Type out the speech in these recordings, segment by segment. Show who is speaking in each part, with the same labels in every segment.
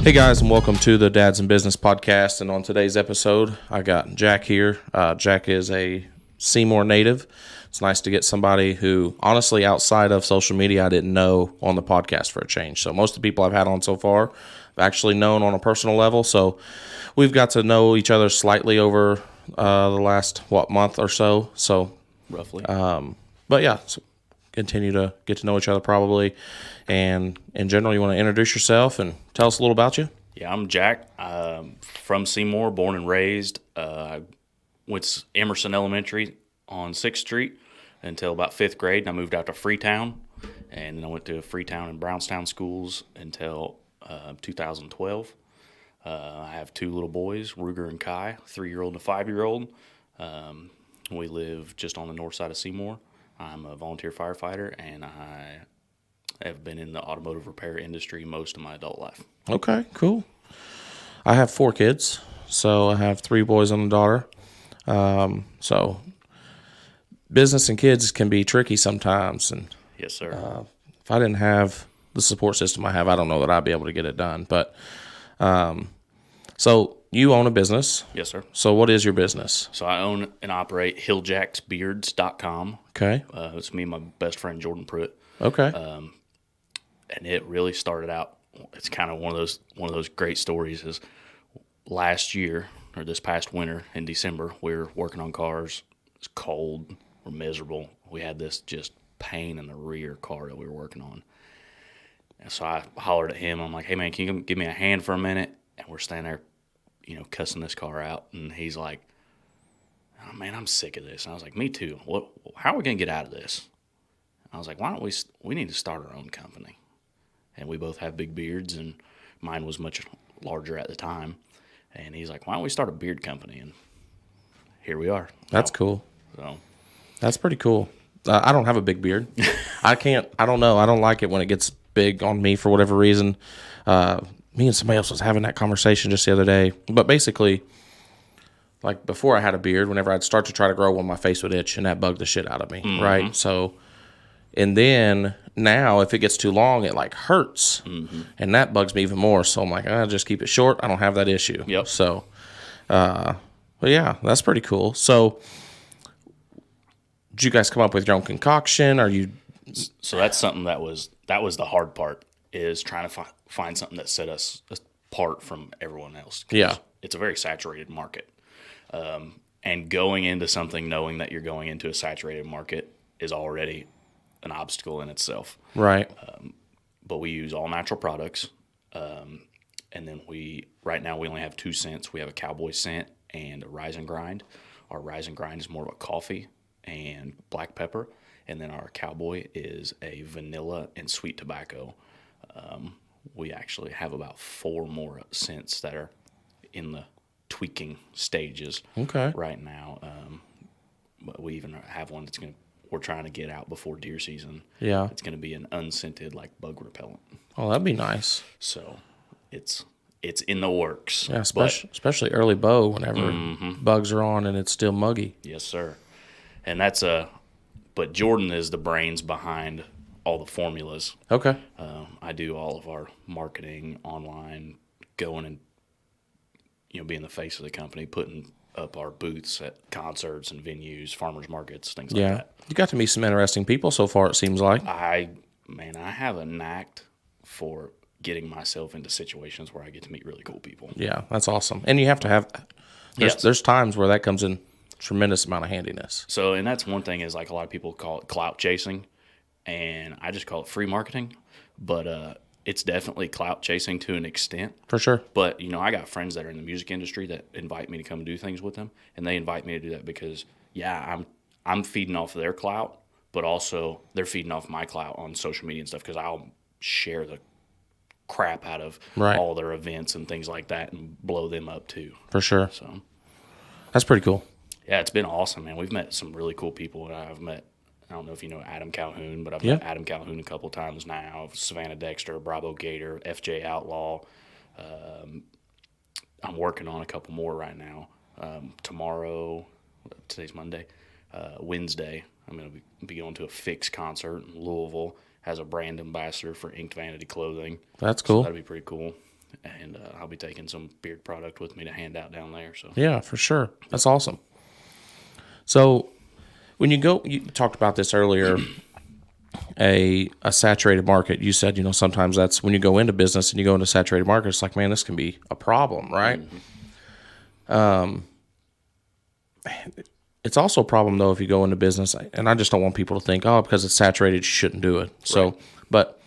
Speaker 1: Hey guys, and welcome to the Dads and Business Podcast. And on today's episode, I got Jack here. Jack is a Seymour native. It's nice to get somebody who, honestly, outside of social media, I didn't know on the podcast for a change. So most of the people I've had on so far, I've actually known on a personal level. So we've got to know each other slightly over the last, month or so. So
Speaker 2: roughly.
Speaker 1: But yeah, so continue to get to know each other probably. And in general, you want to introduce yourself and tell us a little about you?
Speaker 2: Yeah, I'm Jack. From Seymour, born and raised. I went to Emerson Elementary on 6th Street until about 5th grade, and I moved out to Freetown. And then I went to Freetown and Brownstown schools until 2012. I have two little boys, Ruger and Kai, a 3-year-old and a 5-year-old. We live just on the north side of Seymour. I'm a volunteer firefighter, and I have been in the automotive repair industry most of my adult life.
Speaker 1: Okay, cool. I have 4 kids, so I have 3 boys and a daughter. So business and kids can be tricky sometimes. And
Speaker 2: Yes, sir.
Speaker 1: if I didn't have the support system I have, I don't know that I'd be able to get it done. But so you own a business.
Speaker 2: Yes, sir.
Speaker 1: So what is your business?
Speaker 2: So I own and operate Hilljaxbeards.com.
Speaker 1: Okay.
Speaker 2: It's me and my best friend Jordan Pruitt.
Speaker 1: Okay.
Speaker 2: And it really started out. It's kind of one of those great stories. Is last year or this past winter in December, we were working on cars. It's cold. We're miserable. We had this just pain in the rear car that we were working on. And so I hollered at him. I'm like, "Hey man, can you come give me a hand for a minute?" And we're standing there, cussing this car out. And he's like, "Oh man, I'm sick of this." And I was like, "Me too. How are we gonna get out of this?" I was like, "Why don't we need to start our own company?" And we both have big beards, and mine was much larger at the time. And he's like, "Why don't we start a beard company?" And here we are.
Speaker 1: That's cool.
Speaker 2: So
Speaker 1: That's pretty cool. I don't have a big beard. I don't know. I don't like it when it gets big on me for whatever reason. Me and somebody else was having that conversation just the other day. But basically, like before I had a beard, whenever I'd start to try to grow one, my face would itch, and that bugged the shit out of me, right? So, and then now if it gets too long, it like hurts, and that bugs me even more. So I'm like, I just keep it short. I don't have that issue.
Speaker 2: Yep.
Speaker 1: So, but yeah, that's pretty cool. So, did you guys come up with your own concoction? Are you?
Speaker 2: So that's something that was the hard part, is trying to find something that set us apart from everyone else. 'Cause
Speaker 1: Yeah.
Speaker 2: it's a very saturated market, and going into something knowing that you're going into a saturated market is already an obstacle in itself.
Speaker 1: Right.
Speaker 2: But we use all natural products, and then right now we only have 2 scents. We have a cowboy scent and a rise and grind. Our rise and grind is more of a coffee and black pepper, and then our cowboy is a vanilla and sweet tobacco. We actually have about 4 more scents that are in the tweaking stages
Speaker 1: Okay.
Speaker 2: right now. But we even have one we're trying to get out before deer season.
Speaker 1: Yeah.
Speaker 2: It's going to be an unscented like bug repellent.
Speaker 1: Oh, that'd be nice.
Speaker 2: So it's in the works.
Speaker 1: Yeah, especially early bow whenever bugs are on and it's still muggy.
Speaker 2: Yes, sir. And but Jordan is the brains behind all the formulas.
Speaker 1: Okay.
Speaker 2: I do all of our marketing online, going and being the face of the company, putting up our booths at concerts and venues, farmers markets, things like that.
Speaker 1: You got to meet some interesting people so far, it seems like.
Speaker 2: I have a knack for getting myself into situations where I get to meet really cool people.
Speaker 1: Yeah, that's awesome. And you have to have there's times where that comes in tremendous amount of handiness.
Speaker 2: So, and that's one thing, is like a lot of people call it clout chasing, and I just call it free marketing. But it's definitely clout chasing to an extent.
Speaker 1: For sure.
Speaker 2: But, I got friends that are in the music industry that invite me to come do things with them, and they invite me to do that because, I'm feeding off of their clout, but also they're feeding off my clout on social media and stuff, because I'll share the crap out of all their events and things like that and blow them up too.
Speaker 1: For sure.
Speaker 2: So
Speaker 1: that's pretty cool.
Speaker 2: Yeah, it's been awesome, man. We've met some really cool people. I don't know if you know Adam Calhoun, but I've met Adam Calhoun a couple times now. Savannah Dexter, Bravo Gator, FJ Outlaw. I'm working on a couple more right now. Tomorrow, today's Monday, Wednesday, I'm going to be going to a Fix concert in Louisville. Has a brand ambassador for Inked Vanity Clothing.
Speaker 1: That's cool.
Speaker 2: So that'd be pretty cool. and I'll be taking some beard product with me to hand out down there. So
Speaker 1: Yeah, for sure. That's awesome. So when you talked about this earlier, a saturated market. You said, sometimes that's when you go into business and you go into saturated market, it's like, man, this can be a problem, right? It's also a problem though if you go into business, and I just don't want people to think, oh, because it's saturated, you shouldn't do it. So,
Speaker 2: right.
Speaker 1: But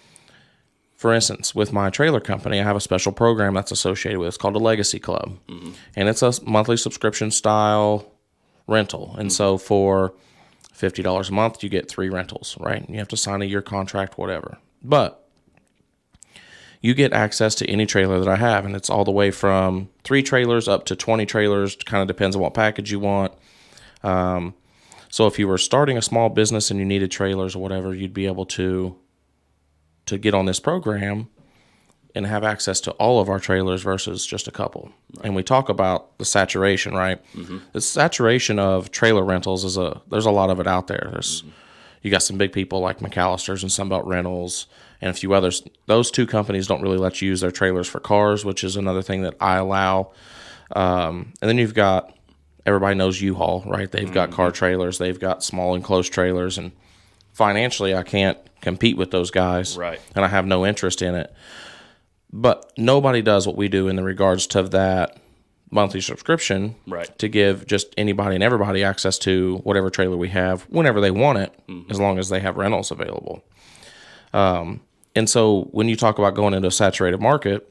Speaker 1: for instance, with my trailer company, I have a special program that's associated with it. It's called a Legacy Club, and it's a monthly subscription style rental. And so for $50 a month, you get 3 rentals, right? You have to sign a year contract, whatever. But you get access to any trailer that I have, and it's all the way from 3 trailers up to 20 trailers. Kind of depends on what package you want. So if you were starting a small business and you needed trailers or whatever, you'd be able to get on this program and have access to all of our trailers versus just a couple. Right. And we talk about the saturation, right? The saturation of trailer rentals there's a lot of it out there. You got some big people like McAllister's and Sunbelt Rentals and a few others. Those 2 companies don't really let you use their trailers for cars, which is another thing that I allow. And then you've got, everybody knows U-Haul, right? They've got car trailers. They've got small enclosed trailers. And financially, I can't compete with those guys.
Speaker 2: Right.
Speaker 1: And I have no interest in it. But nobody does what we do in the regards to that monthly subscription,
Speaker 2: right,
Speaker 1: to give just anybody and everybody access to whatever trailer we have whenever they want it, as long as they have rentals available. And so when you talk about going into a saturated market,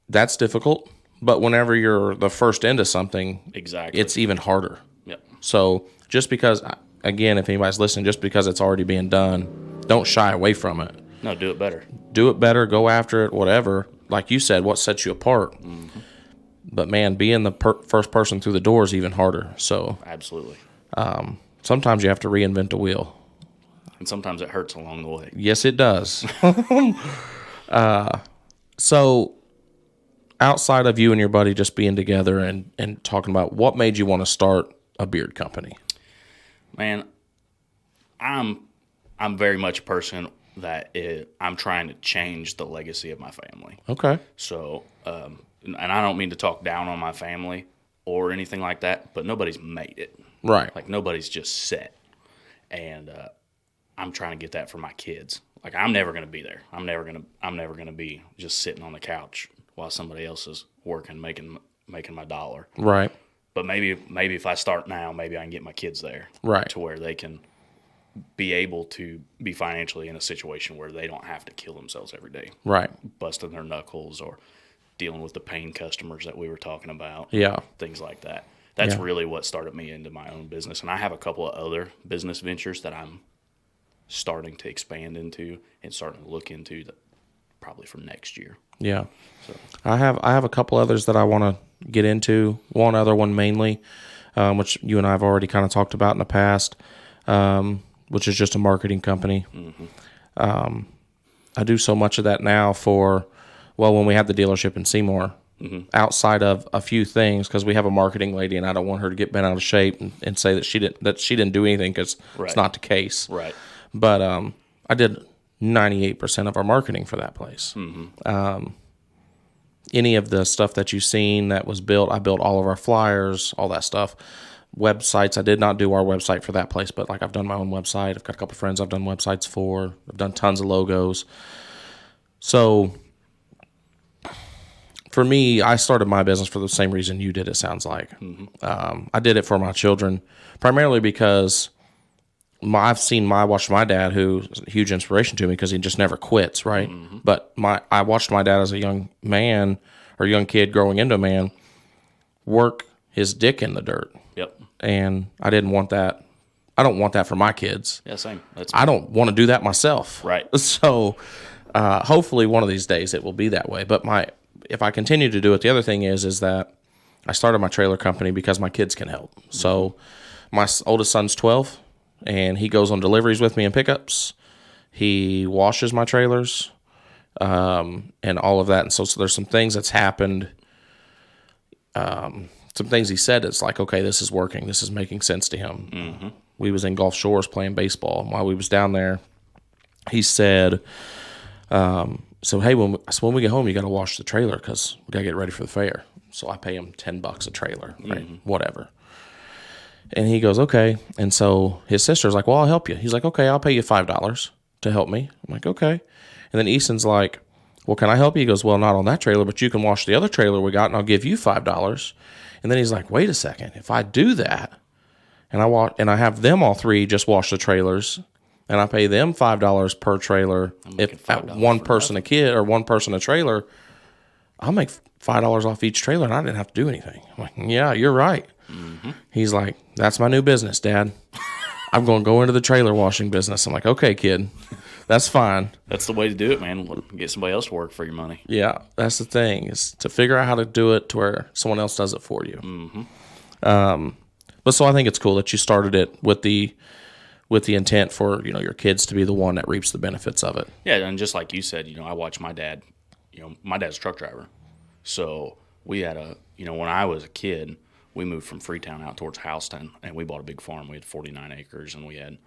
Speaker 1: that's difficult. But whenever you're the first into something,
Speaker 2: exactly,
Speaker 1: it's even harder.
Speaker 2: Yep.
Speaker 1: So just because, again, if anybody's listening, just because it's already being done, don't shy away from it.
Speaker 2: No, do it better.
Speaker 1: Do it better. Go after it. Whatever. Like you said, what sets you apart? But man, being the first person through the door is even harder. So
Speaker 2: absolutely.
Speaker 1: Sometimes you have to reinvent the wheel,
Speaker 2: and sometimes it hurts along the way.
Speaker 1: Yes, it does. So outside of you and your buddy just being together and talking about, what made you want to start a beard company? Man,
Speaker 2: I'm very much a person that I'm trying to change the legacy of my family.
Speaker 1: Okay.
Speaker 2: So, and I don't mean to talk down on my family or anything like that, but nobody's made it.
Speaker 1: Right.
Speaker 2: Like nobody's just set. And I'm trying to get that for my kids. Like I'm never going to be there. I'm never going to be just sitting on the couch while somebody else is working, making my dollar.
Speaker 1: Right.
Speaker 2: But maybe if I start now, maybe I can get my kids there.
Speaker 1: Right.
Speaker 2: To where they can be able to be financially in a situation where they don't have to kill themselves every day.
Speaker 1: Right.
Speaker 2: Busting their knuckles or dealing with the pain customers that we were talking about.
Speaker 1: Yeah.
Speaker 2: Things like that. That's really what started me into my own business. And I have a couple of other business ventures that I'm starting to expand into and starting to look into probably for next year. Yeah. So
Speaker 1: I have a couple others that I want to get into. One other one mainly, which you and I have already kind of talked about in the past, which is just a marketing company. I do so much of that now when we have the dealership in Seymour, outside of a few things, because we have a marketing lady and I don't want her to get bent out of shape and say that she didn't do anything, because it's not the case.
Speaker 2: Right.
Speaker 1: But I did 98% of our marketing for that place. Any of the stuff that you've seen that was built, I built all of our flyers, all that stuff. Websites, I did not do our website for that place, but like I've done my own website. I've got a couple of friends I've done websites for. I've done tons of logos. So for me, I started my business for the same reason you did, it sounds like. I did it for my children, primarily because I've watched my dad, who's a huge inspiration to me because he just never quits, right? But I watched my dad as a young man or young kid growing into a man work his dick in the dirt.
Speaker 2: Yep.
Speaker 1: And I didn't want that. I don't want that for my kids.
Speaker 2: Yeah, same.
Speaker 1: I don't want to do that myself.
Speaker 2: Right.
Speaker 1: So hopefully one of these days it will be that way. But if I continue to do it, the other thing is that I started my trailer company because my kids can help. So my oldest son's 12, and he goes on deliveries with me and pickups. He washes my trailers and all of that. And so there's some things that's happened, some things he said, it's like, okay, this is working. This is making sense to him. We was in Gulf Shores playing baseball. And while we was down there, he said, So, hey, when we get home, you got to wash the trailer because we got to get ready for the fair. So I pay him $10 a trailer, right? Whatever. And he goes, okay. And so his sister's like, well, I'll help you. He's like, okay, I'll pay you $5 to help me. I'm like, okay. And then Easton's like, well, can I help you? He goes, well, not on that trailer, but you can wash the other trailer we got, and I'll give you $5. And then he's like, wait a second. If I do that, and I have them all three just wash the trailers, and I pay them $5 per trailer, if at one person a kid or one person a trailer, I'll make $5 off each trailer, and I didn't have to do anything. I'm like, yeah, you're right. He's like, that's my new business, Dad. I'm going to go into the trailer washing business. I'm like, okay, kid, that's fine.
Speaker 2: That's the way to do it, man. Get somebody else to work for your money.
Speaker 1: Yeah, that's the thing, is to figure out how to do it to where someone else does it for you. But so I think it's cool that you started it with the intent for, your kids to be the one that reaps the benefits of it.
Speaker 2: Yeah, and just like you said, I watched my dad. My dad's a truck driver. So we had when I was a kid, we moved from Freetown out towards Houston, and we bought a big farm. We had 49 acres, and we had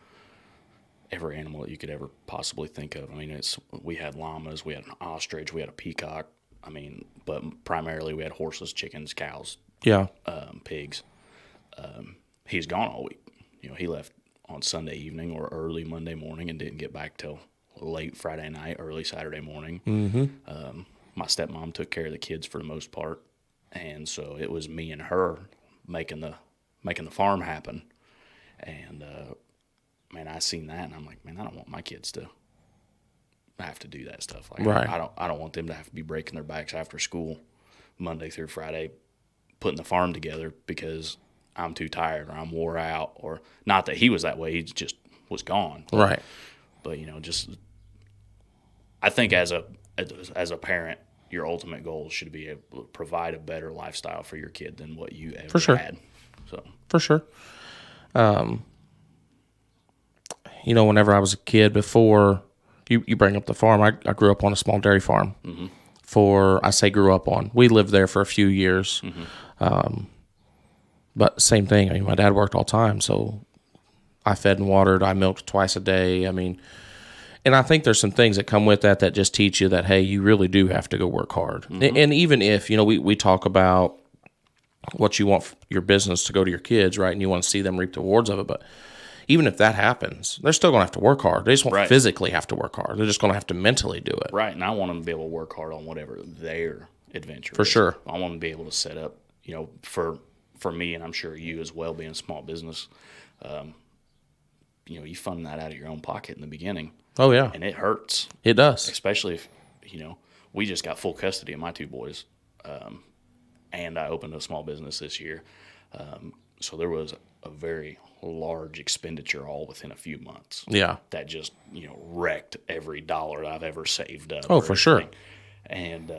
Speaker 2: every animal that you could ever possibly think of. I mean, we had llamas, we had an ostrich, we had a peacock. I mean, but primarily we had horses, chickens, cows, pigs. He's gone all week. He left on Sunday evening or early Monday morning and didn't get back till late Friday night, early Saturday morning. My stepmom took care of the kids for the most part, and so it was me and her making the farm happen. And man, I seen that, and I'm like, man, I don't want my kids to have to do that stuff. Like,
Speaker 1: right.
Speaker 2: I don't want them to have to be breaking their backs after school, Monday through Friday, putting the farm together because I'm too tired or I'm wore out, or not that he was that way. He just was gone.
Speaker 1: Right.
Speaker 2: But just I think as a parent, your ultimate goal should be able to provide a better lifestyle for your kid than what you ever had. So
Speaker 1: for sure. Whenever I was a kid, before you bring up the farm, I grew up on a small dairy farm. Grew up on. We lived there for a few years. But same thing. I mean, my dad worked all the time, so I fed and watered. I milked twice a day. I mean, and I think there's some things that come with that just teach you that, hey, you really do have to go work hard. And even if, we talk about what you want your business to go to your kids, right? And you want to see them reap the rewards of it. But even if that happens, they're still going to have to work hard. They just won't physically have to work hard. They're just going to have to mentally do it.
Speaker 2: Right. And I want them to be able to work hard on whatever their adventure
Speaker 1: is. For sure.
Speaker 2: I want them to be able to set up, for me, and I'm sure you as well, being a small business, you fund that out of your own pocket in the beginning.
Speaker 1: Oh, yeah.
Speaker 2: And it hurts.
Speaker 1: It does.
Speaker 2: Especially if, we just got full custody of my two boys, and I opened a small business this year. So there was a very large expenditure all within a few months.
Speaker 1: Yeah.
Speaker 2: That just, wrecked every dollar I've ever saved up.
Speaker 1: Oh, for sure.
Speaker 2: And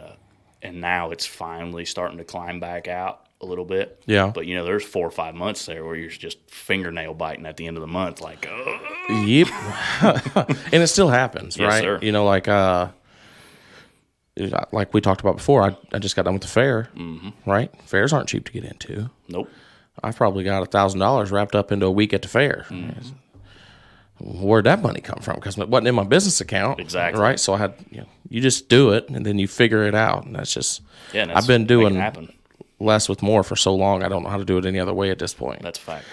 Speaker 2: now it's finally starting to climb back out a little bit.
Speaker 1: Yeah.
Speaker 2: But, there's 4 or 5 months there where you're just fingernail biting at the end of the month, like,
Speaker 1: Yep. And it still happens,
Speaker 2: yes,
Speaker 1: right?
Speaker 2: Sir.
Speaker 1: Like we talked about before, I just got done with the fair, right? Fairs aren't cheap to get into.
Speaker 2: Nope.
Speaker 1: I probably got $1,000 wrapped up into a week at the fair. Where'd that money come from? Because it wasn't in my business account.
Speaker 2: Exactly.
Speaker 1: Right? So I had, you just do it, and then you figure it out. And that's just, I've been doing less with more for so long, I don't know how to do it any other way at this point.
Speaker 2: That's a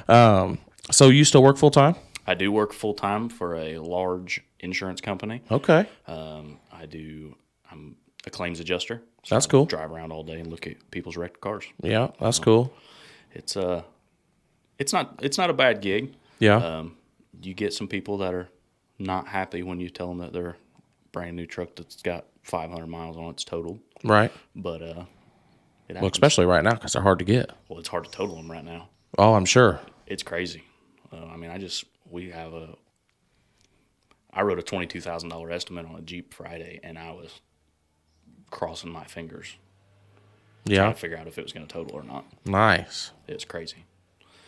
Speaker 2: fact.
Speaker 1: So you still work full-time?
Speaker 2: I do work full-time for a large insurance company.
Speaker 1: Okay.
Speaker 2: I'm a claims adjuster. So
Speaker 1: that's cool.
Speaker 2: I drive around all day and look at people's wrecked cars.
Speaker 1: Yeah, that's cool.
Speaker 2: It's not a bad gig.
Speaker 1: Yeah.
Speaker 2: You get some people that are not happy when you tell them that their brand new truck that's got 500 miles on it's totaled.
Speaker 1: Right.
Speaker 2: But it happens.
Speaker 1: Well, especially right now because they're hard to get.
Speaker 2: Well, it's hard to total them right now.
Speaker 1: Oh, I'm sure.
Speaker 2: It's crazy. I wrote a $22,000 estimate on a Jeep Friday, and I was crossing my fingers. Trying to figure out if it was going to total or not.
Speaker 1: Nice.
Speaker 2: It's crazy.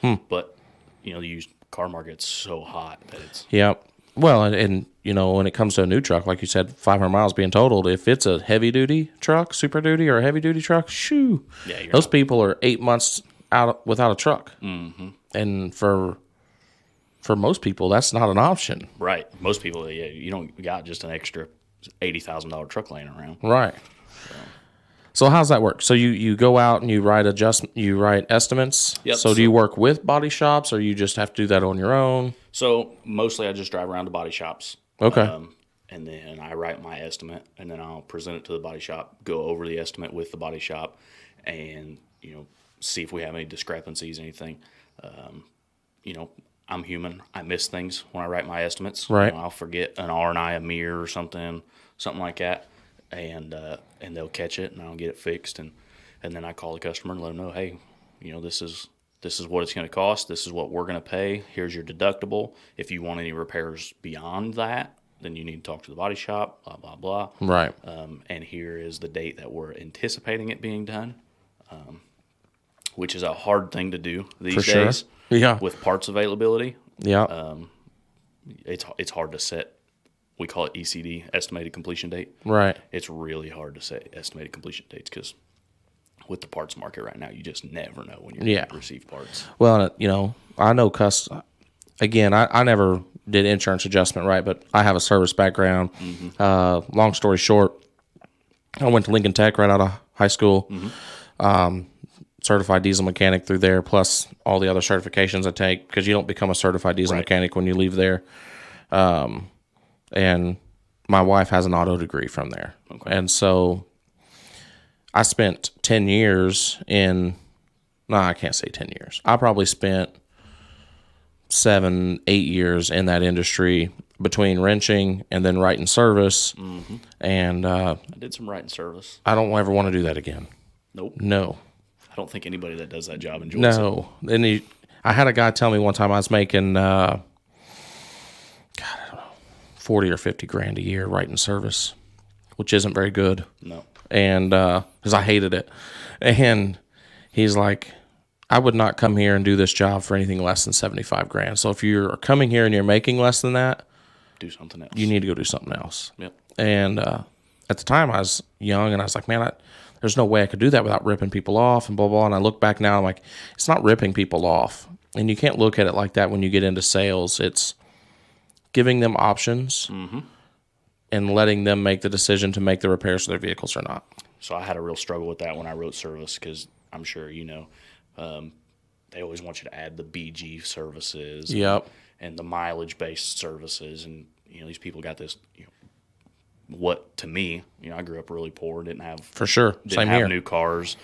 Speaker 2: But, the used car market's so hot that it's...
Speaker 1: Yeah. Well, and when it comes to a new truck, like you said, 500 miles being totaled, if it's a heavy-duty truck, Super Duty, or a heavy-duty truck, shoo.
Speaker 2: Yeah,
Speaker 1: those people are 8 months out without a truck.
Speaker 2: Mm-hmm.
Speaker 1: And for most people, that's not an option.
Speaker 2: Right. Most people, you don't got just an extra $80,000 truck laying around.
Speaker 1: Right. So how's that work? So you go out and you write estimates.
Speaker 2: Yep.
Speaker 1: So do you work with body shops, or you just have to do that on your own?
Speaker 2: So mostly I just drive around to body shops.
Speaker 1: Okay.
Speaker 2: And then I write my estimate, and then I'll present it to the body shop, go over the estimate with the body shop, and, see if we have any discrepancies, anything. I'm human. I miss things when I write my estimates.
Speaker 1: Right.
Speaker 2: I'll forget an R&I, a mirror or something like that, and they'll catch it, and I'll get it fixed, and then I call the customer and let them know, hey, this is what it's going to cost. This is what we're going to pay. Here's your deductible. If you want any repairs beyond that, then you need to talk to the body shop, blah, blah, blah.
Speaker 1: Right.
Speaker 2: And here is the date that we're anticipating it being done, which is a hard thing to do these days.
Speaker 1: Yeah.
Speaker 2: With parts availability.
Speaker 1: Yeah.
Speaker 2: It's hard to set. We call it ECD, estimated completion date.
Speaker 1: Right.
Speaker 2: It's really hard to set estimated completion dates because with the parts market right now, you just never know when you're going to receive parts.
Speaker 1: Well, I know again, I never did insurance adjustment, right? But I have a service background. Mm-hmm. Long story short, I went to Lincoln Tech right out of high school. Mm-hmm. Certified diesel mechanic through there, plus all the other certifications I take, because you don't become a certified diesel mechanic when you leave there. And my wife has an auto degree from there. Okay. And so I spent 10 years I can't say 10 years. I probably spent 7-8 years in that industry between wrenching and then writing service. Mm-hmm. And I
Speaker 2: did some writing service.
Speaker 1: I don't ever want to do that again.
Speaker 2: Nope.
Speaker 1: No.
Speaker 2: I don't think anybody that does that job enjoys it.
Speaker 1: No. And I had a guy tell me one time I was making, I don't know, 40 or 50 grand a year writing service, which isn't very good.
Speaker 2: No.
Speaker 1: And because I hated it. And he's like, I would not come here and do this job for anything less than 75 grand. So if you're coming here and you're making less than that,
Speaker 2: do something else.
Speaker 1: You need to go do something else.
Speaker 2: Yep.
Speaker 1: And at the time I was young and I was like, man, there's no way I could do that without ripping people off and blah, blah. And I look back now, I'm like, it's not ripping people off. And you can't look at it like that when you get into sales. It's giving them options mm-hmm. and letting them make the decision to make the repairs to their vehicles or not.
Speaker 2: So I had a real struggle with that when I wrote service because I'm sure they always want you to add the BG services and the mileage-based services. And, these people got this, what to me, I grew up really poor, didn't have new cars,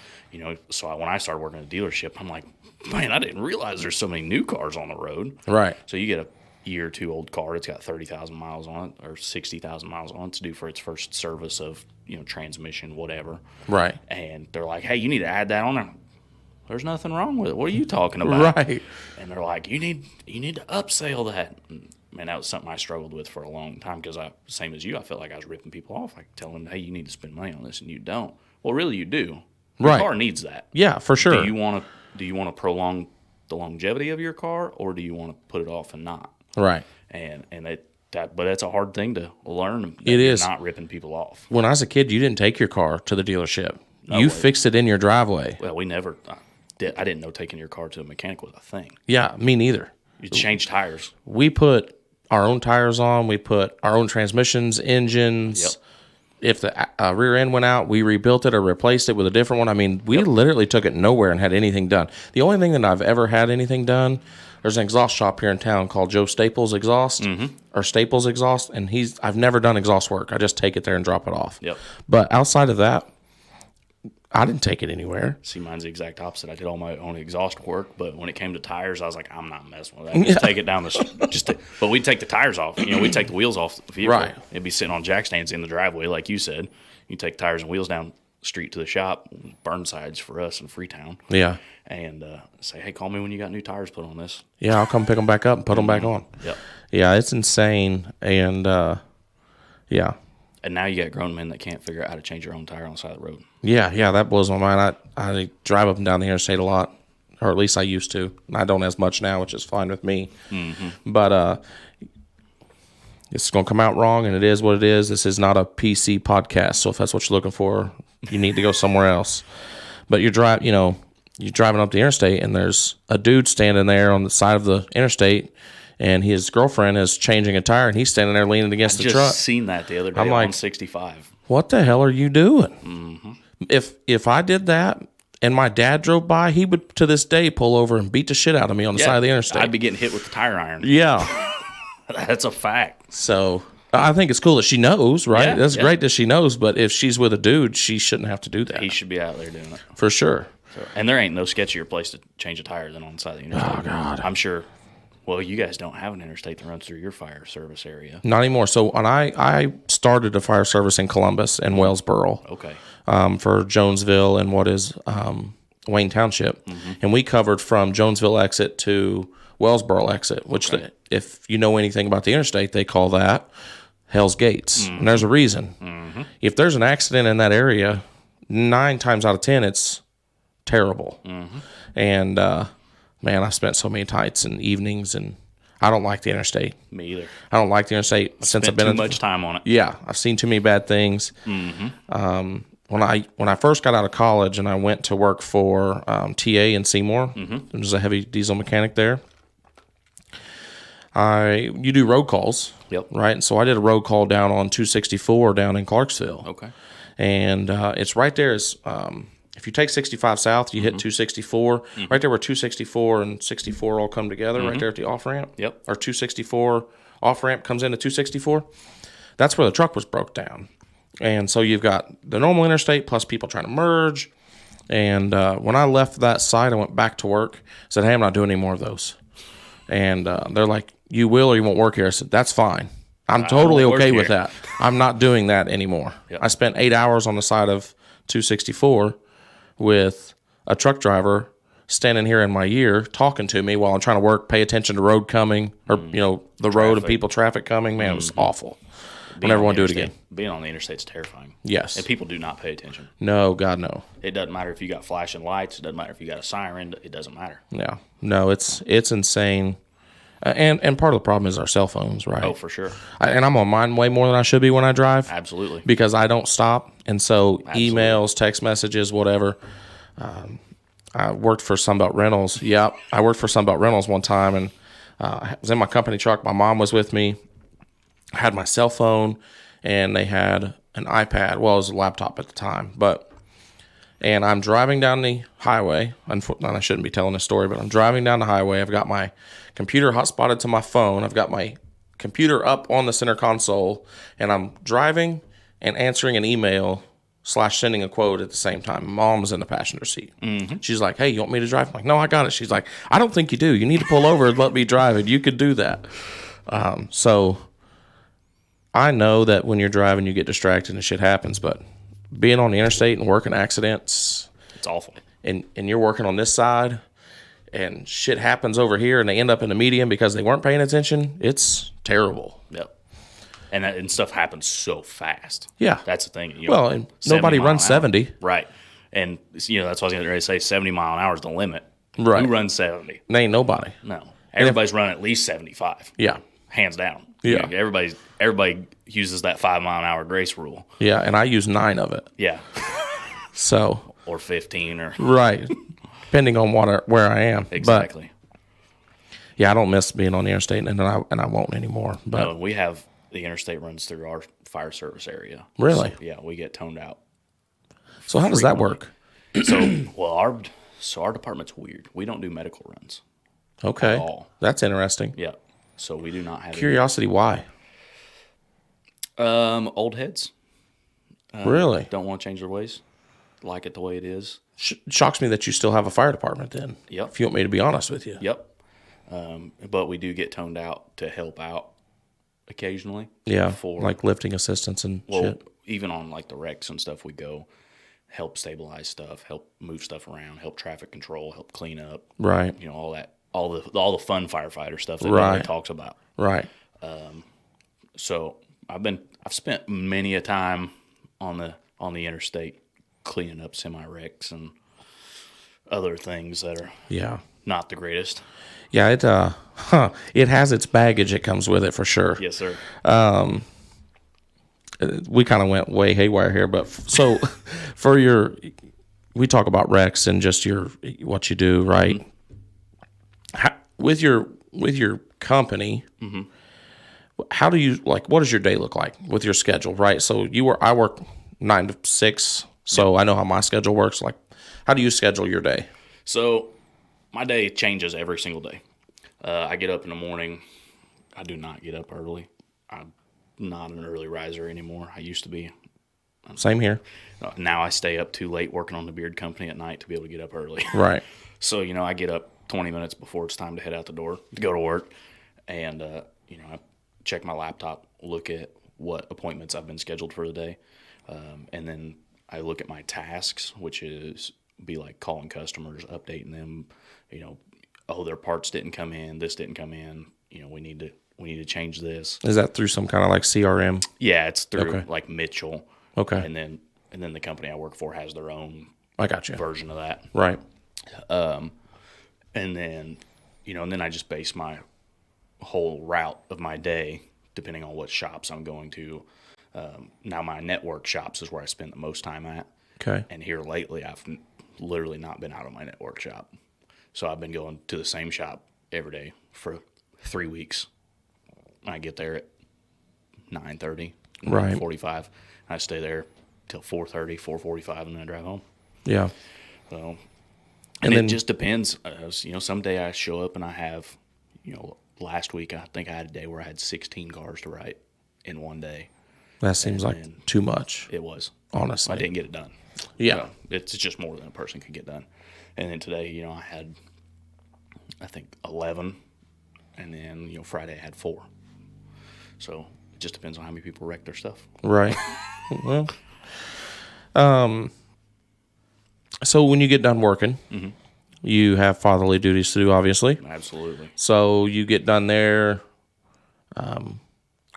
Speaker 2: so when I started working at a dealership, I'm like, man, I didn't realize there's so many new cars on the road.
Speaker 1: Right.
Speaker 2: So you get a year or two old car, it's got 30,000 miles on it or 60,000 miles on it to do for its first service of, transmission, whatever.
Speaker 1: Right.
Speaker 2: And they're like, hey, you need to add that on there. There's nothing wrong with it. What are you talking about?
Speaker 1: Right.
Speaker 2: And they're like, you need to upsell that. And, man, that was something I struggled with for a long time because same as you, I felt like I was ripping people off. Like telling them, hey, you need to spend money on this, and you don't. Well, really, you do. Your car needs that.
Speaker 1: Yeah, for sure.
Speaker 2: Do you want to prolong the longevity of your car, or do you want to put it off and not?
Speaker 1: Right.
Speaker 2: But it's a hard thing to learn.
Speaker 1: It is
Speaker 2: not ripping people off.
Speaker 1: When I was a kid, you didn't take your car to the dealership. You fixed it in your driveway.
Speaker 2: Well, we never. I didn't know taking your car to a mechanic was a thing.
Speaker 1: Yeah, me neither.
Speaker 2: You change tires.
Speaker 1: We put our own tires on. We put our own transmissions, engines. Yep. If the rear end went out, we rebuilt it or replaced it with a different one. I mean, we literally took it nowhere and had anything done. The only thing that I've ever had anything done, there's an exhaust shop here in town called Joe Staples Exhaust or Staples Exhaust, and I've never done exhaust work. I just take it there and drop it off.
Speaker 2: Yep.
Speaker 1: But outside of that, I didn't take it anywhere.
Speaker 2: See, mine's the exact opposite. I did all my own exhaust work, but when it came to tires, I was like, I'm not messing with that. Just take it down but we'd take the tires off. We'd take the wheels off the vehicle.
Speaker 1: Right.
Speaker 2: It'd be sitting on jack stands in the driveway, like you said. You take tires and wheels down the street to the shop, Burnside's for us in Freetown.
Speaker 1: Yeah.
Speaker 2: And say, hey, call me when you got new tires put on this.
Speaker 1: Yeah, I'll come pick them back up and put them back on.
Speaker 2: Yep.
Speaker 1: Yeah, it's insane. And, yeah.
Speaker 2: And now you got grown men that can't figure out how to change their own tire on the side of the road.
Speaker 1: Yeah, that blows my mind. I drive up and down the interstate a lot, or at least I used to. I don't as much now, which is fine with me. Mm-hmm. But it's going to come out wrong, and it is what it is. This is not a PC podcast, so if that's what you're looking for, you need to go somewhere else. But you're driving up the interstate, and there's a dude standing there on the side of the interstate and his girlfriend is changing a tire, and he's standing there leaning against the truck.
Speaker 2: Just seen that the other day on 65.
Speaker 1: What the hell are you doing? Mm-hmm. If I did that and my dad drove by, he would to this day pull over and beat the shit out of me on the side of the interstate.
Speaker 2: I'd be getting hit with the tire iron.
Speaker 1: Yeah.
Speaker 2: That's a fact.
Speaker 1: So I think it's cool that she knows, right? That's great that she knows, but if she's with a dude, she shouldn't have to do that.
Speaker 2: He should be out there doing it.
Speaker 1: For sure.
Speaker 2: So, and there ain't no sketchier place to change a tire than on the side of the interstate.
Speaker 1: Oh, God.
Speaker 2: I'm sure. Well, you guys don't have an interstate that runs through your fire service area.
Speaker 1: Not anymore. So when I started a fire service in Columbus and Wellsboro.
Speaker 2: Okay.
Speaker 1: For Jonesville and what is Wayne Township. Mm-hmm. And we covered from Jonesville exit to Wellsboro exit, which if you know anything about the interstate, they call that Hell's Gates. Mm-hmm. And there's a reason. Mm-hmm. If there's an accident in that area, 9 times out of 10, it's terrible. Mm-hmm. And, man, I spent so many nights and evenings, and I don't like the interstate.
Speaker 2: Me either.
Speaker 1: I don't like the interstate since I've been
Speaker 2: too much time on it.
Speaker 1: Yeah, I've seen too many bad things. Mm-hmm. When I first got out of college and I went to work for TA in Seymour, mm-hmm. There's a heavy diesel mechanic there. You do road calls, right? And so I did a road call down on 264 down in Clarksville.
Speaker 2: Okay.
Speaker 1: And it's right there. If you take 65 south, you hit 264. Mm-hmm. Right there where 264 and 64 all come together, right there at the off-ramp.
Speaker 2: Yep.
Speaker 1: Or 264 off-ramp comes into 264. That's where the truck was broke down. And so you've got the normal interstate plus people trying to merge. And when I left that site, I went back to work. Said, hey, I'm not doing any more of those. And they're like, you will or you won't work here. I said, that's fine. I'm totally okay with that. I'm not doing that anymore. Yep. I spent 8 hours on the side of 264 with a truck driver standing here in my ear talking to me while I'm trying to work, pay attention to road coming, or the road and people, traffic coming. Man, it was awful. I'll never want to do it again.
Speaker 2: Being on the interstate is terrifying.
Speaker 1: Yes.
Speaker 2: And people do not pay attention.
Speaker 1: No, God, no.
Speaker 2: It doesn't matter if you got flashing lights. It doesn't matter if you got a siren. It doesn't matter.
Speaker 1: Yeah. No, it's insane. And part of the problem is our cell phones, right?
Speaker 2: Oh, for sure.
Speaker 1: And I'm on mine way more than I should be when I drive.
Speaker 2: Absolutely.
Speaker 1: Because I don't stop. And so emails, text messages, whatever. I worked for Sunbelt Rentals. Yep. I worked for Sunbelt Rentals one time, and I was in my company truck. My mom was with me. I had my cell phone, and they had an iPad. Well, it was a laptop at the time. And I'm driving down the highway. Unfortunately, I shouldn't be telling this story, but I'm driving down the highway. I've got my computer hotspotted to my phone. I've got my computer up on the center console, and I'm driving and answering an email / sending a quote at the same time. My mom was in the passenger seat. Mm-hmm. She's like, hey, you want me to drive? I'm like, no, I got it. She's like, I don't think you do. You need to pull over and let me drive it. You could do that. So I know that when you're driving, you get distracted and shit happens, but being on the interstate and working accidents,
Speaker 2: it's awful.
Speaker 1: And you're working on this side, and shit happens over here, and they end up in the median because they weren't paying attention. It's terrible.
Speaker 2: Yep. And stuff happens so fast.
Speaker 1: Yeah.
Speaker 2: That's the thing.
Speaker 1: Well, and nobody runs 70.
Speaker 2: Right. And, that's what I was going to say. 70 mile an hour is the limit.
Speaker 1: Right.
Speaker 2: Who runs 70?
Speaker 1: Ain't nobody.
Speaker 2: No. Everybody's running at least 75.
Speaker 1: Yeah.
Speaker 2: Hands down.
Speaker 1: Yeah.
Speaker 2: Everybody uses that 5 mile an hour grace rule.
Speaker 1: Yeah, and I use 9 of it.
Speaker 2: Yeah.
Speaker 1: So.
Speaker 2: Or 15 or.
Speaker 1: Right. Depending on where I am.
Speaker 2: Exactly.
Speaker 1: But, yeah, I don't miss being on the interstate, and I won't anymore. But
Speaker 2: no, we have the interstate runs through our fire service area.
Speaker 1: Really?
Speaker 2: So, yeah, we get toned out.
Speaker 1: So how does that work?
Speaker 2: Our department's weird. We don't do medical runs.
Speaker 1: Okay.
Speaker 2: At all.
Speaker 1: That's interesting.
Speaker 2: Yeah. So we do not have
Speaker 1: Curiosity, why?
Speaker 2: Old heads.
Speaker 1: Really?
Speaker 2: Don't want to change their ways. Like it the way it is.
Speaker 1: Shocks me that you still have a fire department then.
Speaker 2: Yep.
Speaker 1: If you want me to be honest with you.
Speaker 2: Yep. But we do get toned out to help out occasionally.
Speaker 1: Yeah. Like lifting assistance and shit.
Speaker 2: Even on like the wrecks and stuff, we go help stabilize stuff, help move stuff around, help traffic control, help clean up.
Speaker 1: Right.
Speaker 2: All that, all the fun firefighter stuff that nobody talks about.
Speaker 1: Right.
Speaker 2: So I've spent many a time on the interstate cleaning up semi-wrecks and other things that are not the greatest.
Speaker 1: Yeah, it has its baggage that comes with it for sure.
Speaker 2: Yes, sir.
Speaker 1: We kind of went way haywire here, but so we talk about wrecks and just what you do, right?
Speaker 2: Mm-hmm.
Speaker 1: With your with your company, how do you what does your day look like with your schedule? Right. So I work 9 to 6. So I know how my schedule works. Like, how do you schedule your day?
Speaker 2: So my day changes every single day. I get up in the morning. I do not get up early. I'm not an early riser anymore. I used to be.
Speaker 1: Same here.
Speaker 2: Now I stay up too late working on the beard company at night to be able to get up early.
Speaker 1: Right.
Speaker 2: So, I get up 20 minutes before it's time to head out the door to go to work. And, I check my laptop, look at what appointments I've been scheduled for the day. And then I look at my tasks, which is be like calling customers, updating them, their parts didn't come in, this didn't come in, we need to change this.
Speaker 1: Is that through some kind of like CRM?
Speaker 2: Yeah, it's through like Mitchell.
Speaker 1: Okay.
Speaker 2: And then the company I work for has their own
Speaker 1: I got you.
Speaker 2: version of that.
Speaker 1: Right.
Speaker 2: And then, and then I just base my whole route of my day depending on what shops I'm going to. Now my network shops is where I spend the most time at.
Speaker 1: Okay.
Speaker 2: And here lately, I've literally not been out of my network shop. So I've been going to the same shop every day for 3 weeks. I get there at 9:30,
Speaker 1: right,
Speaker 2: 9:45. I stay there till 4:30, 4:45, and then I drive home.
Speaker 1: Yeah.
Speaker 2: So, and then, it just depends. Someday I show up and I have, last week I think I had a day where I had 16 cars to write in one day.
Speaker 1: That seems like too much.
Speaker 2: It was.
Speaker 1: Honestly.
Speaker 2: I didn't get it done.
Speaker 1: Yeah.
Speaker 2: It's just more than a person could get done. And then today, I had, I think, 11. And then, Friday I had 4. So it just depends on how many people wreck their stuff.
Speaker 1: Right. Well, so when you get done working, you have fatherly duties to do, obviously.
Speaker 2: Absolutely.
Speaker 1: So you get done there.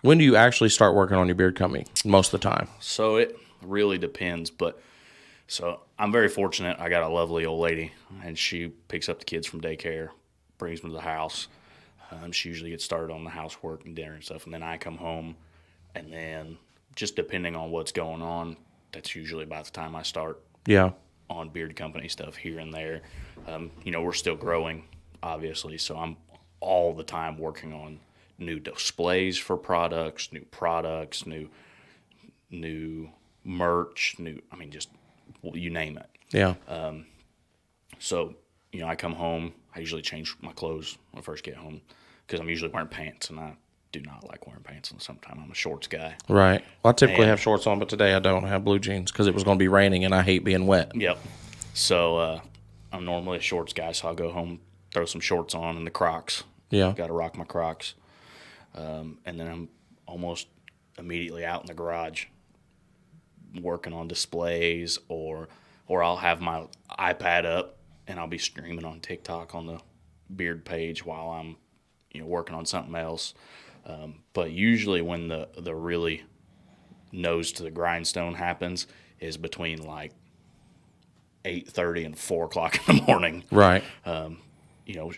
Speaker 1: When do you actually start working on your beard company most of the time?
Speaker 2: So it really depends, so I'm very fortunate. I got a lovely old lady, and she picks up the kids from daycare, brings them to the house. She usually gets started on the housework and dinner and stuff, and then I come home, and then just depending on what's going on, that's usually about the time I start.
Speaker 1: Yeah.
Speaker 2: On beard company stuff here and there. We're still growing, obviously, so I'm all the time working on new displays for products, new merch, just you name it.
Speaker 1: Yeah.
Speaker 2: So, I come home. I usually change my clothes when I first get home because I'm usually wearing pants, and I do not like wearing pants in the summertime. I'm a shorts guy.
Speaker 1: Right. Well, I typically have shorts on, but today I don't have blue jeans because it was going to be raining, and I hate being wet.
Speaker 2: Yep. So I'm normally a shorts guy, so I'll go home, throw some shorts on and the Crocs.
Speaker 1: Yeah.
Speaker 2: Got to rock my Crocs. And then I'm almost immediately out in the garage working on displays, or I'll have my iPad up and I'll be streaming on TikTok on the beard page while I'm working on something else. But usually when the really nose to the grindstone happens is between like 8:30 and 4 o'clock in the morning.
Speaker 1: Right.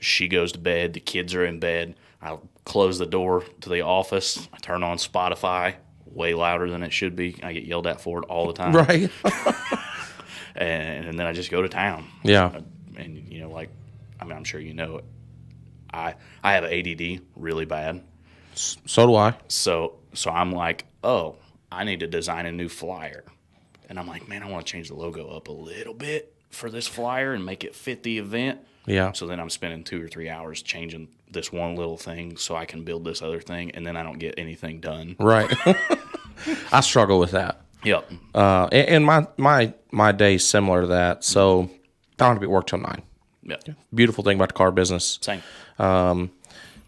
Speaker 2: She goes to bed. The kids are in bed. I'll close the door to the office. I turn on Spotify way louder than it should be. I get yelled at for it all the time.
Speaker 1: Right.
Speaker 2: and then I just go to town.
Speaker 1: Yeah.
Speaker 2: And, I'm sure you know it. I have ADD really bad.
Speaker 1: So do I.
Speaker 2: So I'm like, oh, I need to design a new flyer. And I'm like, man, I want to change the logo up a little bit for this flyer and make it fit the event.
Speaker 1: Yeah.
Speaker 2: So then I'm spending 2 or 3 hours changing this one little thing so I can build this other thing, and then I don't get anything done.
Speaker 1: Right. I struggle with that.
Speaker 2: Yep.
Speaker 1: And my day's similar to that. So I don't have to be at work till 9.
Speaker 2: Yep.
Speaker 1: Beautiful thing about the car business.
Speaker 2: Same.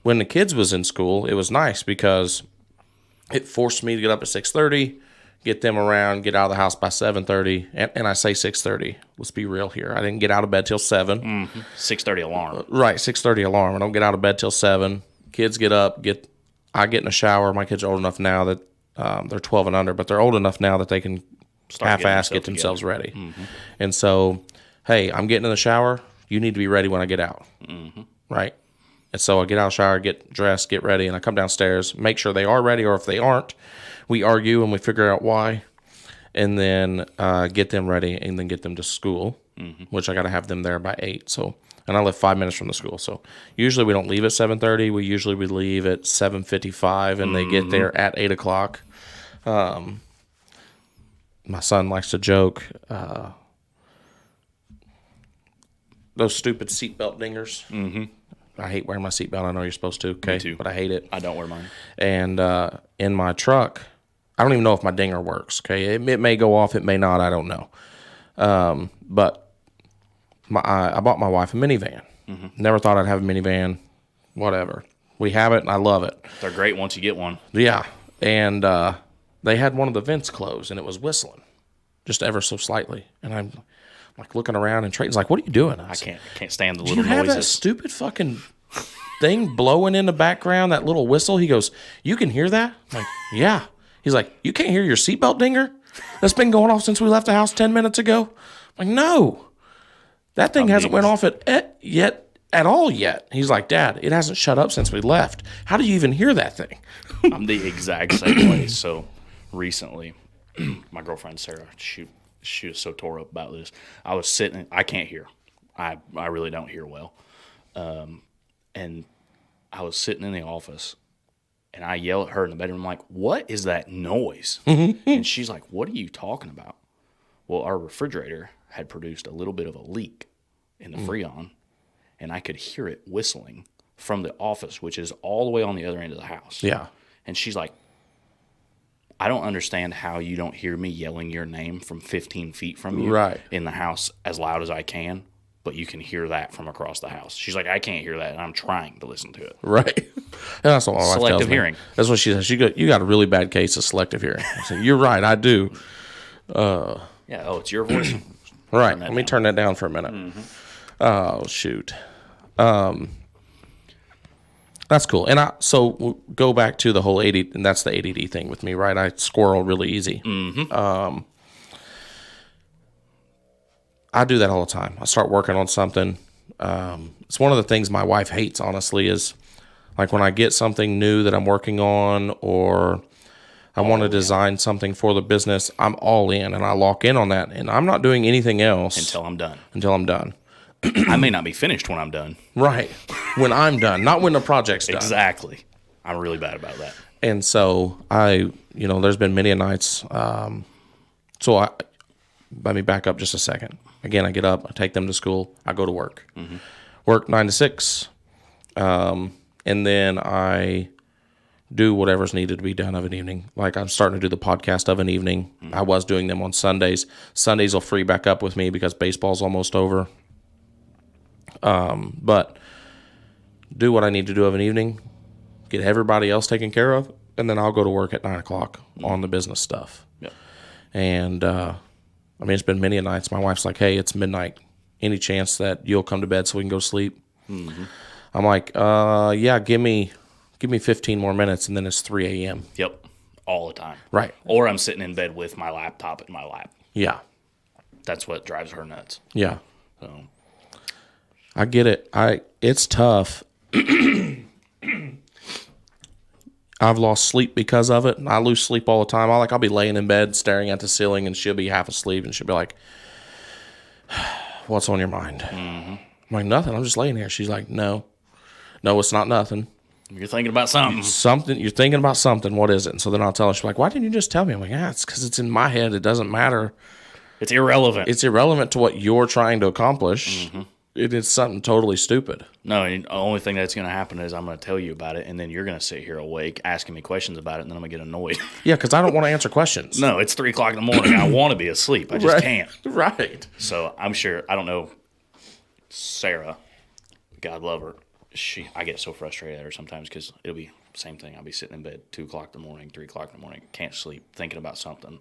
Speaker 1: When the kids was in school, it was nice because it forced me to get up at 6:30, get them around, get out of the house by 7:30. And I say 6:30. Let's be real here. I didn't get out of bed till 7.
Speaker 2: Mm-hmm. 6:30 alarm.
Speaker 1: Right, 6:30 alarm. I don't get out of bed till 7. Kids get up. I get in the shower. My kids are old enough now that they're 12 and under, but they're old enough now that they can half-ass get themselves ready. Mm-hmm. And so, hey, I'm getting in the shower. You need to be ready when I get out. Mm-hmm. Right? And so I get out of the shower, get dressed, get ready, and I come downstairs, make sure they are ready, or if they aren't, we argue and we figure out why. and then get them ready, and then get them to school, which I got to have them there by 8. So, and I live 5 minutes from the school. So usually we don't leave at 7:30. We usually leave at 7:55, and they get there at 8 o'clock. My son likes to joke, those stupid seatbelt dingers. I hate wearing my seatbelt. I know you're supposed to, okay?
Speaker 2: Me too.
Speaker 1: But I hate it.
Speaker 2: I don't wear mine.
Speaker 1: And in my truck, I don't even know if my dinger works, okay? It may go off, it may not, I don't know. But I bought my wife a minivan. Never thought I'd have a minivan, whatever. We have it, and I love it.
Speaker 2: They're great once you get one.
Speaker 1: Yeah, and they had one of the vents closed, and it was whistling, just ever so slightly. And I'm like looking around, and Trayton's like, "What are you doing?"
Speaker 2: I can't stand the
Speaker 1: Do you
Speaker 2: little
Speaker 1: have
Speaker 2: noises.
Speaker 1: that stupid fucking thing blowing in the background, that little whistle? He goes, "You can hear that?" I'm like, "Yeah." He's like, "You can't hear your seatbelt dinger? That's been going off since we left the house 10 minutes ago." I'm like, "No, that thing hasn't went off at all yet." He's like, "Dad, it hasn't shut up since we left. How do you even hear that thing?"
Speaker 2: I'm the exact same way. So recently, my girlfriend Sarah, she was so tore up about this. I was sitting, I can't hear. I really don't hear well. And I was sitting in the office, and I yell at her in the bedroom, like, "What is that noise?" And she's like, "What are you talking about?" Well, our refrigerator had produced a little bit of a leak in the Freon, and I could hear it whistling from the office, which is all the way on the other end of the house.
Speaker 1: Yeah.
Speaker 2: And she's like, "I don't understand how you don't hear me yelling your name from 15 feet from you in the house as loud as I can, but you can hear that from across the house." She's like, "I can't hear that, and I'm trying to listen to it."
Speaker 1: Right. And that's what my wife tells
Speaker 2: Selective
Speaker 1: me.
Speaker 2: hearing.
Speaker 1: That's what she says. You got a really bad case of selective hearing. I said, "You're right, I do."
Speaker 2: Yeah, oh, it's your voice?
Speaker 1: Right. Let me turn that down for a minute. Oh, shoot. That's cool. And so we'll go back to the whole ADD, and that's the ADD thing with me, right? I squirrel really easy. I do that all the time. I start working on something. It's one of the things my wife hates, honestly, is like when I get something new that I'm working on, or I want to design something for the business, I'm all in, and I lock in on that, and I'm not doing anything else
Speaker 2: Until I'm done.
Speaker 1: until I'm done.
Speaker 2: I may not be finished when I'm done.
Speaker 1: Right. When I'm done, not when the project's done.
Speaker 2: Exactly. I'm really bad about that.
Speaker 1: And so there's been many nights. Let me back up just a second. Again, I get up, I take them to school, I go to work. Work 9 to 6. And then I do whatever's needed to be done of an evening. Like I'm starting to do the podcast of an evening. I was doing them on Sundays. Sundays will free back up with me because baseball's almost over. But do what I need to do of an evening, get everybody else taken care of, and then I'll go to work at 9 o'clock on the business stuff.
Speaker 2: Yep.
Speaker 1: And, it's been many nights. My wife's like, "Hey, it's midnight. Any chance that you'll come to bed so we can go to sleep?" I'm like, yeah, give me 15 more minutes, and then it's 3 a.m.
Speaker 2: Yep. All the time.
Speaker 1: Right.
Speaker 2: Or I'm sitting in bed with my laptop in my lap.
Speaker 1: Yeah.
Speaker 2: That's what drives her nuts.
Speaker 1: Yeah.
Speaker 2: So
Speaker 1: I get it. It's tough. I've lost sleep because of it. I lose sleep all the time. I'll be laying in bed staring at the ceiling, and she'll be half asleep, and she'll be like, "What's on your mind?" I'm like, "Nothing. I'm just laying here." She's like, No, it's not nothing.
Speaker 2: you're thinking about something.
Speaker 1: Something. You're thinking about something. What is it? And so then I'll tell her. She's like, "Why didn't you just tell me?" I'm like, "Yeah, it's because it's in my head. It doesn't matter.
Speaker 2: It's irrelevant.
Speaker 1: It's irrelevant to what you're trying to accomplish. It is something totally stupid."
Speaker 2: No, and the only thing that's going to happen is I'm going to tell you about it, and then you're going to sit here awake asking me questions about it, and then I'm going to get annoyed.
Speaker 1: Yeah, because I don't want to answer questions.
Speaker 2: No, it's 3 o'clock in the morning. I want to be asleep. I just can't.
Speaker 1: Right.
Speaker 2: So I'm sure, I don't know, Sarah, God love her, I get so frustrated at her sometimes because it'll be the same thing. I'll be sitting in bed 2 o'clock in the morning, 3 o'clock in the morning, can't sleep, thinking about something,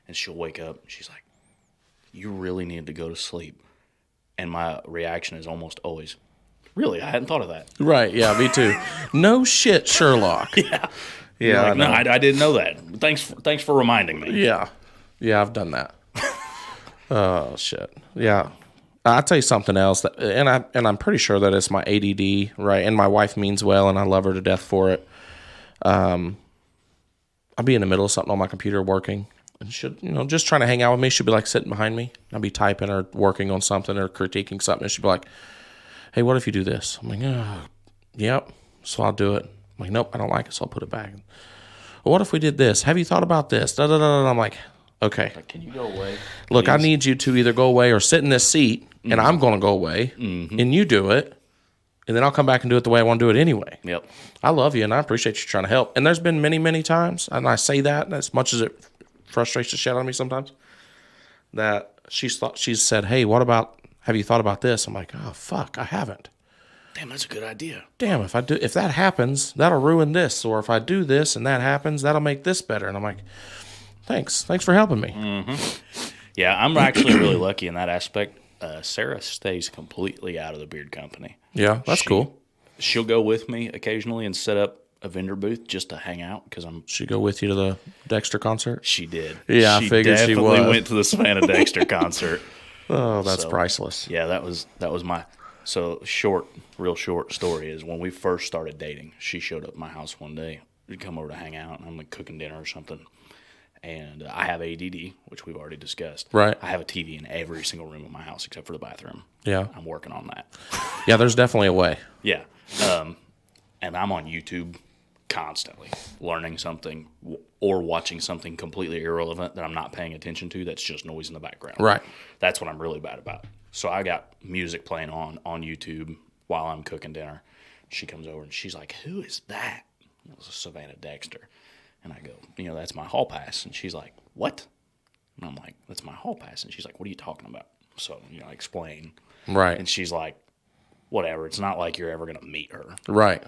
Speaker 2: and she'll wake up, and she's like, "You really need to go to sleep." And my reaction is almost always, "Really? I hadn't thought of that."
Speaker 1: Right. Yeah, me too. No shit, Sherlock.
Speaker 2: Yeah.
Speaker 1: Yeah.
Speaker 2: Like, no, I didn't know that. Thanks for reminding me.
Speaker 1: Yeah. Yeah, I've done that. Oh, shit. Yeah. I'll tell you something else, and I'm pretty sure that it's my ADD, right? And my wife means well, and I love her to death for it. I'll be in the middle of something on my computer working, and she'd, just trying to hang out with me. She'd be like sitting behind me. I'd be typing or working on something or critiquing something. And she'd be like, hey, what if you do this? I'm like, yep. So I'll do it. I'm like, nope, I don't like it, so I'll put it back. Well, what if we did this? Have you thought about this? Da, da, da, da. I'm like, okay.
Speaker 2: Like, can you go away?
Speaker 1: Look, I need you to either go away or sit in this seat, and I'm going to go away, and you do it, and then I'll come back and do it the way I want to do it anyway.
Speaker 2: Yep.
Speaker 1: I love you, and I appreciate you trying to help. And there's been many, many times, and I say that as much as it frustrates the shit out of me sometimes, that she's said, hey, have you thought about this? I'm like, oh, fuck, I haven't.
Speaker 2: Damn, that's a good idea.
Speaker 1: Damn, if that happens, that'll ruin this. Or if I do this and that happens, that'll make this better. And I'm like, thanks for helping me.
Speaker 2: Mm-hmm. Yeah, I'm actually really lucky in that aspect. Sarah stays completely out of the beard company.
Speaker 1: Yeah, that's cool.
Speaker 2: She'll go with me occasionally and set up a vendor booth just to hang out because
Speaker 1: She go with you to the Dexter concert?
Speaker 2: She did.
Speaker 1: Yeah, I figured she would.
Speaker 2: Definitely went to the Savannah Dexter concert.
Speaker 1: Oh, that's priceless.
Speaker 2: Yeah, that was my real short story is when we first started dating. She showed up at my house one day. We'd come over to hang out, and I'm like cooking dinner or something. And I have ADD, which we've already discussed.
Speaker 1: Right.
Speaker 2: I have a TV in every single room of my house except for the bathroom.
Speaker 1: Yeah.
Speaker 2: I'm working on that.
Speaker 1: Yeah, there's definitely a way.
Speaker 2: Yeah. And I'm on YouTube constantly learning something or watching something completely irrelevant that I'm not paying attention to that's just noise in the background.
Speaker 1: Right.
Speaker 2: That's what I'm really bad about. So I got music playing on YouTube while I'm cooking dinner. She comes over and she's like, who is that? It was Savannah Dexter. And I go, that's my hall pass. And she's like, what? And I'm like, that's my hall pass. And she's like, what are you talking about? So, I explain.
Speaker 1: Right.
Speaker 2: And she's like, whatever. It's not like you're ever going to meet her.
Speaker 1: Right.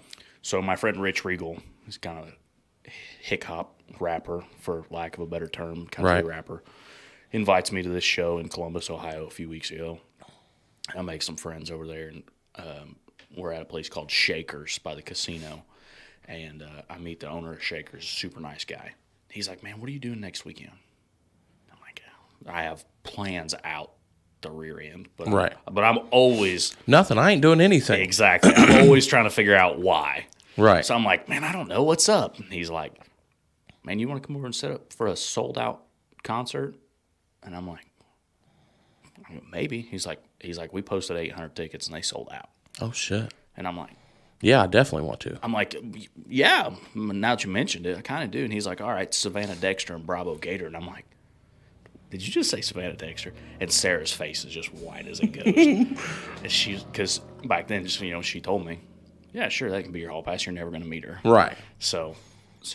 Speaker 2: So my friend Rich Regal, he's kind of a hip-hop rapper, for lack of a better term, country rapper, invites me to this show in Columbus, Ohio a few weeks ago. I make some friends over there, and we're at a place called Shakers by the casino. And I meet the owner of Shakers, super nice guy. He's like, man, what are you doing next weekend? I'm like, I have plans out the rear end. But I'm always...
Speaker 1: Nothing. I ain't doing anything.
Speaker 2: Exactly. I'm always trying to figure out why.
Speaker 1: Right.
Speaker 2: So I'm like, man, I don't know. What's up? And he's like, man, you want to come over and set up for a sold-out concert? And I'm like, maybe. He's like, we posted 800 tickets and they sold out.
Speaker 1: Oh, shit.
Speaker 2: And I'm like...
Speaker 1: Yeah, I definitely want to.
Speaker 2: I'm like, yeah, now that you mentioned it, I kind of do. And he's like, all right, Savannah Dexter and Bravo Gator. And I'm like, did you just say Savannah Dexter? And Sarah's face is just white as it goes. And because back then, she told me, yeah, sure, that can be your hall pass. You're never going to meet her.
Speaker 1: Right.
Speaker 2: So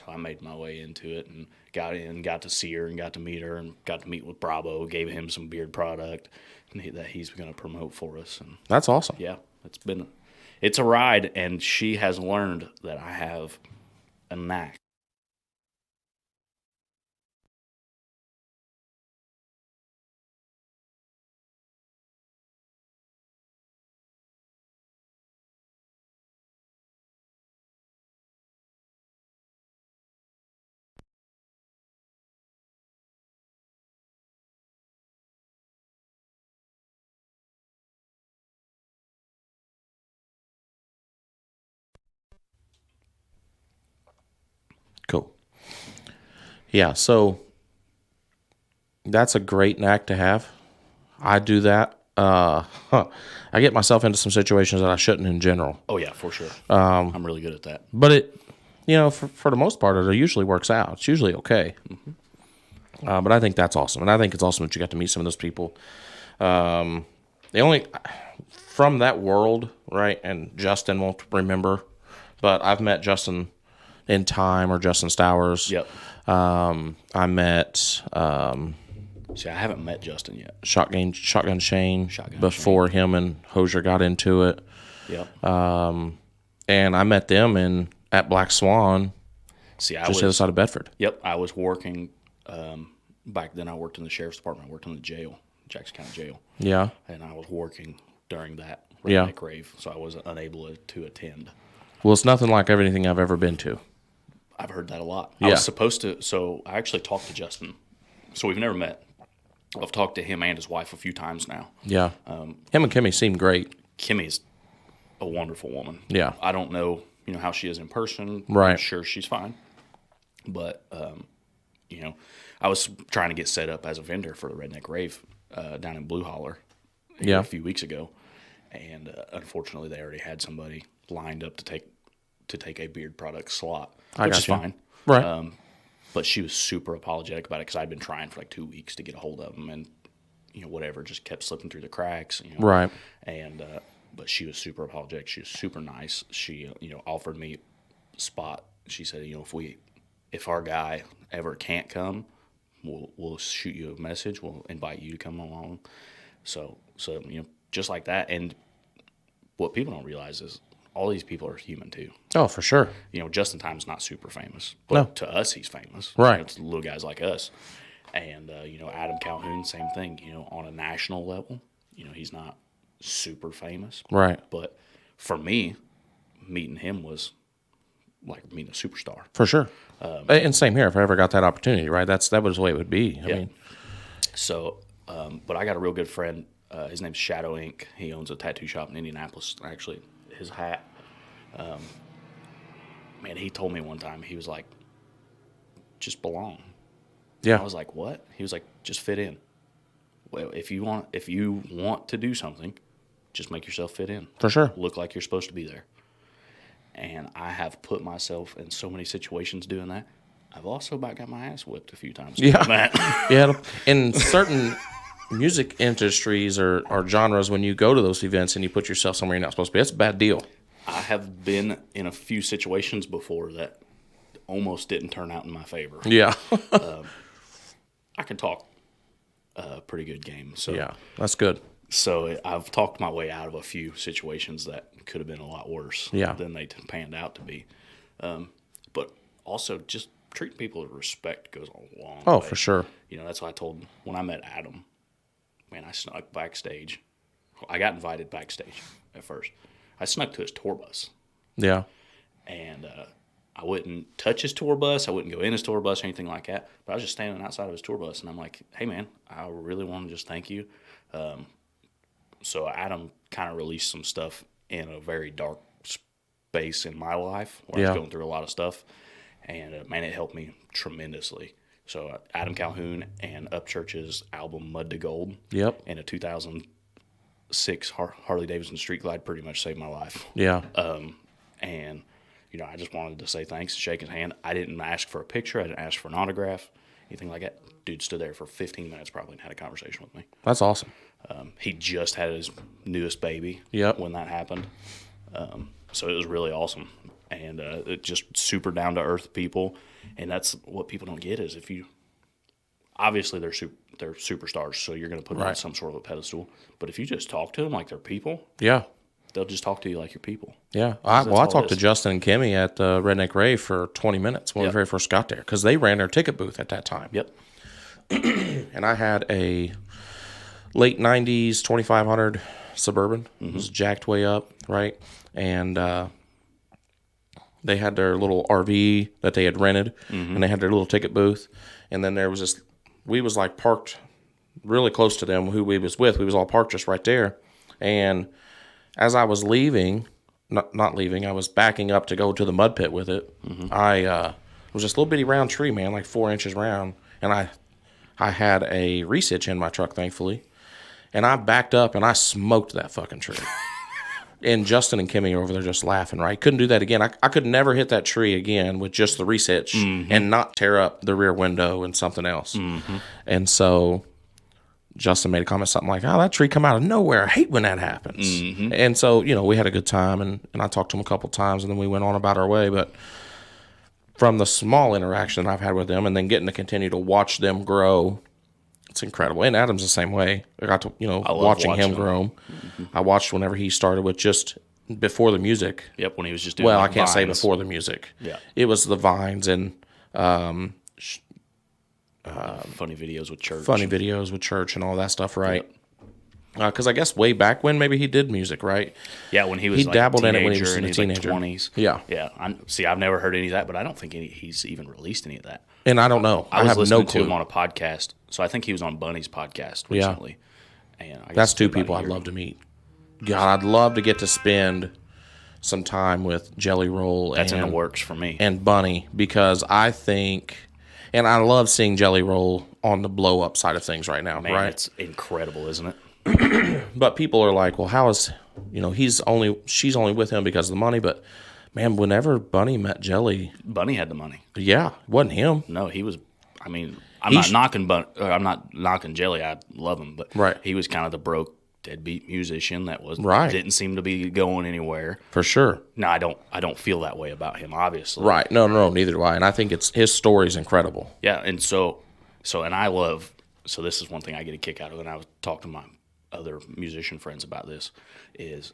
Speaker 2: I made my way into it and got to see her and got to meet her and got to meet with Bravo, gave him some beard product that he's going to promote for us. And
Speaker 1: that's awesome.
Speaker 2: yeah, it's a ride, and she has learned that I have a knack.
Speaker 1: Cool. Yeah, so that's a great knack to have. I do that. I get myself into some situations that I shouldn't in general.
Speaker 2: Oh, yeah, for sure. I'm really good at that.
Speaker 1: But it, for the most part, it usually works out. It's usually okay. Mm-hmm. But I think that's awesome. And I think it's awesome that you got to meet some of those people. From that world, right, and Justin won't remember, but I've met Justin in time, or Justin Stowers.
Speaker 2: Yep.
Speaker 1: I met...
Speaker 2: See, I haven't met Justin yet.
Speaker 1: Shotgun Shane before him and Hosier got into it.
Speaker 2: Yep.
Speaker 1: And I met them at Black Swan, just the other side of Bedford.
Speaker 2: Yep. I was working, back then I worked in the sheriff's department. I worked in the jail, Jackson County Jail.
Speaker 1: Yeah.
Speaker 2: And I was working during that rave, so I was unable to attend.
Speaker 1: Well, it's nothing like everything I've ever been to.
Speaker 2: I've heard that a lot.
Speaker 1: Yeah.
Speaker 2: I was supposed to, so I actually talked to Justin. So we've never met. I've talked to him and his wife a few times now.
Speaker 1: Yeah. Him and Kimmy seem great.
Speaker 2: Kimmy's a wonderful woman.
Speaker 1: Yeah.
Speaker 2: I don't know, how she is in person.
Speaker 1: Right.
Speaker 2: I'm sure she's fine. But I was trying to get set up as a vendor for the Redneck Rave down in Blue Holler
Speaker 1: Yeah.
Speaker 2: a few weeks ago, and unfortunately they already had somebody lined up to take a beard product slot, which is fine.
Speaker 1: Right.
Speaker 2: But she was super apologetic about it because I'd been trying for like 2 weeks to get a hold of them, and whatever just kept slipping through the cracks.
Speaker 1: Right.
Speaker 2: And but she was super apologetic. She was super nice. She offered me a spot. She said, if our guy ever can't come, we'll shoot you a message. We'll invite you to come along. So just like that. And what people don't realize is all these people are human too.
Speaker 1: Oh, for sure.
Speaker 2: Justin Time's not super famous, but
Speaker 1: No.
Speaker 2: to us, he's famous.
Speaker 1: Right.
Speaker 2: It's little guys like us. And, Adam Calhoun, same thing. On a national level, he's not super famous.
Speaker 1: Right.
Speaker 2: But for me, meeting him was like meeting a superstar.
Speaker 1: For sure. And same here. If I ever got that opportunity, right? That was the way it would be. I mean,
Speaker 2: so, but I got a real good friend. His name's Shadow Inc. He owns a tattoo shop in Indianapolis. Actually, his hat. Man, he told me one time, he was like, just belong.
Speaker 1: yeah.
Speaker 2: I was like, what? He was like, just fit in. Well, if you want to do something, just make yourself fit in.
Speaker 1: For sure.
Speaker 2: Look like you're supposed to be there. And I have put myself in so many situations doing that. I've also about got my ass whipped a few times doing that.
Speaker 1: Yeah. In certain music industries or genres, when you go to those events and you put yourself somewhere you're not supposed to be, that's a bad deal.
Speaker 2: I have been in a few situations before that almost didn't turn out in my favor.
Speaker 1: Yeah.
Speaker 2: I can talk a pretty good game. So
Speaker 1: Yeah. That's good.
Speaker 2: So I've talked my way out of a few situations that could have been a lot worse than they panned out to be. But also just treating people with respect goes a long way.
Speaker 1: Oh, for sure.
Speaker 2: That's what I told when I met Adam. Man, I snuck backstage. I got invited backstage at first. I snuck to his tour bus.
Speaker 1: Yeah.
Speaker 2: And I wouldn't touch his tour bus. I wouldn't go in his tour bus or anything like that. But I was just standing outside of his tour bus, and I'm like, hey, man, I really want to just thank you. So Adam kind of released some stuff in a very dark space in my life where I was going through a lot of stuff. And, man, it helped me tremendously. So Adam Calhoun and Upchurch's album Mud to Gold and a 2006 Harley-Davidson Street Glide pretty much saved my life.
Speaker 1: Yeah.
Speaker 2: And, I just wanted to say thanks, shake his hand. I didn't ask for a picture. I didn't ask for an autograph, anything like that. Dude stood there for 15 minutes probably and had a conversation with me.
Speaker 1: That's awesome.
Speaker 2: He just had his newest baby when that happened. So it was really awesome. And it just super down-to-earth people. And that's what people don't get is if you – obviously they're superstars, so you're going to put them on some sort of a pedestal. But if you just talk to them like they're people, they'll just talk to you like you're people.
Speaker 1: Yeah. I talked to Justin and Kimmy at the Redneck Rave for 20 minutes when we very first got there because they ran their ticket booth at that time.
Speaker 2: Yep.
Speaker 1: And I had a late 90s 2500 Suburban. It was jacked way up, right? And they had their little RV that they had rented, and they had their little ticket booth. And then there was this, we was like parked really close to them, who we was with. We was all parked just right there. And as I was leaving, not leaving, I was backing up to go to the mud pit with it. I was this little bitty round tree, man, like 4 inches round. And I had a reach hitch in my truck, thankfully. And I backed up and I smoked that fucking tree. And Justin and Kimmy are over there just laughing, right? Couldn't do that again. I could never hit that tree again with just the reach hitch and not tear up the rear window and something else. And so Justin made a comment, something like, oh, that tree come out of nowhere. I hate when that happens. And so, we had a good time, and I talked to him a couple times, and then we went on about our way. But from the small interaction I've had with them and then getting to continue to watch them grow, it's incredible. And Adam's the same way. I got to, watching him grow. I watched whenever he started with just before the music.
Speaker 2: Yep, when he was just doing
Speaker 1: Well,
Speaker 2: like
Speaker 1: I can't say
Speaker 2: vines.
Speaker 1: before the music.
Speaker 2: Yeah.
Speaker 1: It was the vines and
Speaker 2: Funny videos with church.
Speaker 1: And all that stuff, right? Because I guess way back when maybe he did music, right?
Speaker 2: Yeah, when he was
Speaker 1: He
Speaker 2: like
Speaker 1: dabbled
Speaker 2: a
Speaker 1: in it when he
Speaker 2: teenager
Speaker 1: was
Speaker 2: and
Speaker 1: a
Speaker 2: he was like
Speaker 1: teenager.
Speaker 2: 20s.
Speaker 1: Yeah.
Speaker 2: Yeah. I've never heard any of that, but I don't think he's even released any of that.
Speaker 1: And I don't know.
Speaker 2: I was
Speaker 1: have
Speaker 2: listening
Speaker 1: no
Speaker 2: to
Speaker 1: clue.
Speaker 2: him on a podcast, so I think he was on Bunny's podcast recently. And I guess
Speaker 1: That's two
Speaker 2: it's been
Speaker 1: people
Speaker 2: about a
Speaker 1: I'd
Speaker 2: year.
Speaker 1: love to meet. God, I'd love to get to spend some time with Jelly Roll
Speaker 2: That's in the works for me.
Speaker 1: and Bunny, because I think And I love seeing Jelly Roll on the blow up side of things right now,
Speaker 2: Man,
Speaker 1: right?
Speaker 2: it's incredible, isn't it?
Speaker 1: But people are like, well, how is, she's only with him because of the money. But man, whenever Bunny met Jelly,
Speaker 2: Bunny had the money.
Speaker 1: yeah, it wasn't him.
Speaker 2: No, he was. I mean, I'm not knocking Jelly. I love him, but
Speaker 1: Right.
Speaker 2: he was kind of the broke deadbeat musician that
Speaker 1: Right.
Speaker 2: didn't seem to be going anywhere.
Speaker 1: For sure.
Speaker 2: No, I don't feel that way about him. Obviously,
Speaker 1: Right. No, neither do I. And I think his story's incredible.
Speaker 2: Yeah, and so and I love. So this is one thing I get a kick out of, and I was talking to my other musician friends about this. Is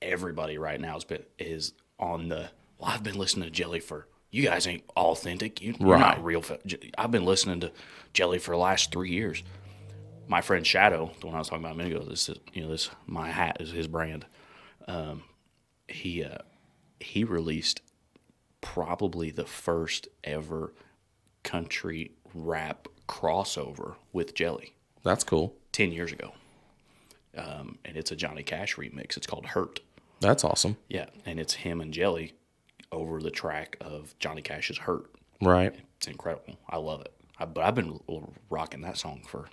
Speaker 2: everybody right now is on the. Well, I've been listening to Jelly for. You guys ain't authentic. You're not real. I've been listening to Jelly for the last 3 years. My friend Shadow, the one I was talking about a minute ago, this my hat is his brand. He released probably the first ever country rap crossover with Jelly
Speaker 1: That's cool.
Speaker 2: 10 years ago, and it's a Johnny Cash remix. It's called Hurt.
Speaker 1: That's awesome.
Speaker 2: Yeah, and it's him and Jelly over the track of Johnny Cash's Hurt.
Speaker 1: Right.
Speaker 2: It's incredible. I love it. But I've been rocking that song for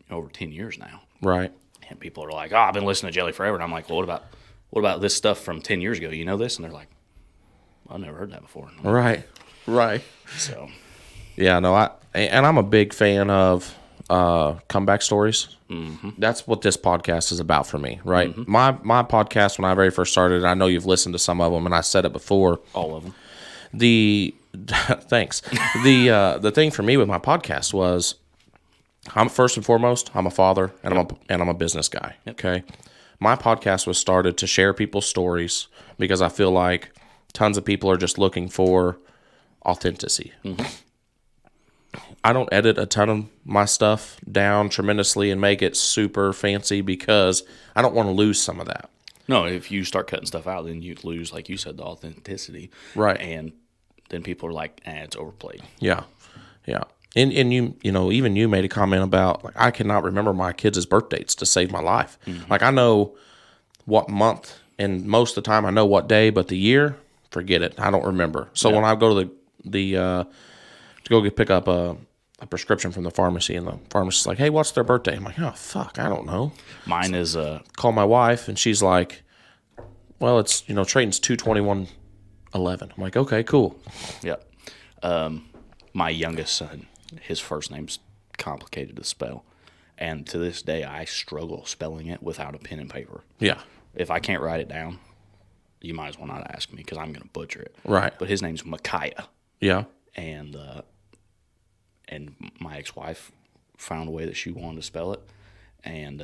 Speaker 2: over 10 years now.
Speaker 1: Right.
Speaker 2: And people are like, "Oh, I've been listening to Jelly forever." And I'm like, "Well, what about this stuff from 10 years ago? You know this?" And they're like, "I've never heard that before."
Speaker 1: Right. Right.
Speaker 2: So,
Speaker 1: Yeah, no, I'm a big fan of comeback stories. Mm-hmm. That's what this podcast is about for me, right? Mm-hmm. My podcast, when I very first started, I know you've listened to some of them, and I said it before.
Speaker 2: all of them.
Speaker 1: Thanks. The thing for me with my podcast was, I'm first and foremost, I'm a father, and I'm a business guy.
Speaker 2: Yep.
Speaker 1: Okay, my podcast was started to share people's stories because I feel like tons of people are just looking for authenticity. Mm-hmm. I don't edit a ton of my stuff down tremendously and make it super fancy because I don't want to lose some of that.
Speaker 2: No, if you start cutting stuff out, then you lose, like you said, the authenticity.
Speaker 1: Right.
Speaker 2: And then people are like, it's overplayed.
Speaker 1: Yeah. Yeah. And even you made a comment about, like, I cannot remember my kids' birth dates to save my life. Mm-hmm. Like, I know what month, and most of the time I know what day, but the year, forget it. I don't remember. So when I go to pick up a prescription from the pharmacy, and the pharmacist's like, "Hey, what's their birthday?" I'm like, "Oh, fuck, I don't know."
Speaker 2: Mine is
Speaker 1: call my wife, and she's like, "Well, it's Trayton's 2/21/11." I'm like, "Okay, cool."
Speaker 2: Yep. My youngest son, his first name's complicated to spell, and to this day I struggle spelling it without a pen and paper.
Speaker 1: Yeah.
Speaker 2: If I can't write it down, you might as well not ask me because I'm going to butcher it.
Speaker 1: Right.
Speaker 2: But his name's Micaiah.
Speaker 1: Yeah.
Speaker 2: And my ex-wife found a way that she wanted to spell it, and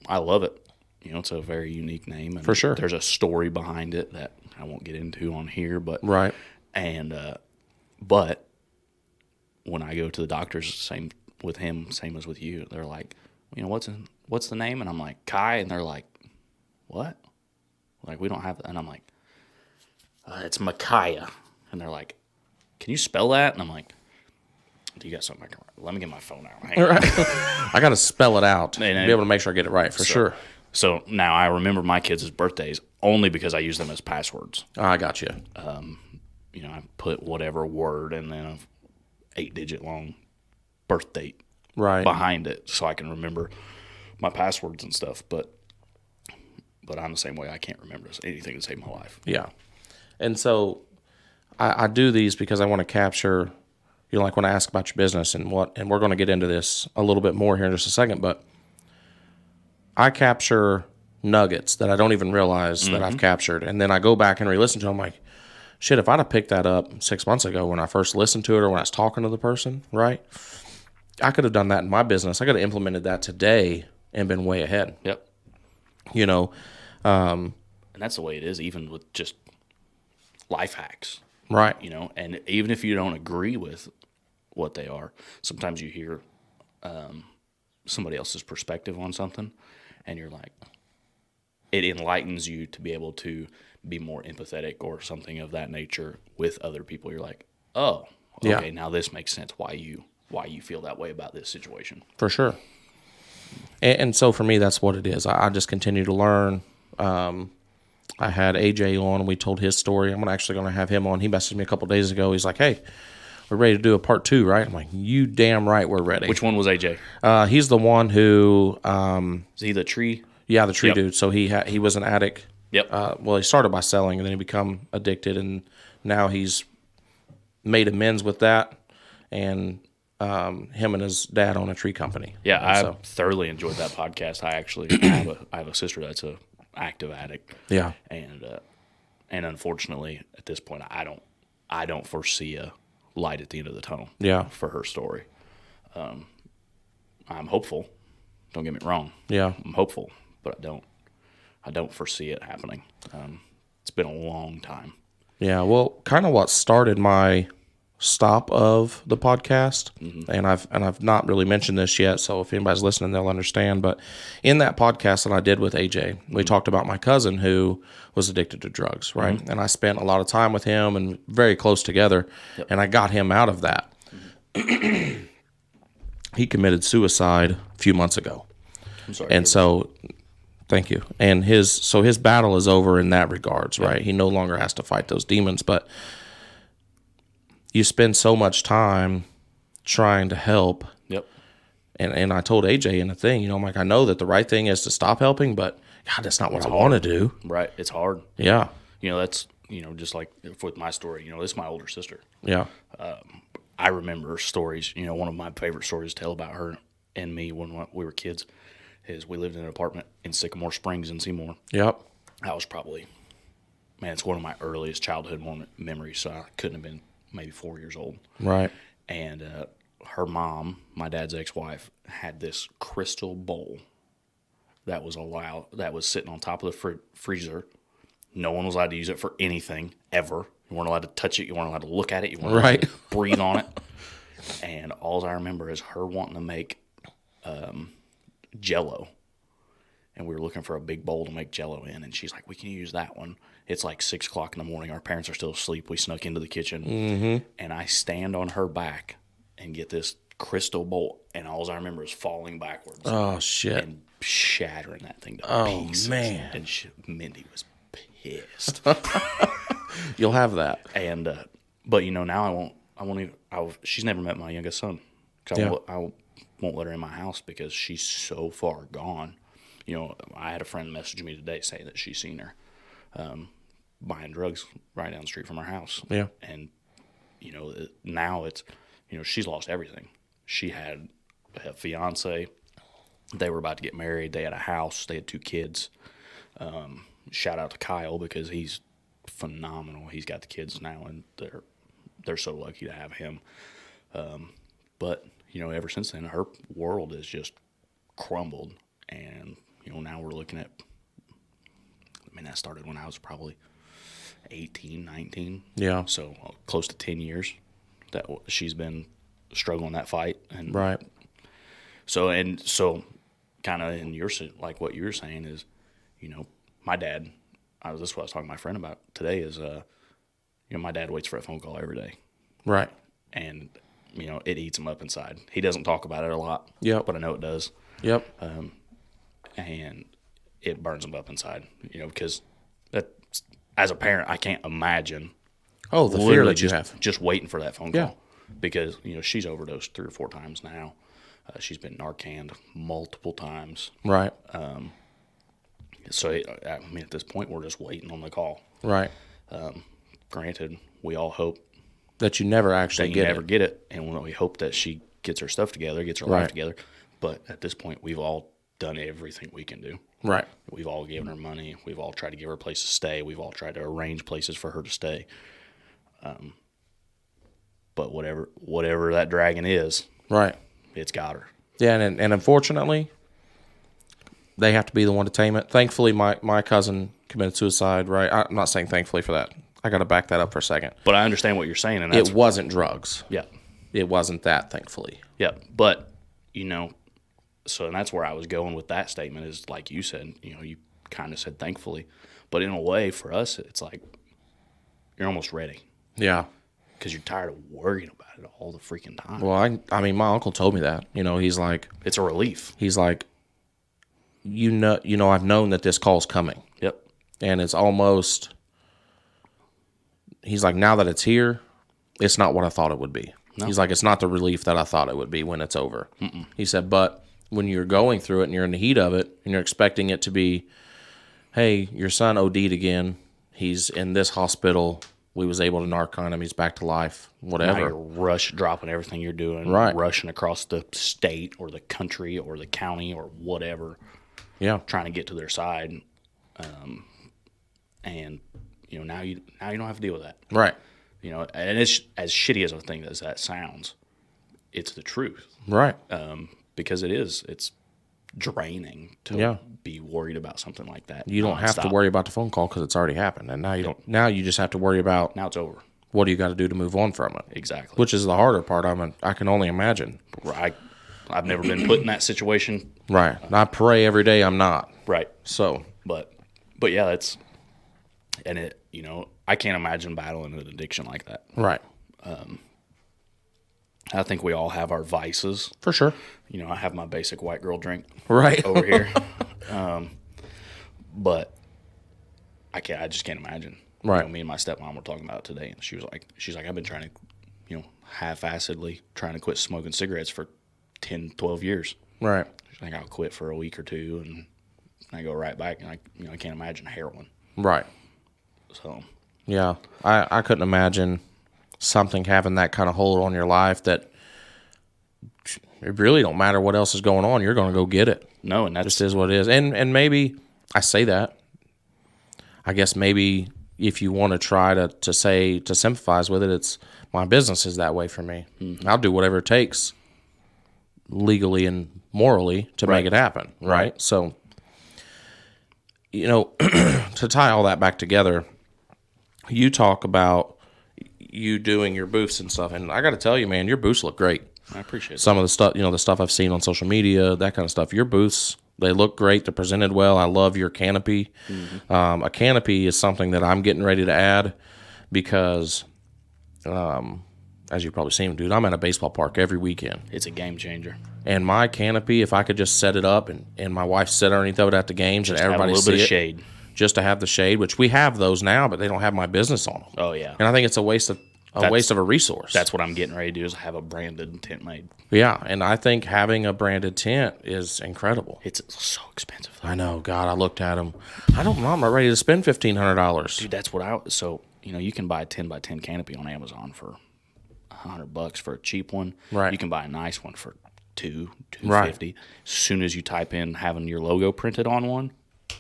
Speaker 2: I love it. It's a very unique name, and
Speaker 1: for sure.
Speaker 2: There's a story behind it that I won't get into on here, but
Speaker 1: right.
Speaker 2: And but when I go to the doctors, same with him, same as with you, they're like, what's the name? And I'm like, Kai, and they're like, what? Like, we don't have that, and I'm like, it's Micaiah, and they're like, can you spell that? And I'm like, do you got something I can write? Let me get my phone out.
Speaker 1: I got to spell it out to be able to make sure I get it right, for sure.
Speaker 2: So now I remember my kids' birthdays only because I use them as passwords.
Speaker 1: I got you.
Speaker 2: I put whatever word and then an 8-digit long birth date behind it so I can remember my passwords and stuff. But I'm the same way. I can't remember anything to save my life.
Speaker 1: Yeah. And so I do these because I want to capture, like when I ask about your business and we're going to get into this a little bit more here in just a second, but I capture nuggets that I don't even realize that I've captured. And then I go back and re-listen to them. I'm like, shit, if I'd have picked that up 6 months ago when I first listened to it or when I was talking to the person, right? I could have done that in my business. I could have implemented that today and been way ahead.
Speaker 2: Yep.
Speaker 1: And
Speaker 2: that's the way it is, even with just life hacks.
Speaker 1: Right.
Speaker 2: And even if you don't agree with what they are, sometimes you hear somebody else's perspective on something, and you're like, it enlightens you to be able to be more empathetic or something of that nature with other people. You're like, oh, okay, now this makes sense why you feel that way about this situation.
Speaker 1: For sure. And so for me, that's what it is. I just continue to learn. I had AJ on, and we told his story. I'm actually going to have him on. He messaged me a couple days ago. He's like, hey, we're ready to do a part 2, right? I'm like, you damn right we're ready.
Speaker 2: Which one was AJ?
Speaker 1: He's the one who,
Speaker 2: Is he the tree?
Speaker 1: yeah, the tree
Speaker 2: Yep.
Speaker 1: dude. So he was an addict.
Speaker 2: Yep.
Speaker 1: Well, he started by selling, and then he become addicted, and now he's made amends with that, and him and his dad own a tree company.
Speaker 2: Yeah,
Speaker 1: And
Speaker 2: I thoroughly enjoyed that podcast. I actually I have a sister that's a active addict.
Speaker 1: Yeah.
Speaker 2: And unfortunately, at this point, I don't foresee a light at the end of the tunnel.
Speaker 1: Yeah.
Speaker 2: For her story. I'm hopeful. Don't get me wrong.
Speaker 1: Yeah.
Speaker 2: I'm hopeful, but I don't foresee it happening. It's been a long time.
Speaker 1: Yeah, well, kind of what started my stop of the podcast, and I've not really mentioned this yet, so if anybody's listening, they'll understand. But in that podcast that I did with AJ, we talked about my cousin who was addicted to drugs, right? And I spent a lot of time with him and very close together, and I got him out of that. He committed suicide a few months ago.
Speaker 2: I'm sorry.
Speaker 1: And so, thank you. And his battle is over in that regards, right? He no longer has to fight those demons, but you spend so much time trying to help.
Speaker 2: Yep.
Speaker 1: And I told AJ in the thing, I'm like, I know that the right thing is to stop helping, but God, that's not what I want to do.
Speaker 2: Right. It's hard.
Speaker 1: Yeah.
Speaker 2: That's, just like with my story, this is my older sister.
Speaker 1: Yeah.
Speaker 2: I remember stories, one of my favorite stories to tell about her and me when we were kids is we lived in an apartment in Sycamore Springs in Seymour.
Speaker 1: Yep.
Speaker 2: I was probably, it's one of my earliest childhood memories, so I couldn't have been maybe 4 years old.
Speaker 1: Right.
Speaker 2: And her mom, my dad's ex-wife, had this crystal bowl that was sitting on top of the freezer. No one was allowed to use it for anything, ever. You weren't allowed to touch it. You weren't allowed to look at it. You weren't allowed to breathe on it. And all I remember is her wanting to make Jell-O. And we were looking for a big bowl to make Jell-O in. And she's like, we can use that one. It's like 6 o'clock in the morning. Our parents are still asleep. We snuck into the kitchen. And I stand on her back and get this crystal bowl. And all I remember is falling backwards.
Speaker 1: Oh, shit.
Speaker 2: And shattering that thing to pieces. Oh, man. And Mindy was pissed.
Speaker 1: You'll have that.
Speaker 2: And but now I won't even. She's never met my youngest son. I won't let her in my house because she's so far gone. I had a friend message me today saying that she's seen her buying drugs right down the street from her house.
Speaker 1: Yeah.
Speaker 2: And now it's she's lost everything. She had a fiance. They were about to get married. They had a house. They had 2 kids. Shout out to Kyle because he's phenomenal. He's got the kids now, and they're so lucky to have him. But ever since then, her world has just crumbled, and now we're looking at. That started when I was probably 18, 19.
Speaker 1: Yeah.
Speaker 2: So close to 10 years that she's been struggling that fight, and
Speaker 1: right.
Speaker 2: So kind of in your like what you were saying is, my dad. This is what I was talking to my friend about today is, my dad waits for a phone call every day.
Speaker 1: Right.
Speaker 2: And, it eats him up inside. He doesn't talk about it a lot.
Speaker 1: Yep.
Speaker 2: But I know it does.
Speaker 1: Yep.
Speaker 2: And it burns him up inside, because that, as a parent, I can't imagine.
Speaker 1: Oh, the fear that you have.
Speaker 2: Just waiting for that phone call. Because, she's overdosed 3 or 4 times now. She's been Narcaned multiple times.
Speaker 1: Right.
Speaker 2: So, at this point, we're just waiting on the call.
Speaker 1: Right.
Speaker 2: Granted, we all hope
Speaker 1: that you never actually
Speaker 2: get it, and we hope that she gets her stuff together, gets her life together. But at this point, we've all done everything we can do. Right. We've all given her money. We've all tried to give her a place to stay. We've all tried to arrange places for her to stay. But whatever that dragon is, right, it's got her.
Speaker 1: Yeah, and unfortunately, they have to be the one to tame it. Thankfully, my cousin committed suicide, right? I'm not saying thankfully for that. I got to back that up for a second.
Speaker 2: But I understand what you're saying. And
Speaker 1: it wasn't drugs.
Speaker 2: Yeah.
Speaker 1: It wasn't that, thankfully.
Speaker 2: Yeah. But, so and that's where I was going with that statement is like you said, you kind of said thankfully. But in a way, for us, it's like you're almost ready. Yeah. Because you're tired of worrying about it all the freaking time.
Speaker 1: Well, I mean, my uncle told me that. He's like...
Speaker 2: It's a relief.
Speaker 1: He's like, I've known that this call's coming. Yep. And it's almost... He's like, now that it's here, it's not what I thought it would be. No. He's like, it's not the relief that I thought it would be when it's over. Mm-mm. He said, but when you're going through it and you're in the heat of it and you're expecting it to be, hey, your son OD'd again. He's in this hospital. We was able to narc on him. He's back to life, whatever.
Speaker 2: Now you're dropping everything you're doing, rushing across the state or the country or the county or whatever.
Speaker 1: Yeah.
Speaker 2: Trying to get to their side. And, now you don't have to deal with that.
Speaker 1: Right.
Speaker 2: And it's as shitty as a thing as that sounds, it's the truth.
Speaker 1: Right.
Speaker 2: Because it's draining to be worried about something like that.
Speaker 1: You don't have to worry about the phone call because it's already happened. And now you don't. Now you just have to worry about.
Speaker 2: Now it's over.
Speaker 1: What do you got to do to move on from it?
Speaker 2: Exactly.
Speaker 1: Which is the harder part. I can only imagine.
Speaker 2: Right. I've never been put in that situation.
Speaker 1: Right. And I pray every day I'm not.
Speaker 2: Right.
Speaker 1: So.
Speaker 2: But yeah, that's, and it, I can't imagine battling an addiction like that.
Speaker 1: Right.
Speaker 2: I think we all have our vices.
Speaker 1: For sure.
Speaker 2: I have my basic white girl drink
Speaker 1: over
Speaker 2: here. But I just can't imagine.
Speaker 1: Right.
Speaker 2: Me and my stepmom were talking about it today, and she's like, I've been trying to, half-assedly trying to quit smoking cigarettes for 10, 12 years.
Speaker 1: Right.
Speaker 2: She's like, I'll quit for a week or two, and I go right back, and I can't imagine heroin.
Speaker 1: Right.
Speaker 2: So.
Speaker 1: Yeah. I couldn't imagine something having that kind of hold on your life that it really don't matter what else is going on. You're going to go get it.
Speaker 2: No, and that
Speaker 1: just is what it is. And maybe I say that. I guess maybe if you want to try to sympathize with it, it's my business is that way for me. Mm-hmm. I'll do whatever it takes legally and morally to make it happen. Right. So, to tie all that back together, you talk about you doing your booths and stuff, and I got to tell you, man, your booths look great.
Speaker 2: I appreciate
Speaker 1: some of the stuff, the stuff I've seen on social media, that kind of stuff. Your booths, they look great. They're presented well. I love your canopy. Mm-hmm. A canopy is something that I'm getting ready to add because, as you've probably seen, dude, I'm at a baseball park every weekend.
Speaker 2: It's a game changer.
Speaker 1: And my canopy, if I could just set it up and my wife sit underneath of it at the games and everybody see it.
Speaker 2: Just have a little bit of shade.
Speaker 1: Just to have the shade, which we have those now, but they don't have my business on them.
Speaker 2: Oh, yeah.
Speaker 1: And I think it's a waste of a resource.
Speaker 2: That's what I'm getting ready to do is have a branded tent made.
Speaker 1: Yeah, and I think having a branded tent is incredible.
Speaker 2: It's so expensive, though.
Speaker 1: I know. God, I looked at them. I'm not ready to spend $1,500.
Speaker 2: Dude, that's what so, you can buy a 10 by 10 canopy on Amazon for $100 for a cheap one.
Speaker 1: Right.
Speaker 2: You can buy a nice one for $250.
Speaker 1: Right.
Speaker 2: As soon as you type in having your logo printed on one,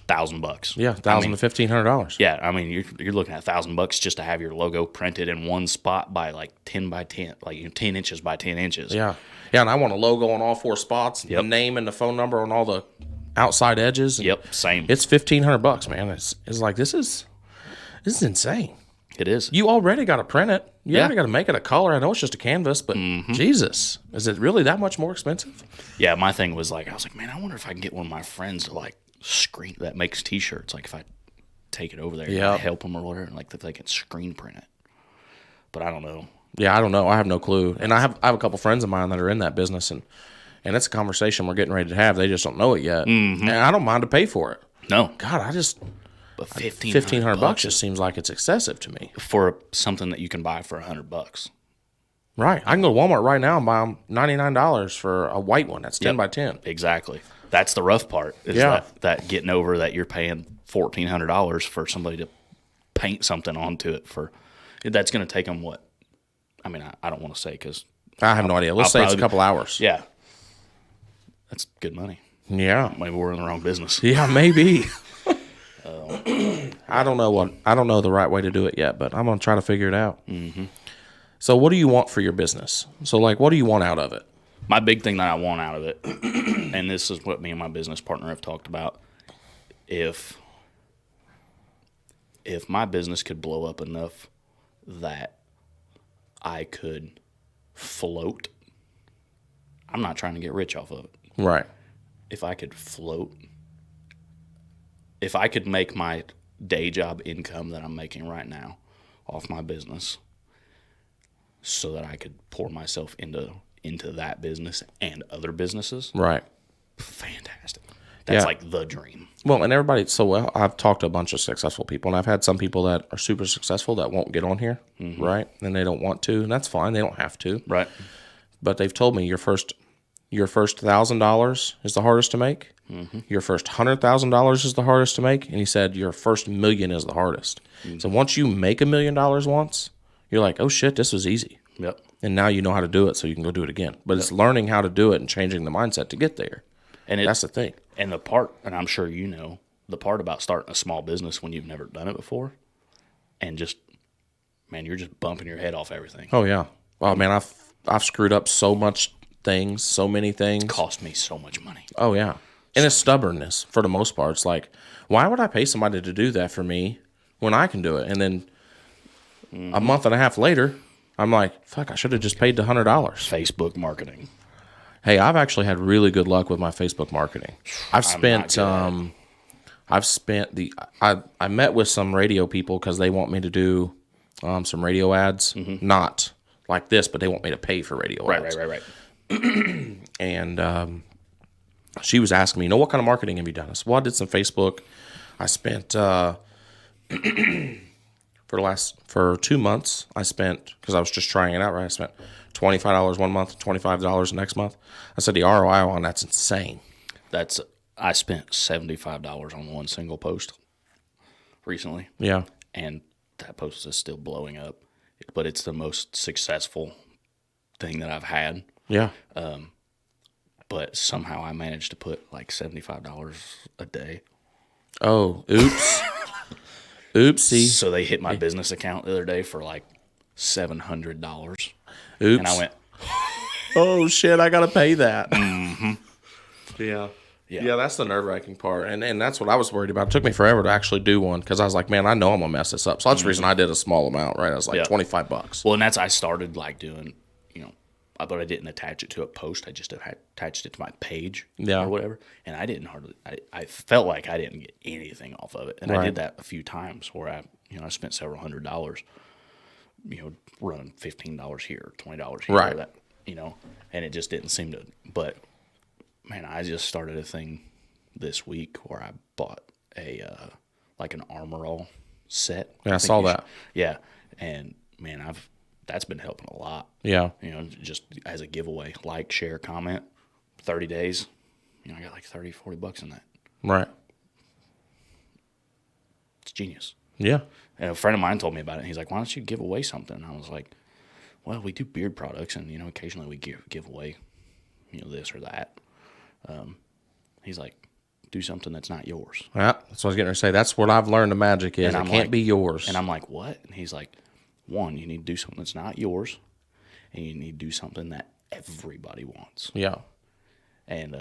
Speaker 2: $1,000.
Speaker 1: Yeah, $1,000 to $1,500.
Speaker 2: Yeah, I mean you're looking at $1,000 just to have your logo printed in one spot by like 10 by 10, like 10 inches by 10 inches.
Speaker 1: Yeah, and I want a logo on all four spots.
Speaker 2: Yep.
Speaker 1: The name and the phone number on all the outside edges.
Speaker 2: Yep, same.
Speaker 1: It's $1,500, man. It's like this is insane.
Speaker 2: It is.
Speaker 1: You already got to print it. You already got to make it a color. I know it's just a canvas, but Jesus, is it really that much more expensive?
Speaker 2: Yeah, my thing was like, I was like, man, I wonder if I can get one of my friends to like screen that makes T-shirts. Like if I take it over there and help them or whatever, like that they can screen print it. But I don't know.
Speaker 1: Yeah, I don't know. I have no clue. And I have a couple friends of mine that are in that business, and it's a conversation we're getting ready to have. They just don't know it yet, and I don't mind to pay for it.
Speaker 2: No,
Speaker 1: God, I just.
Speaker 2: But
Speaker 1: $1,500 just seems like it's excessive to me
Speaker 2: for something that you can buy for $100.
Speaker 1: Right, I can go to Walmart right now and buy them $99 for a white one that's 10 by 10.
Speaker 2: Exactly. That's the rough part. Is that getting over that you're paying $1,400 for somebody to paint something onto it for. That's going to take them what? I mean, I don't want to say because
Speaker 1: I have no idea. Let's say it's a couple hours.
Speaker 2: Yeah, that's good money.
Speaker 1: Yeah,
Speaker 2: maybe we're in the wrong business.
Speaker 1: Yeah, maybe. I don't know the right way to do it yet, but I'm going to try to figure it out. Mm-hmm. So what do you want for your business? So like, what do you want out of it?
Speaker 2: My big thing that I want out of it, and this is what me and my business partner have talked about, if my business could blow up enough that I could float, I'm not trying to get rich off of it.
Speaker 1: Right.
Speaker 2: If I could float, if I could make my day job income that I'm making right now off my business so that I could pour myself into that business and other businesses.
Speaker 1: Right.
Speaker 2: Fantastic. That's like the dream.
Speaker 1: Well, and everybody, so I've talked to a bunch of successful people, and I've had some people that are super successful that won't get on here, right? And they don't want to, and that's fine. They don't have to.
Speaker 2: Right.
Speaker 1: But they've told me your first $1,000 is the hardest to make. Your first $100,000 is the hardest to make. And he said your first $1 million is the hardest. So once you make $1 million once, you're like, oh shit, this was easy.
Speaker 2: Yep.
Speaker 1: And now you know how to do it, so you can go do it again. But it's learning how to do it and changing the mindset to get there.
Speaker 2: And
Speaker 1: that's the thing.
Speaker 2: And the part, and I'm sure you know, the part about starting a small business when you've never done it before, and just, man, you're just bumping your head off everything.
Speaker 1: Oh yeah. Oh man, I've screwed up so many things.
Speaker 2: It cost me so much money.
Speaker 1: Oh yeah. And it's stubbornness for the most part. It's like, why would I pay somebody to do that for me when I can do it? And then a month and a half later, I'm like, fuck, I should have just paid the $100.
Speaker 2: Facebook marketing.
Speaker 1: Hey, I've actually had really good luck with my Facebook marketing. I met with some radio people because they want me to do some radio ads, not like this, but they want me to pay for radio ads.
Speaker 2: Right.
Speaker 1: And she was asking me, what kind of marketing have you done? I said, well, I did some Facebook. I spent for 2 months. I spent, because I was just trying it out, right? I spent $25 one month, $25 the next month. I said the ROI on that's insane.
Speaker 2: I spent $75 on one single post recently.
Speaker 1: Yeah.
Speaker 2: And that post is still blowing up, but it's the most successful thing that I've had.
Speaker 1: Yeah.
Speaker 2: But somehow I managed to put like $75 a day.
Speaker 1: Oh, oops. Oopsie.
Speaker 2: So they hit my business account the other day for like $700.
Speaker 1: Oops.
Speaker 2: And I went,
Speaker 1: oh shit, I gotta pay that.
Speaker 2: Yeah.
Speaker 1: Yeah, that's the nerve-wracking part, and that's what I was worried about. It took me forever to actually do one because I was like, man, I know I'm gonna mess this up. So that's the reason I did a small amount, right? I was like $25.
Speaker 2: Well, and I started like doing, but I didn't attach it to a post. I just attached it to my page or whatever, and I didn't I felt like I didn't get anything off of it, and I did that a few times where I spent several $100s, running $15 here, $20 here,
Speaker 1: right?
Speaker 2: That, and it just didn't seem to, but. Man, I just started a thing this week where I bought like an Armor All set.
Speaker 1: Yeah, I saw that.
Speaker 2: Yeah, and man, that's been helping a lot.
Speaker 1: Yeah,
Speaker 2: just as a giveaway, like, share, comment, 30 days. I got like $30-$40 in that.
Speaker 1: Right.
Speaker 2: It's genius.
Speaker 1: Yeah.
Speaker 2: And a friend of mine told me about it. And he's like, "Why don't you give away something?" And I was like, "Well, we do beard products, and occasionally we give away, this or that." He's like, do something that's not yours.
Speaker 1: Yeah, that's what I was getting ready to say. That's what I've learned the magic is. It can't be yours.
Speaker 2: And I'm like, what? And he's like, one, you need to do something that's not yours, and you need to do something that everybody wants.
Speaker 1: Yeah.
Speaker 2: And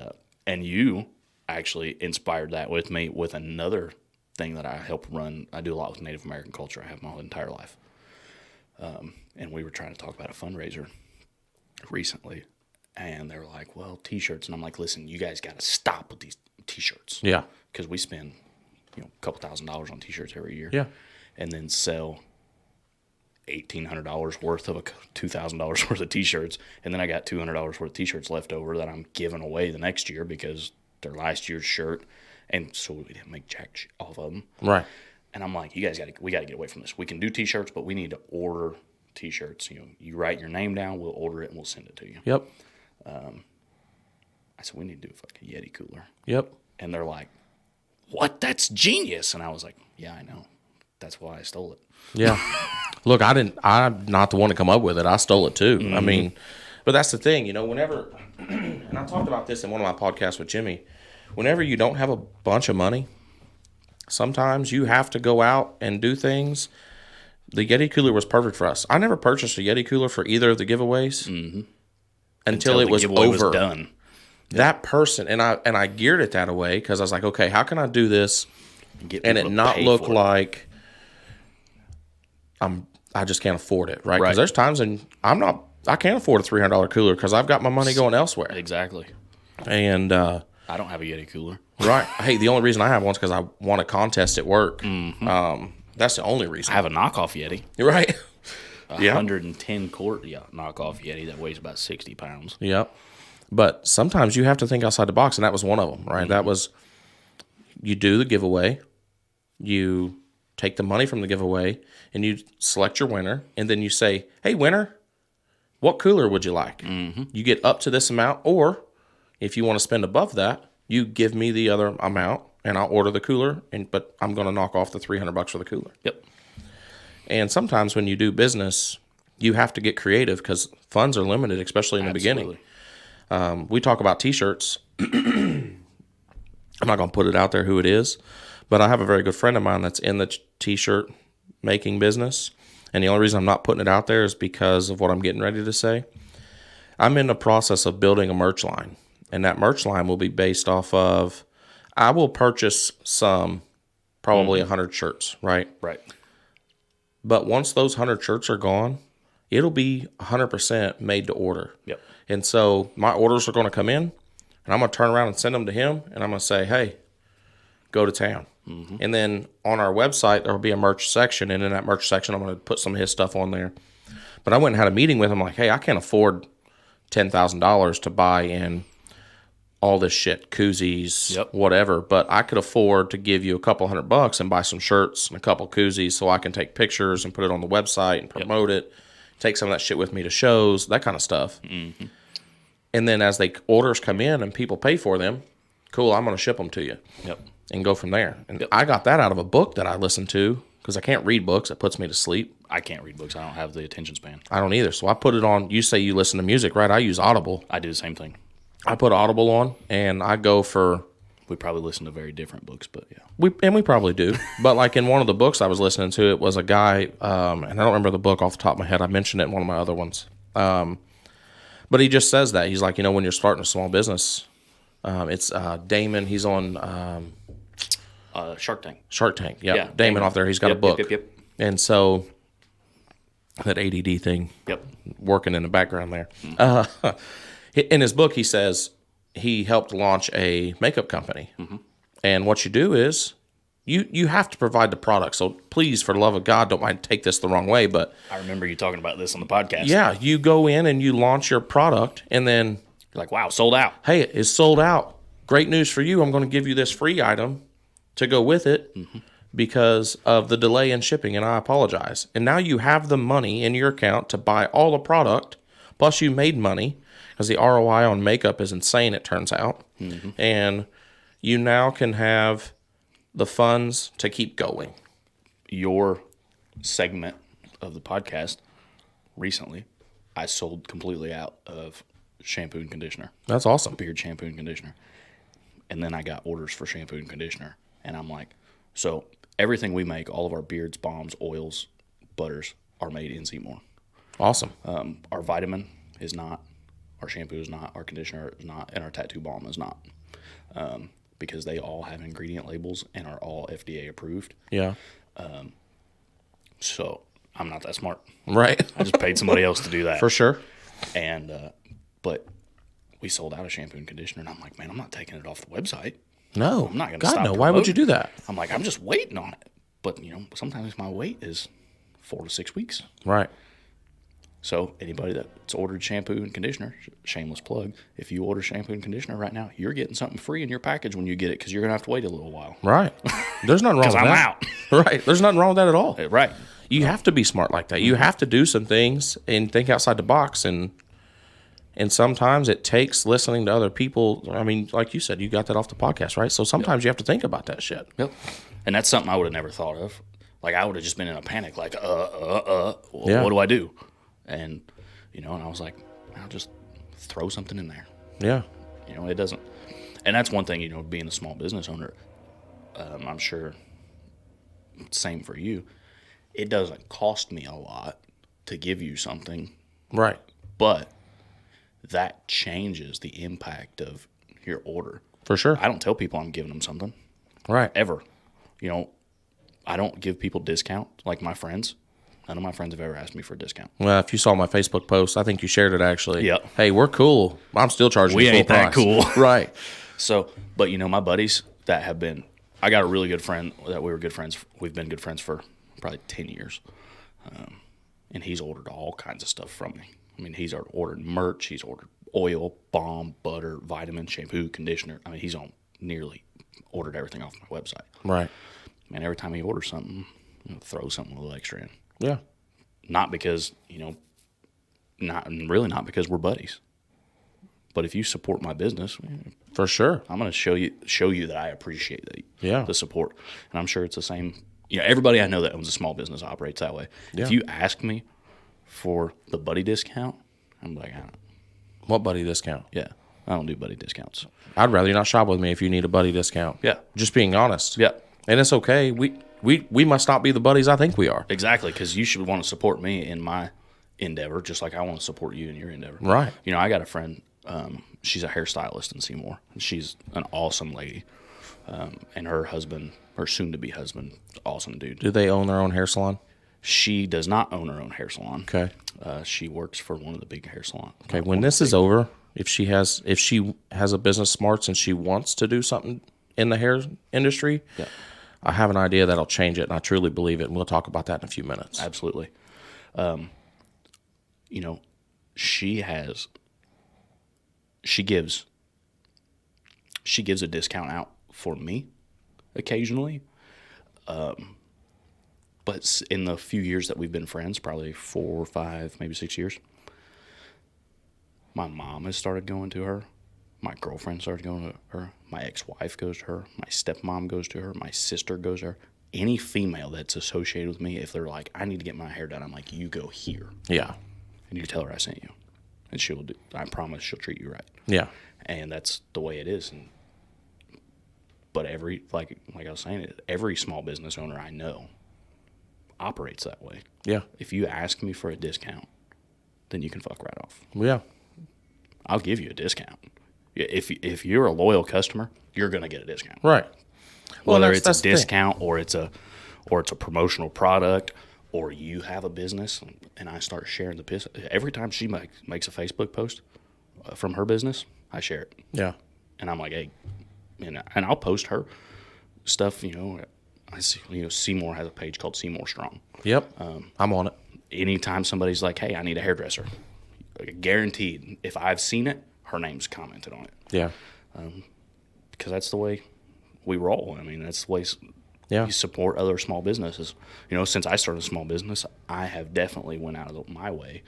Speaker 2: you actually inspired that with me with another thing that I help run. I do a lot with Native American culture. I have my whole entire life. And we were trying to talk about a fundraiser recently. And they were like, well, T-shirts. And I'm like, listen, you guys got to stop with these T-shirts.
Speaker 1: Yeah.
Speaker 2: Because we spend, a couple $1,000s on T-shirts every year.
Speaker 1: Yeah.
Speaker 2: And then sell $1,800 worth of $2,000 worth of T-shirts. And then I got $200 worth of T-shirts left over that I'm giving away the next year because they're last year's shirt. And so we didn't make jack off of them.
Speaker 1: Right.
Speaker 2: And I'm like, we got to get away from this. We can do T-shirts, but we need to order T-shirts. You write your name down, we'll order it, and we'll send it to you.
Speaker 1: Yep.
Speaker 2: I said, we need to do a fucking Yeti cooler.
Speaker 1: Yep.
Speaker 2: And they're like, what? That's genius. And I was like, yeah, I know. That's why I stole it.
Speaker 1: Yeah. Look, I'm not the one to come up with it. I stole it too. Mm-hmm. I mean, but that's the thing, whenever, and I talked about this in one of my podcasts with Jimmy, whenever you don't have a bunch of money, sometimes you have to go out and do things. The Yeti cooler was perfect for us. I never purchased a Yeti cooler for either of the giveaways.
Speaker 2: Mm-hmm.
Speaker 1: Until it was over.
Speaker 2: Was done.
Speaker 1: That person, and I geared it that way because I was like, okay, how can I do this and it not look like I just can't afford it, right? Because there's times when I can't afford a $300 cooler because I've got my money going elsewhere.
Speaker 2: Exactly.
Speaker 1: And
Speaker 2: I don't have a Yeti cooler.
Speaker 1: Right. Hey, the only reason I have one is because I won a contest at work. Mm-hmm. That's the only reason.
Speaker 2: I have a knockoff Yeti.
Speaker 1: Right.
Speaker 2: 110 quart knockoff Yeti that weighs about 60 pounds.
Speaker 1: Yep. But sometimes you have to think outside the box, and that was one of them, right? Mm-hmm. you do the giveaway, you take the money from the giveaway, and you select your winner, and then you say, hey, winner, what cooler would you like? Mm-hmm. You get up to this amount, or if you want to spend above that, you give me the other amount, and I'll order the cooler, but I'm going to knock off the $300 for the cooler.
Speaker 2: Yep.
Speaker 1: And sometimes when you do business, you have to get creative because funds are limited, especially in the beginning. We talk about T-shirts. I'm not going to put it out there who it is, but I have a very good friend of mine that's in the T-shirt making business. And the only reason I'm not putting it out there is because of what I'm getting ready to say. I'm in the process of building a merch line, and that merch line will be based off of, I will purchase probably 100 shirts, right?
Speaker 2: Right.
Speaker 1: But once those 100 shirts are gone, it'll be 100% made to order.
Speaker 2: Yep.
Speaker 1: And so my orders are going to come in, and I'm going to turn around and send them to him, and I'm going to say, hey, go to town. Mm-hmm. And then on our website, there will be a merch section, and in that merch section, I'm going to put some of his stuff on there. But I went and had a meeting with him, like, hey, I can't afford $10,000 to buy in all this shit, koozies, whatever, but I could afford to give you a couple $100 and buy some shirts and a couple koozies so I can take pictures and put it on the website and promote it, take some of that shit with me to shows, that kind of stuff. Mm-hmm. And then as orders come in and people pay for them, cool, I'm going to ship them to you.
Speaker 2: Yep.
Speaker 1: And go from there. And I got that out of a book that I listened to because I can't read books. It puts me to sleep.
Speaker 2: I can't read books. I don't have the attention span.
Speaker 1: I don't either. So I put it on. You say you listen to music, right? I use Audible.
Speaker 2: I do the same thing.
Speaker 1: I put Audible on, and I go for...
Speaker 2: We probably listen to very different books, but yeah.
Speaker 1: We probably do. But like in one of the books I was listening to, it was a guy, and I don't remember the book off the top of my head. I mentioned it in one of my other ones. But he just says that. He's like, when you're starting a small business, it's Damon. He's on...
Speaker 2: Shark Tank.
Speaker 1: Shark Tank, yeah. Damon off there. He's got a book.
Speaker 2: Yep.
Speaker 1: And so that ADD thing working in the background there. Mm-hmm. In his book, he says he helped launch a makeup company. Mm-hmm. And what you do is you have to provide the product. So please, for the love of God, don't mind take this the wrong way. But
Speaker 2: I remember you talking about this on the podcast.
Speaker 1: Yeah, you go in and you launch your product, and then
Speaker 2: you're like, wow, sold out.
Speaker 1: Hey, it's sold out. Great news for you. I'm going to give you this free item to go with it because of the delay in shipping, and I apologize. And now you have the money in your account to buy all the product, plus you made money, because the ROI on makeup is insane, it turns out. Mm-hmm. And you now can have the funds to keep going.
Speaker 2: Your segment of the podcast recently, I sold completely out of shampoo and conditioner.
Speaker 1: That's awesome.
Speaker 2: Beard shampoo and conditioner. And then I got orders for shampoo and conditioner. And I'm like, so everything we make, all of our beards, balms, oils, butters, are made in Seymour.
Speaker 1: Awesome.
Speaker 2: Our vitamin is not. Our shampoo is not. Our conditioner is not. And our tattoo balm is not. Because they all have ingredient labels and are all FDA approved.
Speaker 1: Yeah.
Speaker 2: So I'm not that smart.
Speaker 1: Right.
Speaker 2: I just paid somebody else to do that.
Speaker 1: For sure.
Speaker 2: And but we sold out of shampoo and conditioner, and I'm like, man, I'm not taking it off the website.
Speaker 1: No.
Speaker 2: I'm not going
Speaker 1: to
Speaker 2: stop.
Speaker 1: God, no.
Speaker 2: Promoting.
Speaker 1: Why would you do that?
Speaker 2: I'm like, I'm just waiting on it. But, sometimes my wait is 4 to 6 weeks.
Speaker 1: Right.
Speaker 2: So anybody that's ordered shampoo and conditioner, shameless plug, if you order shampoo and conditioner right now, you're getting something free in your package when you get it because you're going to have to wait a little while.
Speaker 1: Right. There's nothing wrong with that.
Speaker 2: Because I'm out.
Speaker 1: Right. There's nothing wrong with that at all.
Speaker 2: Right.
Speaker 1: You have to be smart like that. You have to do some things and think outside the box. And sometimes it takes listening to other people. I mean, like you said, you got that off the podcast, right? So sometimes you have to think about that shit.
Speaker 2: Yep. And that's something I would have never thought of. Like, I would have just been in a panic, like, what do I do? And, and I was like, I'll just throw something in there.
Speaker 1: Yeah.
Speaker 2: It doesn't. And that's one thing, being a small business owner, I'm sure, same for you. It doesn't cost me a lot to give you something.
Speaker 1: Right.
Speaker 2: But that changes the impact of your order.
Speaker 1: For sure.
Speaker 2: I don't tell people I'm giving them something.
Speaker 1: Right.
Speaker 2: Ever. I don't give people discount like my friends. None of my friends have ever asked me for a discount.
Speaker 1: Well, if you saw my Facebook post, I think you shared it actually.
Speaker 2: Yep.
Speaker 1: Hey, we're cool. I'm still charging you full price.
Speaker 2: We ain't that cool.
Speaker 1: Right.
Speaker 2: So, but my buddies that have been, I got a really good friend that we were good friends. We've been good friends for probably 10 years. And he's ordered all kinds of stuff from me. I mean, he's ordered merch. He's ordered oil, balm, butter, vitamin, shampoo, conditioner. I mean, he's on nearly ordered everything off my website.
Speaker 1: Right.
Speaker 2: Man, every time he orders something, throw something a little extra in.
Speaker 1: Yeah.
Speaker 2: Not because, not because we're buddies. But if you support my business,
Speaker 1: For sure.
Speaker 2: I'm going to show you that I appreciate the support. And I'm sure it's the same. Everybody I know that owns a small business operates that way.
Speaker 1: Yeah.
Speaker 2: If you ask me for the buddy discount, I'm like, I don't.
Speaker 1: What buddy discount?
Speaker 2: Yeah, I don't do buddy discounts.
Speaker 1: I'd rather you not shop with me if you need a buddy discount.
Speaker 2: Yeah.
Speaker 1: Just being honest.
Speaker 2: Yeah.
Speaker 1: And it's okay. We must not be the buddies I think we are.
Speaker 2: Exactly, because you should want to support me in my endeavor, just like I want to support you in your endeavor.
Speaker 1: Right.
Speaker 2: I got a friend. She's a hairstylist in Seymour. She's an awesome lady, and her husband, her soon-to-be husband, awesome dude.
Speaker 1: Do they own their own hair salon?
Speaker 2: She does not own her own hair salon.
Speaker 1: Okay.
Speaker 2: She works for one of the big hair salons.
Speaker 1: Okay. When this is over, if she has a business smarts and she wants to do something in the hair industry,
Speaker 2: Yeah.
Speaker 1: I have an idea that'll change it, and I truly believe it. And we'll talk about that in a few minutes.
Speaker 2: Absolutely. She gives a discount out for me occasionally. But in the few years that we've been friends, probably 4 or 5, maybe 6 years, my mom has started going to her. My girlfriend started going to her. My ex-wife goes to her. My stepmom goes to her. My sister goes to her. Any female that's associated with me, if they're like, I need to get my hair done, I'm like, you go here.
Speaker 1: Yeah.
Speaker 2: And you tell her I sent you. And she'll do. I promise she'll treat you right.
Speaker 1: Yeah.
Speaker 2: And that's the way it is. But like I was saying, every small business owner I know operates that way.
Speaker 1: Yeah.
Speaker 2: If you ask me for a discount, then you can fuck right off.
Speaker 1: Yeah.
Speaker 2: I'll give you a discount. If you're a loyal customer, you're gonna get a discount.
Speaker 1: Right.
Speaker 2: Whether it's a discount or it's a promotional product, or you have a business and I start sharing the piss. Every time she makes a Facebook post from her business, I share it.
Speaker 1: Yeah.
Speaker 2: And I'm like, hey, and I'll post her stuff. I see, Seymour has a page called Seymour Strong.
Speaker 1: Yep. I'm on it.
Speaker 2: Anytime somebody's like, hey, I need a hairdresser, guaranteed, if I've seen it, her name's commented on it.
Speaker 1: Yeah.
Speaker 2: Because that's the way we roll. I mean, that's the way
Speaker 1: Yeah.
Speaker 2: you support other small businesses. Since I started a small business, I have definitely went out of my way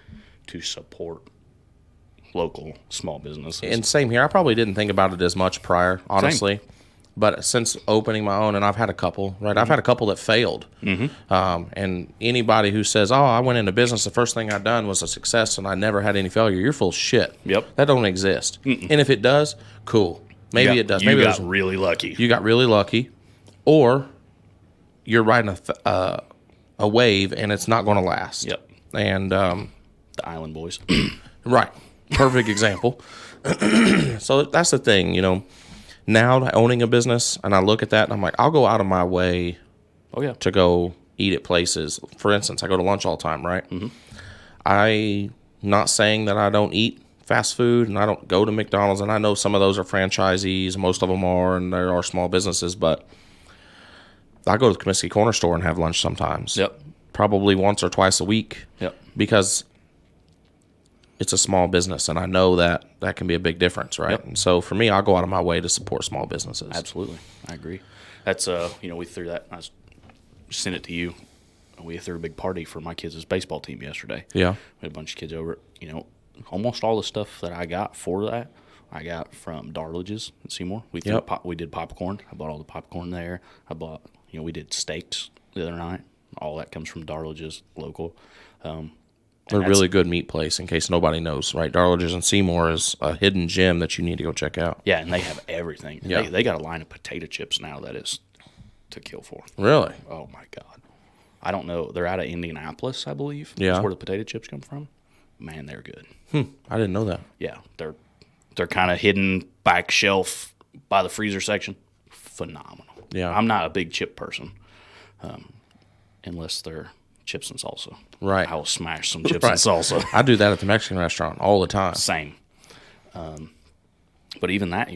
Speaker 2: to support local small businesses.
Speaker 1: And same here. I probably didn't think about it as much prior, honestly. Same. But since opening my own, and I've had a couple, right? Mm-hmm. I've had a couple that failed. Mm-hmm. And anybody who says, oh, I went into business, the first thing I done was a success and I never had any failure, you're full of shit.
Speaker 2: Yep.
Speaker 1: That don't exist. Mm-mm. And if it does, cool. Maybe it does.
Speaker 2: Maybe
Speaker 1: you
Speaker 2: got really lucky.
Speaker 1: You got really lucky. Or you're riding a wave and it's not going to last.
Speaker 2: Yep.
Speaker 1: And
Speaker 2: the Island Boys.
Speaker 1: Right. Perfect example. So that's the thing, now owning a business, and I look at that and I'm like, I'll go out of my way to go eat at places. For instance, I go to lunch all the time, right? Mm-hmm. I'm not saying that I don't eat fast food and I don't go to McDonald's, and I know some of those are franchisees, most of them are, and there are small businesses, but I go to the Comiskey Corner Store and have lunch sometimes.
Speaker 2: Yep.
Speaker 1: Probably once or twice a week.
Speaker 2: Yep.
Speaker 1: Because it's a small business, and I know that can be a big difference, right? Yep. And so for me, I'll go out of my way to support small businesses.
Speaker 2: Absolutely. I agree. That's, we threw that, I sent it to you. We threw a big party for my kids' baseball team yesterday.
Speaker 1: Yeah.
Speaker 2: We had a bunch of kids over. Almost all the stuff that I got for that, I got from Darlage's in Seymour. We did popcorn. I bought all the popcorn there. I bought, we did steaks the other night. All that comes from Darlage's local.
Speaker 1: They're a really good meat place, in case nobody knows, right? Darlage's in Seymour is a hidden gem that you need to go check out.
Speaker 2: Yeah, and they have everything.
Speaker 1: Yeah.
Speaker 2: They got a line of potato chips now that is to kill for.
Speaker 1: Really?
Speaker 2: Oh, my God. I don't know. They're out of Indianapolis, I believe.
Speaker 1: Yeah.
Speaker 2: That's where the potato chips come from. Man, they're good.
Speaker 1: I didn't know that.
Speaker 2: Yeah, they're kind of hidden back shelf by the freezer section. Phenomenal.
Speaker 1: Yeah.
Speaker 2: I'm not a big chip person, unless they're chips and salsa.
Speaker 1: Right.
Speaker 2: I will smash some chips and salsa.
Speaker 1: I do that at the Mexican restaurant all the time.
Speaker 2: Same. But even that,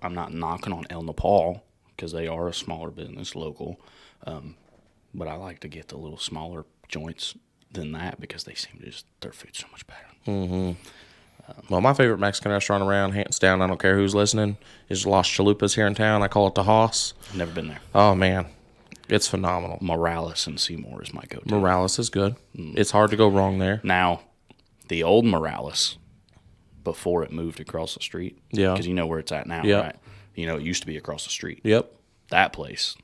Speaker 2: I'm not knocking on El Nepal because they are a smaller business, local. But I like to get the little smaller joints than that because they seem to their food's so much better. Mm-hmm.
Speaker 1: Well, my favorite Mexican restaurant around, hands down, I don't care who's listening, is Las Chalupas here in town. I call it the Hoss.
Speaker 2: Never been there.
Speaker 1: Oh, man. It's phenomenal.
Speaker 2: Morales and Seymour is my go-to.
Speaker 1: Morales is good. It's hard to go wrong there.
Speaker 2: Now, the old Morales, before it moved across the street,
Speaker 1: Yeah.
Speaker 2: because you know where it's at now,
Speaker 1: Yeah.
Speaker 2: right? You know, it used to be across the street.
Speaker 1: Yep.
Speaker 2: That place,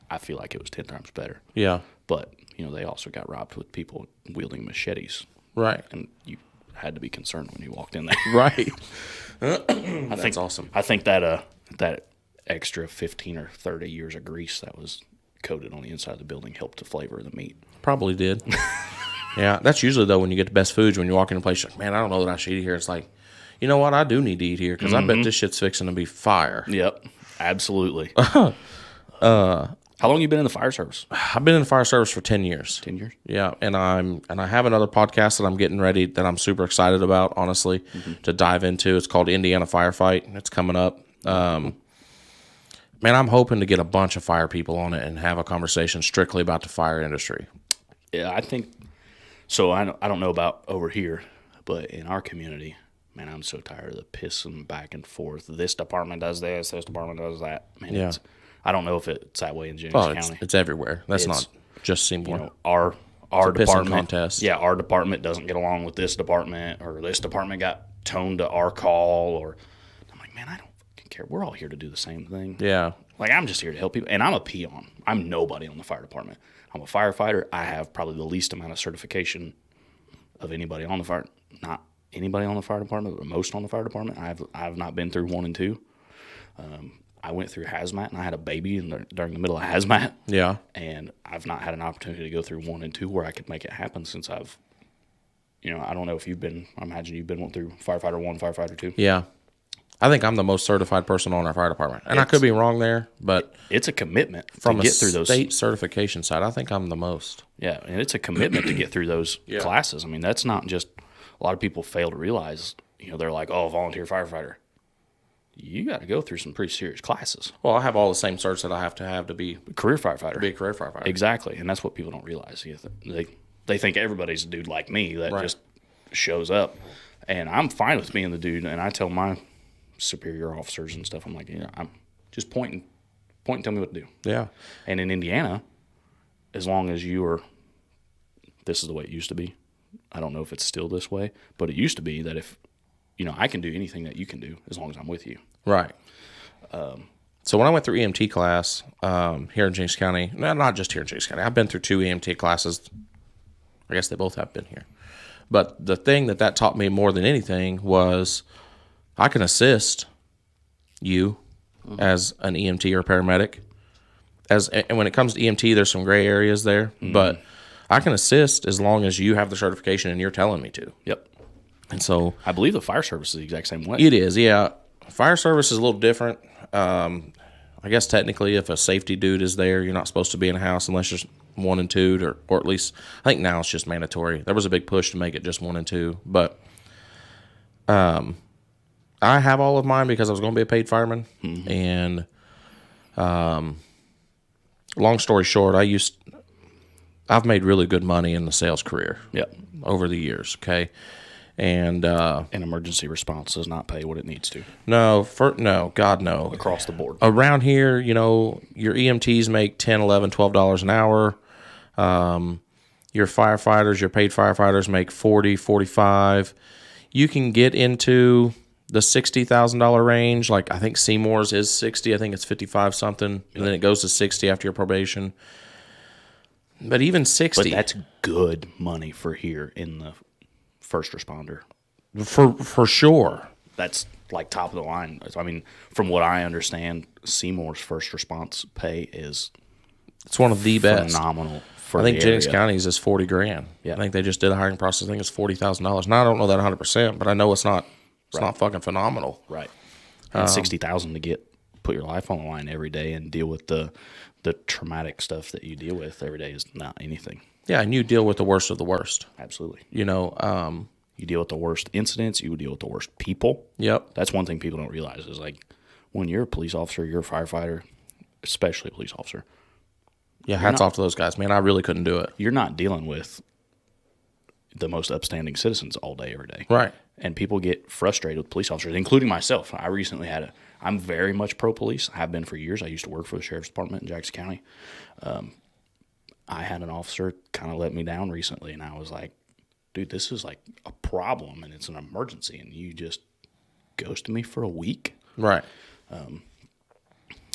Speaker 2: I feel like it was 10 times better.
Speaker 1: Yeah.
Speaker 2: But, you know, they also got robbed with people wielding machetes,
Speaker 1: Right.
Speaker 2: and you had to be concerned when you walked in there.
Speaker 1: Right.
Speaker 2: That's
Speaker 1: awesome.
Speaker 2: I think that that extra 15 or 30 years of grease that was coated on the inside of the building helped to flavor the meat.
Speaker 1: Probably did. Yeah. That's usually, though, when you get the best foods, when you walk in a place, you're like, man, I don't know that I should eat here. It's like, you know what? I do need to eat here because I bet this shit's fixing to be fire.
Speaker 2: Yep, absolutely. How long you been in the fire service?
Speaker 1: I've been in the fire service for 10 years.
Speaker 2: 10 years?
Speaker 1: Yeah, and I have another podcast that I'm getting ready that I'm super excited about, honestly, to dive into. It's called Indiana Firefight, and it's coming up. Man, I'm hoping to get a bunch of fire people on it and have a conversation strictly about the fire industry.
Speaker 2: Yeah, I think so. I don't know about over here, but in our community, man, I'm so tired of the pissing back and forth. This department does this department does that. Man,
Speaker 1: Yeah.
Speaker 2: I don't know if it's that way in Jennings
Speaker 1: Oh,
Speaker 2: County.
Speaker 1: it's everywhere. That's not just Seymour.
Speaker 2: You know, our
Speaker 1: a pissing
Speaker 2: department
Speaker 1: contest.
Speaker 2: Yeah, our department doesn't get along with this department, or this department got toned to our call, or I'm like, man, I don't fucking care. We're all here to do the same thing.
Speaker 1: Yeah.
Speaker 2: Like, I'm just here to help people, and I'm a peon. I'm nobody on the fire department. I'm a firefighter. I have probably the least amount of certification of anybody on the fire. Not anybody on the fire department, but most on the fire department. I've not been through 1 and 2. I went through hazmat, and I had a baby during the middle of hazmat.
Speaker 1: Yeah.
Speaker 2: And I've not had an opportunity to go through 1 and 2 where I could make it happen since I've, you know, I don't know if you've been, I imagine you've been through firefighter 1, firefighter 2.
Speaker 1: Yeah. I think I'm the most certified person on our fire department. And I could be wrong there, but
Speaker 2: It's a commitment
Speaker 1: from
Speaker 2: to
Speaker 1: a
Speaker 2: get through those.
Speaker 1: state certification side, I think I'm the most.
Speaker 2: Yeah, and it's a commitment to get through those classes. I mean, that's not just, a lot of people fail to realize, you know, they're like, oh, volunteer firefighter. You got to go through some pretty serious classes.
Speaker 1: Well, I have all the same certs that I have to be
Speaker 2: Career firefighter.
Speaker 1: a career firefighter.
Speaker 2: Exactly, and that's what people don't realize. They think everybody's a dude like me that just shows up, and I'm fine with being the dude. And I tell my superior officers and stuff, I'm like, yeah, I'm just point and tell me what to do.
Speaker 1: Yeah.
Speaker 2: And in Indiana, as long as you are, this is the way it used to be. I don't know if it's still this way, but it used to be that if, you know, I can do anything that you can do as long as I'm with you.
Speaker 1: Right. So when I went through EMT class here in Jennings County, not just here in Jennings County, I've been through 2 EMT classes. I guess they both have been here. But the thing that taught me more than anything was I can assist you as an EMT or paramedic. And when it comes to EMT, there's some gray areas there, but I can assist as long as you have the certification and you're telling me to.
Speaker 2: Yep.
Speaker 1: And so
Speaker 2: I believe the fire service is the exact same way.
Speaker 1: it is, yeah. Fire service is a little different. I guess technically if a safety dude is there, you're not supposed to be in a house unless you're 1 and 2, or at least I think now it's just mandatory. There was a big push to make it just 1 and 2, but I have all of mine because I was going to be a paid fireman. And long story short, I've made really good money in the sales career.
Speaker 2: Yep.
Speaker 1: Over the years, okay? And
Speaker 2: And emergency response does not pay what it needs to
Speaker 1: no, God no.
Speaker 2: across the board.
Speaker 1: Around here, you know, your EMTs make $10, $11, $12 an hour. Your firefighters, your paid firefighters make $40, $45. You can get into the $60,000 range. Like I think Seymour's is 60. I think it's 55 something, and then it goes to 60 after your probation. But even 60,
Speaker 2: But that's good money for here in the first responder.
Speaker 1: for sure.
Speaker 2: That's like top of the line. I mean, from what I understand, Seymour's first response pay is
Speaker 1: It's one of the best.
Speaker 2: phenomenal. For
Speaker 1: I think
Speaker 2: the
Speaker 1: Jennings
Speaker 2: area.
Speaker 1: County's is $40,000.
Speaker 2: Yeah.
Speaker 1: I think they just did a hiring process. I think it's $40,000. Now I don't know that 100%, but I know it's not. It's not fucking phenomenal.
Speaker 2: Right. And 60,000 to put your life on the line every day and deal with the traumatic stuff that you deal with every day is not anything.
Speaker 1: Yeah, and you deal with the worst of the worst.
Speaker 2: Absolutely.
Speaker 1: You know.
Speaker 2: You deal with the worst incidents. You deal with the worst people.
Speaker 1: Yep.
Speaker 2: That's one thing people don't realize is like when you're a police officer, you're a firefighter, especially a police officer.
Speaker 1: Yeah. Hats off to those guys, man. I really couldn't do it.
Speaker 2: You're not dealing with the most upstanding citizens all day, every day.
Speaker 1: Right.
Speaker 2: And people get frustrated with police officers, including myself. I recently I'm very much pro-police. I have been for years. I used to work for the Sheriff's Department in Jackson County. I had an officer kind of let me down recently, and I was like, dude, this is like a problem, and it's an emergency, and you just ghosted me for a week?
Speaker 1: Right.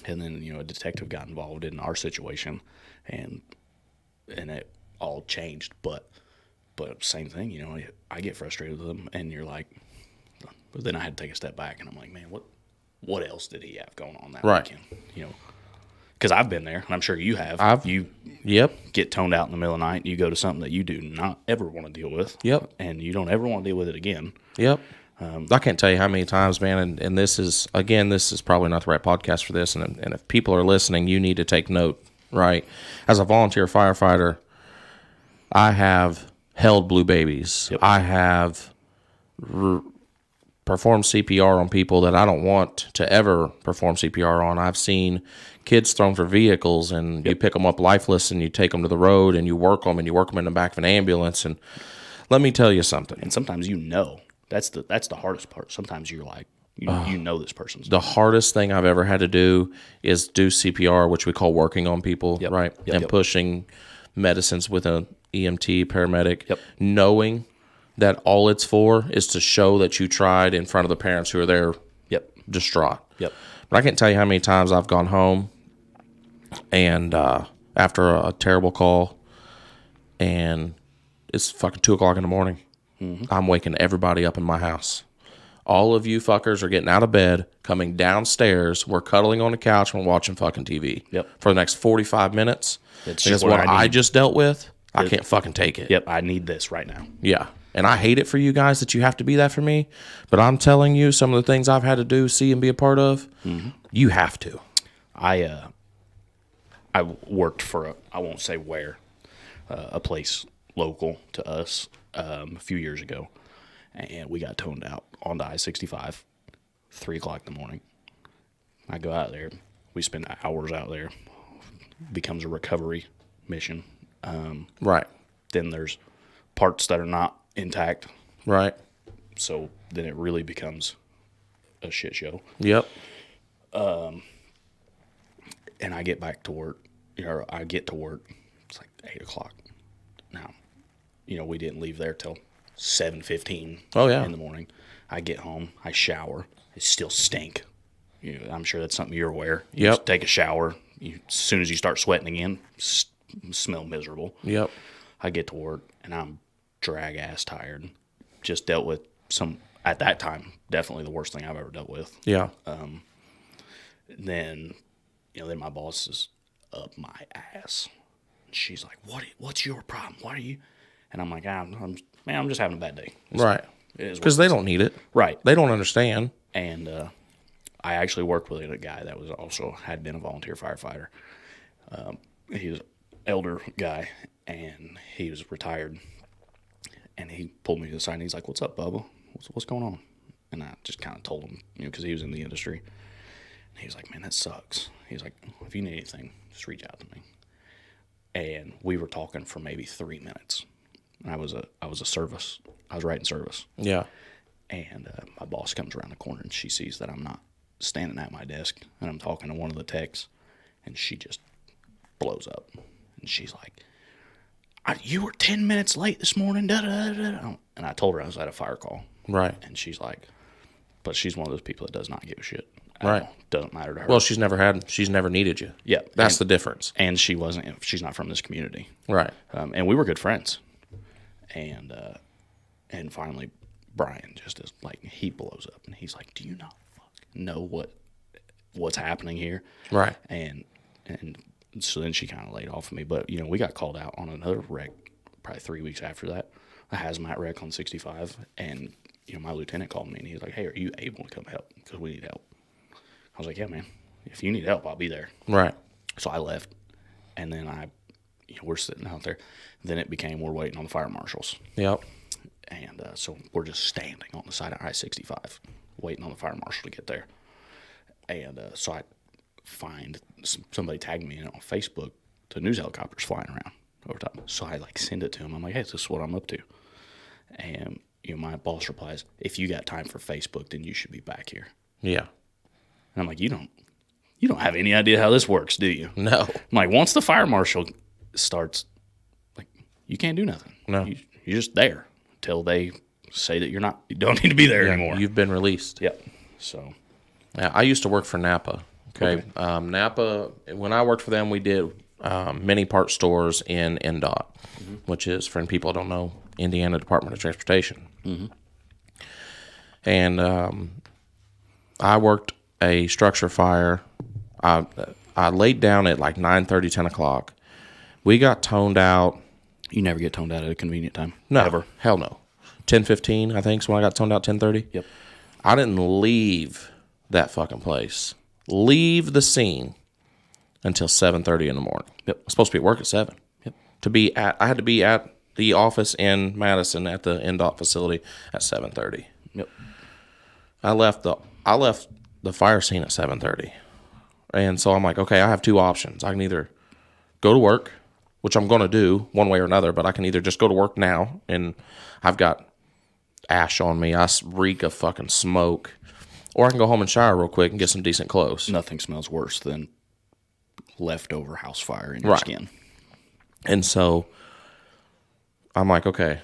Speaker 2: And then, a detective got involved in our situation, and it all changed. But same thing, I get frustrated with them, and you're like, but then I had to take a step back, and I'm like, man, what else did he have going on that weekend? Because I've been there, and I'm sure you have.
Speaker 1: Yep.
Speaker 2: Get toned out in the middle of the night, you go to something that you do not ever want to deal with.
Speaker 1: Yep.
Speaker 2: And you don't ever want to deal with it again.
Speaker 1: Yep. I can't tell you how many times, man, and this is probably not the right podcast for this, and if people are listening, you need to take note, right? As a volunteer firefighter, I have held blue babies.
Speaker 2: Yep.
Speaker 1: I have performed CPR on people that I don't want to ever perform CPR on. I've seen kids thrown for vehicles, and you pick them up lifeless, and you take them to the road, and you work them in the back of an ambulance, and let me tell you something.
Speaker 2: And sometimes that's the hardest part. Sometimes you're like, this person's
Speaker 1: the hardest thing I've ever had to do is do CPR, which we call working on people, right? And pushing medicines with an EMT, paramedic, knowing that all it's for is to show that you tried in front of the parents who are there distraught. But I can't tell you how many times I've gone home and after a terrible call, and it's fucking 2 o'clock in the morning. I'm waking everybody up in my house. All of you fuckers are getting out of bed, coming downstairs. We're cuddling on the couch and we're watching fucking TV for the next 45 minutes. Because what I just dealt with, I can't fucking take it.
Speaker 2: I need this right now.
Speaker 1: Yeah. And I hate it for you guys that you have to be that for me. But I'm telling you, some of the things I've had to do, see, and be a part of, you have to.
Speaker 2: I worked for I won't say where, a place local to us a few years ago, and we got toned out on the I-65, 3 o'clock in the morning. I go out there. We spend hours out there. Becomes a recovery mission.
Speaker 1: Right.
Speaker 2: Then there's parts that are not intact.
Speaker 1: Right.
Speaker 2: So then it really becomes a shit show.
Speaker 1: Yep.
Speaker 2: And I get back to work. I get to work. It's like 8 o'clock. Now, we didn't leave there till 7:15 in the morning. I get home. I shower. It still stink. I'm sure that's something you're aware. You just take a shower. As soon as you start sweating again, smell miserable.
Speaker 1: Yep.
Speaker 2: I get to work, and I'm drag-ass tired. Just dealt with at that time, definitely the worst thing I've ever dealt with.
Speaker 1: Yeah.
Speaker 2: Then my boss is up my ass. She's like, what's your problem? What are you? And I'm like, I'm just having a bad day.
Speaker 1: Right. Because they don't need it.
Speaker 2: Right.
Speaker 1: They don't understand.
Speaker 2: And I actually worked with a guy that had been a volunteer firefighter. He was an elder guy, and he was retired. And he pulled me to the side, and he's like, what's up, Bubba? What's going on? And I just kind of told him, because he was in the industry. And he was like, man, that sucks. He's like, if you need anything, just reach out to me. And we were talking for maybe 3 minutes. And I was a service. I was writing service.
Speaker 1: Yeah.
Speaker 2: And my boss comes around the corner, and she sees that I'm not standing at my desk, and I'm talking to one of the techs, and she just blows up. And she's like, you were 10 minutes late this morning. Da, da, da, da. And I told her I was at a fire call.
Speaker 1: Right.
Speaker 2: And she's like, but she's one of those people that does not give a shit.
Speaker 1: Right.
Speaker 2: Doesn't matter to her.
Speaker 1: Well, she's never needed you.
Speaker 2: Yeah.
Speaker 1: That's the difference.
Speaker 2: And she's not from this community.
Speaker 1: Right.
Speaker 2: And we were good friends. And finally, Brian just is like, he blows up, and he's like, do you not know what's happening here?
Speaker 1: Right.
Speaker 2: And so then she kind of laid off of me. But, we got called out on another wreck probably 3 weeks after that, a hazmat wreck on 65. And, my lieutenant called me, and he was like, hey, are you able to come help? Because we need help. I was like, yeah, man, if you need help, I'll be there.
Speaker 1: Right.
Speaker 2: So I left, and then we're sitting out there. Then it became we're waiting on the fire marshals.
Speaker 1: Yep.
Speaker 2: And so we're just standing on the side of I-65, waiting on the fire marshal to get there. And so I find somebody tagged me in on Facebook to news helicopters flying around over time. So I send it to him. I'm like, hey, this is what I'm up to. And my boss replies, "If you got time for Facebook, then you should be back here."
Speaker 1: Yeah.
Speaker 2: And I'm like, "You don't have any idea how this works, do you?"
Speaker 1: No.
Speaker 2: I'm like, once the fire marshal starts, like, you can't do nothing.
Speaker 1: No.
Speaker 2: You're just there until they say that you don't need to be there anymore.
Speaker 1: You've been released.
Speaker 2: Yep. So.
Speaker 1: Yeah, I used to work for Napa. Okay. Napa, when I worked for them, we did many part stores in NDOT, which is, for people who don't know, Indiana Department of Transportation. And I worked a structure fire. I laid down at like 9:30, 10 o'clock. We got toned out.
Speaker 2: You never get toned out at a convenient time?
Speaker 1: No.
Speaker 2: Ever?
Speaker 1: Hell no. 10:15, I think, is when I got toned out, 10:30.
Speaker 2: Yep.
Speaker 1: I didn't leave that fucking place. Leave the scene until 7:30 in the morning.
Speaker 2: Yep.
Speaker 1: I was supposed to be at work at 7.
Speaker 2: Yep.
Speaker 1: I had to be at the office in Madison at the NDOT facility at 7:30.
Speaker 2: Yep.
Speaker 1: I left the fire scene at 7:30. And so I'm like, okay, I have two options. I can either go to work, which I'm going to do one way or another, but I can either just go to work now and I've got ash on me. I reek of fucking smoke. Or I can go home and shower real quick and get some decent clothes.
Speaker 2: Nothing smells worse than leftover house fire in your skin.
Speaker 1: And so I'm like, okay.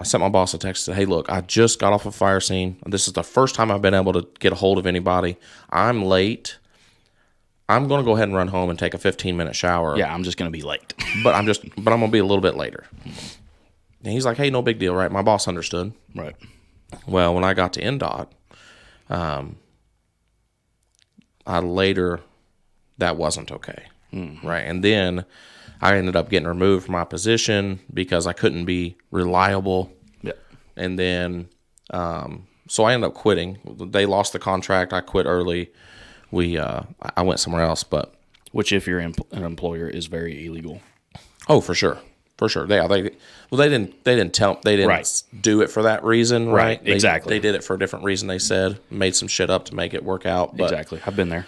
Speaker 1: I sent my boss a text and said, hey, look, I just got off a fire scene. This is the first time I've been able to get a hold of anybody. I'm late. I'm going to go ahead and run home and take a 15-minute shower.
Speaker 2: Yeah, I'm just going to be late.
Speaker 1: but I'm going to be a little bit later. And he's like, hey, no big deal, right? My boss understood.
Speaker 2: Right.
Speaker 1: Well, when I got to NDOT, that wasn't okay. Right. And then I ended up getting removed from my position because I couldn't be reliable.
Speaker 2: Yeah.
Speaker 1: And then, so I ended up quitting. They lost the contract. I quit early. I went somewhere else, but.
Speaker 2: Which, if you're an employer, is very illegal.
Speaker 1: Oh, for sure. For sure. They didn't
Speaker 2: Right.
Speaker 1: do it for that reason. Right.
Speaker 2: Exactly.
Speaker 1: They did it for a different reason. They said, made some shit up to make it work out. But,
Speaker 2: exactly. I've been there.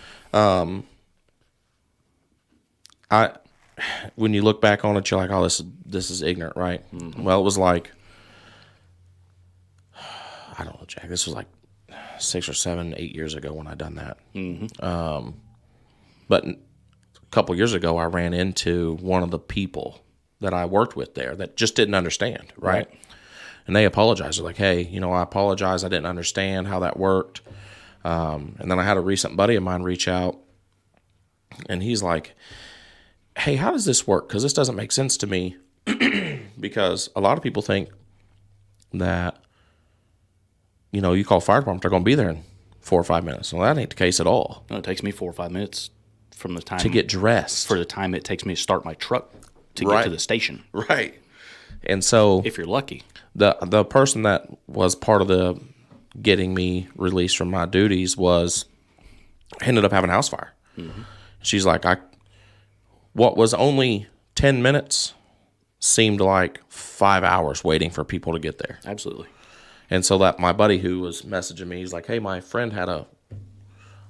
Speaker 1: When you look back on it, you're like, oh, this is ignorant, right? Mm-hmm. Well, it was like, I don't know, Jack. This was like 6 or 7, 8 years ago when I done that. Mm-hmm. But a couple years ago, I ran into one of the people that I worked with there that just didn't understand, right? And they apologized. They're like, hey, I apologize. I didn't understand how that worked. And then I had a recent buddy of mine reach out, and he's like, hey, how does this work? Because this doesn't make sense to me. Because a lot of people think that, you call fire department, they're going to be there in 4 or 5 minutes. Well, that ain't the case at all.
Speaker 2: No, it takes me 4 or 5 minutes from the time
Speaker 1: to get dressed.
Speaker 2: For the time it takes me to start my truck to get to the station.
Speaker 1: Right. And so,
Speaker 2: if you're lucky,
Speaker 1: the person that was part of the getting me released from my duties ended up having a house fire. Mm-hmm. She's like, what was only 10 minutes seemed like 5 hours waiting for people to get there.
Speaker 2: Absolutely.
Speaker 1: And so that my buddy who was messaging me, he's like, hey, my friend had a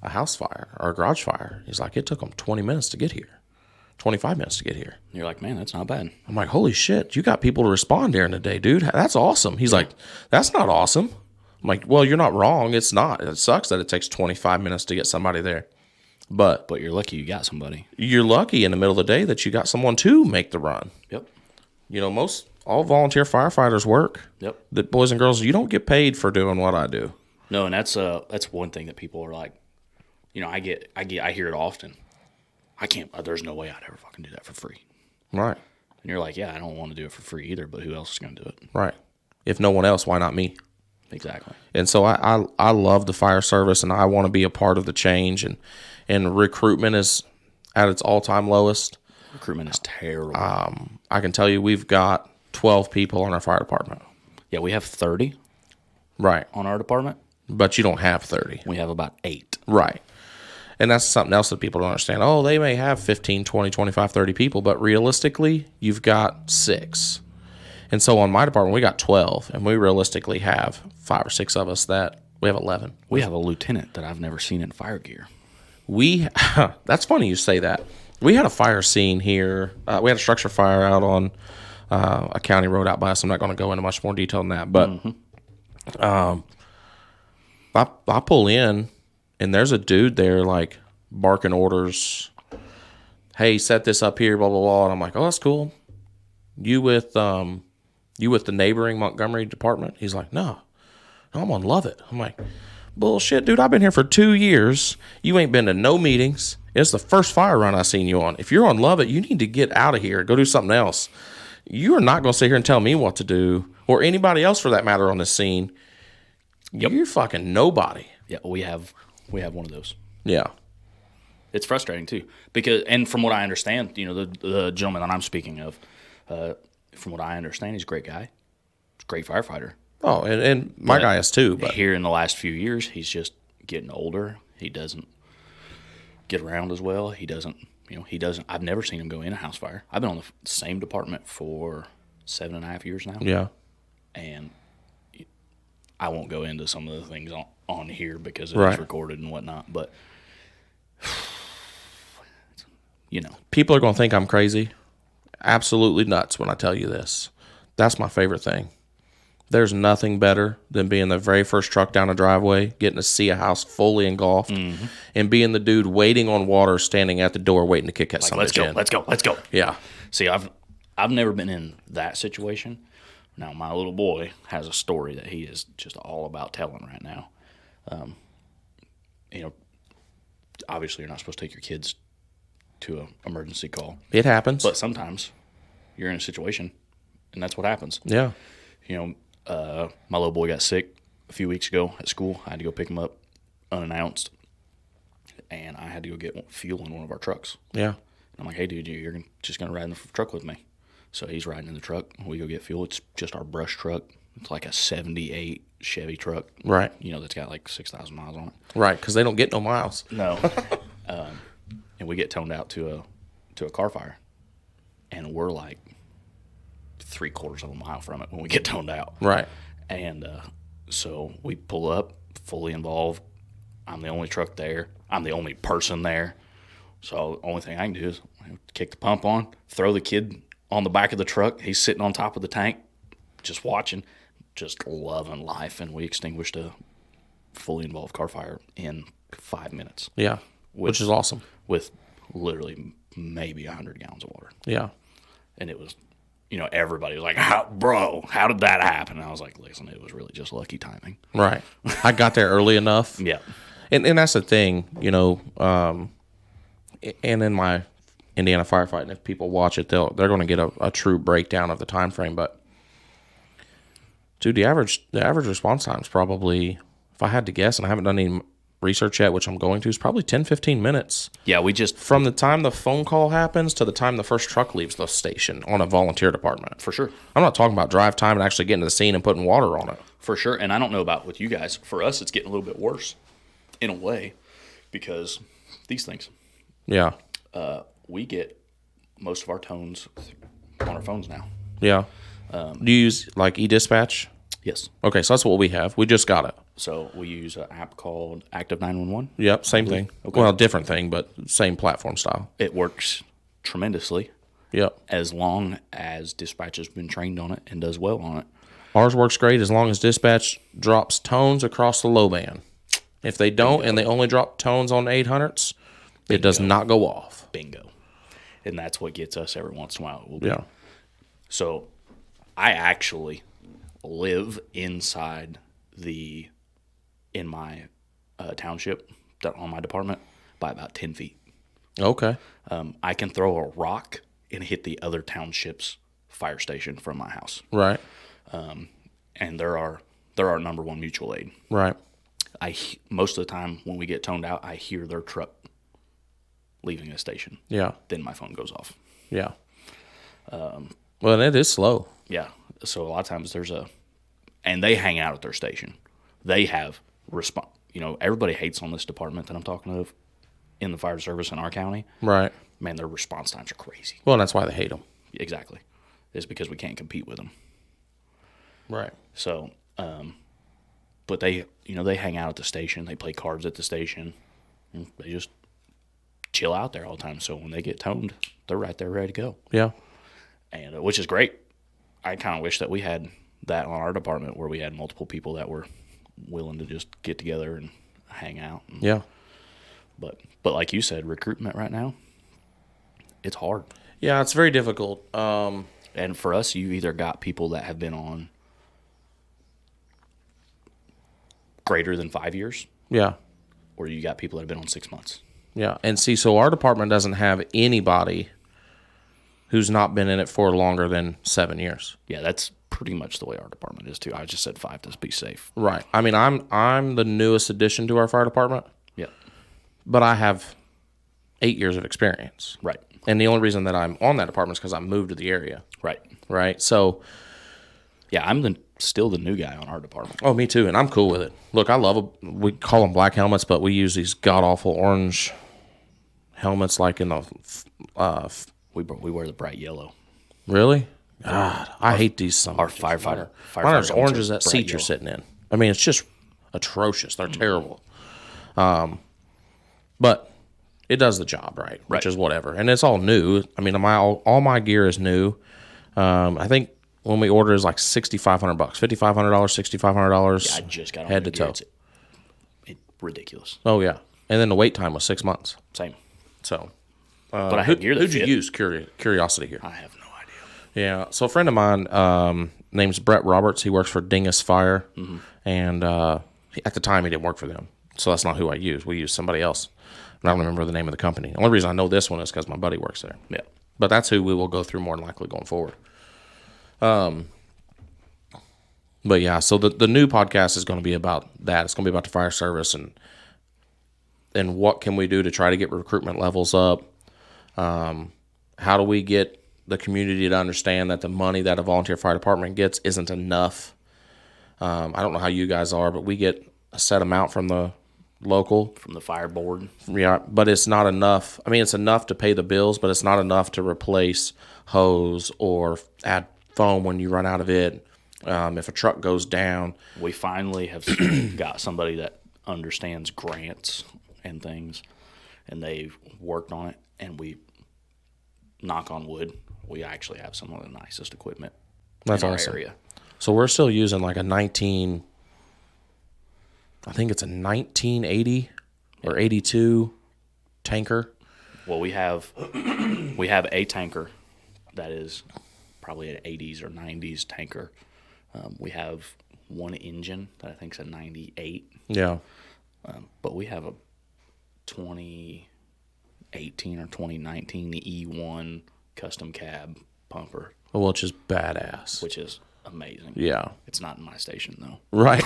Speaker 1: house fire or a garage fire. He's like, it took them 20 minutes to get here, 25 minutes to get here.
Speaker 2: You're like, man, that's not bad.
Speaker 1: I'm like, holy shit, you got people to respond during the day, dude. That's awesome. He's like, that's not awesome. I'm like, well, you're not wrong. It's not. It sucks that it takes 25 minutes to get somebody there. But
Speaker 2: you're lucky you got somebody.
Speaker 1: You're lucky in the middle of the day that you got someone to make the run.
Speaker 2: Yep.
Speaker 1: All volunteer firefighters work.
Speaker 2: Yep. The
Speaker 1: boys and girls, you don't get paid for doing what I do.
Speaker 2: No, and that's one thing that people are like, I hear it often. I can't. There's no way I'd ever fucking do that for free.
Speaker 1: Right.
Speaker 2: And you're like, yeah, I don't want to do it for free either, but who else is going to do it?
Speaker 1: Right. If no one else, why not me?
Speaker 2: Exactly.
Speaker 1: And so I love the fire service, and I want to be a part of the change. And recruitment is at its all-time lowest.
Speaker 2: Recruitment is terrible.
Speaker 1: I can tell you we've got 12 people in our fire department.
Speaker 2: Yeah, we have 30.
Speaker 1: Right.
Speaker 2: On our department.
Speaker 1: But you don't have 30.
Speaker 2: We have about 8.
Speaker 1: Right. And that's something else that people don't understand. Oh, they may have 15, 20, 25, 30 people, but realistically, you've got 6. And so on my department, we got 12, and we realistically have 5 or 6 of us that we have 11.
Speaker 2: We have a lieutenant that I've never seen in fire gear.
Speaker 1: That's funny you say that. We had a fire scene here. We had a structure fire out on a county road out by us. I'm not going to go into much more detail than that, but I pull in, and there's a dude there like barking orders. Hey, set this up here, blah blah blah. And I'm like, oh, that's cool. You with the neighboring Montgomery department? He's like, no, I'm on Lovett. I'm like, bullshit, dude. I've been here for 2 years. You ain't been to no meetings. It's the first fire run I seen you on. If you're on Lovett, you need to get out of here. Go do something else. You are not going to sit here and tell me what to do, or anybody else for that matter on this scene. Yep. You're fucking nobody.
Speaker 2: Yeah, we have one of those.
Speaker 1: Yeah.
Speaker 2: It's frustrating too, because, and from what I understand, the gentleman that I'm speaking of, from what I understand, he's a great guy. He's a great firefighter.
Speaker 1: Oh, and my guy is too. But
Speaker 2: here in the last few years, he's just getting older. He doesn't get around as well. He doesn't. I've never seen him go in a house fire. I've been on the same department for 7.5 years now.
Speaker 1: Yeah.
Speaker 2: And I won't go into some of the things on here because it is recorded and whatnot. But
Speaker 1: people are going to think I'm crazy. Absolutely nuts when I tell you this. That's my favorite thing. There's nothing better than being the very first truck down a driveway, getting to see a house fully engulfed, and being the dude waiting on water, standing at the door waiting to kick that son of a bitch in.
Speaker 2: Let's go.
Speaker 1: Yeah.
Speaker 2: See, I've never been in that situation. Now, my little boy has a story that he is just all about telling right now. Obviously you're not supposed to take your kids to an emergency call.
Speaker 1: It happens.
Speaker 2: But sometimes you're in a situation, and that's what happens.
Speaker 1: Yeah.
Speaker 2: My little boy got sick a few weeks ago at school. I had to go pick him up unannounced, and I had to go get fuel in one of our trucks.
Speaker 1: Yeah.
Speaker 2: And I'm like, hey, dude, you're just going to ride in the truck with me. So he's riding in the truck. We go get fuel. It's just our brush truck. It's like a 78 Chevy truck.
Speaker 1: Right.
Speaker 2: That's got like 6,000 miles on it.
Speaker 1: Right, because they don't get no miles.
Speaker 2: No. And we get toned out to a car fire, and we're like 3/4 of a mile from it when we get toned out.
Speaker 1: Right.
Speaker 2: And so we pull up, fully involved. I'm the only truck there. I'm the only person there. So the only thing I can do is kick the pump on, throw the kid on the back of the truck. He's sitting on top of the tank, just watching, just loving life. And we extinguished a fully involved car fire in 5 minutes.
Speaker 1: Yeah, which is awesome.
Speaker 2: With literally maybe 100 gallons of water.
Speaker 1: Yeah.
Speaker 2: And it was, everybody was like, how did that happen? And I was like, listen, it was really just lucky timing.
Speaker 1: Right. I got there early enough.
Speaker 2: Yeah.
Speaker 1: And that's the thing, and in my Indiana firefighting, if people watch it, they're going to get a true breakdown of the time frame. But dude, the average response time is probably, if I had to guess, and I haven't done any research yet, which I'm going to, is probably 10-15 minutes.
Speaker 2: Yeah, we just
Speaker 1: from the time the phone call happens to the time the first truck leaves the station on a volunteer department.
Speaker 2: For sure.
Speaker 1: I'm not talking about drive time and actually getting to the scene and putting water on it.
Speaker 2: For sure. And I don't know about with you guys. For us, it's getting a little bit worse in a way because these things.
Speaker 1: Yeah.
Speaker 2: We get most of our tones on our phones now.
Speaker 1: Yeah. Do you use like eDispatch?
Speaker 2: Yes.
Speaker 1: Okay, so that's what we have. We just got it.
Speaker 2: So we use an app called Active 911.
Speaker 1: Yep, same thing. Okay. Well, different thing, but same platform style.
Speaker 2: It works tremendously.
Speaker 1: Yep.
Speaker 2: As long as dispatch has been trained on it and does well on it.
Speaker 1: Ours works great as long as dispatch drops tones across the low band. If they don't and they only drop tones on 800s, it does not go off.
Speaker 2: Bingo. And that's what gets us every once in a while.
Speaker 1: Yeah.
Speaker 2: So I actually live inside in my township on my department by about 10 feet. Okay. I can throw a rock and hit the other township's fire station from my house.
Speaker 1: Right.
Speaker 2: And they're our number one mutual aid.
Speaker 1: Right.
Speaker 2: Most of the time when we get toned out, I hear their truck leaving the station.
Speaker 1: Yeah.
Speaker 2: Then my phone goes off.
Speaker 1: Yeah. Well, it is slow.
Speaker 2: Yeah. So a lot of times and they hang out at their station. They have everybody hates on this department that I'm talking of in the fire service in our county.
Speaker 1: Right.
Speaker 2: Man, their response times are crazy.
Speaker 1: Well, that's why they hate them.
Speaker 2: Exactly. It's because we can't compete with them.
Speaker 1: Right.
Speaker 2: So, but they hang out at the station. They play cards at the station. And they just chill out there all the time. So when they get toned, they're right there ready to go.
Speaker 1: Yeah.
Speaker 2: And which is great. I kind of wish that we had that on our department where we had multiple people that were willing to just get together and hang out.
Speaker 1: Yeah.
Speaker 2: But like you said, recruitment right now, it's hard.
Speaker 1: Yeah, it's very difficult.
Speaker 2: And for us, you either got people that have been on greater than 5 years,
Speaker 1: Yeah.
Speaker 2: or you got people that have been on 6 months.
Speaker 1: Yeah. And see, so our department doesn't have anybody who's not been in it for longer than 7 years.
Speaker 2: Yeah, that's pretty much the way our department is too. I just said 5 to be safe.
Speaker 1: Right. I mean, I'm the newest addition to our fire department,
Speaker 2: Yep.
Speaker 1: but I have 8 years of experience.
Speaker 2: Right.
Speaker 1: And the only reason that I'm on that department is because I moved to the area.
Speaker 2: Right.
Speaker 1: Right.
Speaker 2: Yeah, I'm still the new guy on our department.
Speaker 1: Oh, me too. And I'm cool with it. Look, I love them. We call them black helmets, but we use these god awful orange helmets like in the.
Speaker 2: We wear the bright yellow.
Speaker 1: Really? God, I hate these.
Speaker 2: Our firefighter.
Speaker 1: Mine are as
Speaker 2: helmets
Speaker 1: orange as that
Speaker 2: bright
Speaker 1: seat you're
Speaker 2: yellow.
Speaker 1: sitting in. I mean, it's just atrocious. They're terrible. But it does the job, right? Which is whatever. And it's all new. I mean, all my gear is new. I think when we order is like $6,500, $5,500, $6,500.
Speaker 2: Yeah, I just got on
Speaker 1: head
Speaker 2: the
Speaker 1: to
Speaker 2: gear.
Speaker 1: toe.
Speaker 2: It's ridiculous.
Speaker 1: Oh yeah, and then the wait time was 6 months.
Speaker 2: Same.
Speaker 1: So,
Speaker 2: But I had gear that
Speaker 1: who'd you
Speaker 2: fit.
Speaker 1: use? Curiosity here.
Speaker 2: I have no idea.
Speaker 1: Yeah. So a friend of mine, name's Brett Roberts. He works for Dingus Fire, and at the time he didn't work for them, so that's not who I use. We use somebody else. And I don't remember the name of the company. The only reason I know this one is because my buddy works there.
Speaker 2: Yeah.
Speaker 1: But that's who we will go through more than likely going forward. But yeah, so the new podcast is going to be about that. It's going to be about the fire service and what can we do to try to get recruitment levels up. How do we get the community to understand that the money that a volunteer fire department gets isn't enough? I don't know how you guys are, but we get a set amount from the local.
Speaker 2: From the fire board.
Speaker 1: Yeah, but it's not enough. I mean, it's enough to pay the bills, but it's not enough to replace hose or add foam when you run out of it. If a truck goes down.
Speaker 2: We finally have got somebody that understands grants and things, and they've worked on it, and we, knock on wood, we actually have some of the nicest equipment
Speaker 1: That's
Speaker 2: in our
Speaker 1: awesome.
Speaker 2: area.
Speaker 1: So we're still using like I think it's a 1980 or 82 tanker.
Speaker 2: Well, we have a tanker that is probably an 80s or 90s tanker. We have one engine that I think is a 98.
Speaker 1: Yeah.
Speaker 2: But we have a 2018 or 2019 E1 custom cab pumper,
Speaker 1: Which is badass.
Speaker 2: which is amazing.
Speaker 1: Yeah.
Speaker 2: It's not in my station though.
Speaker 1: Right.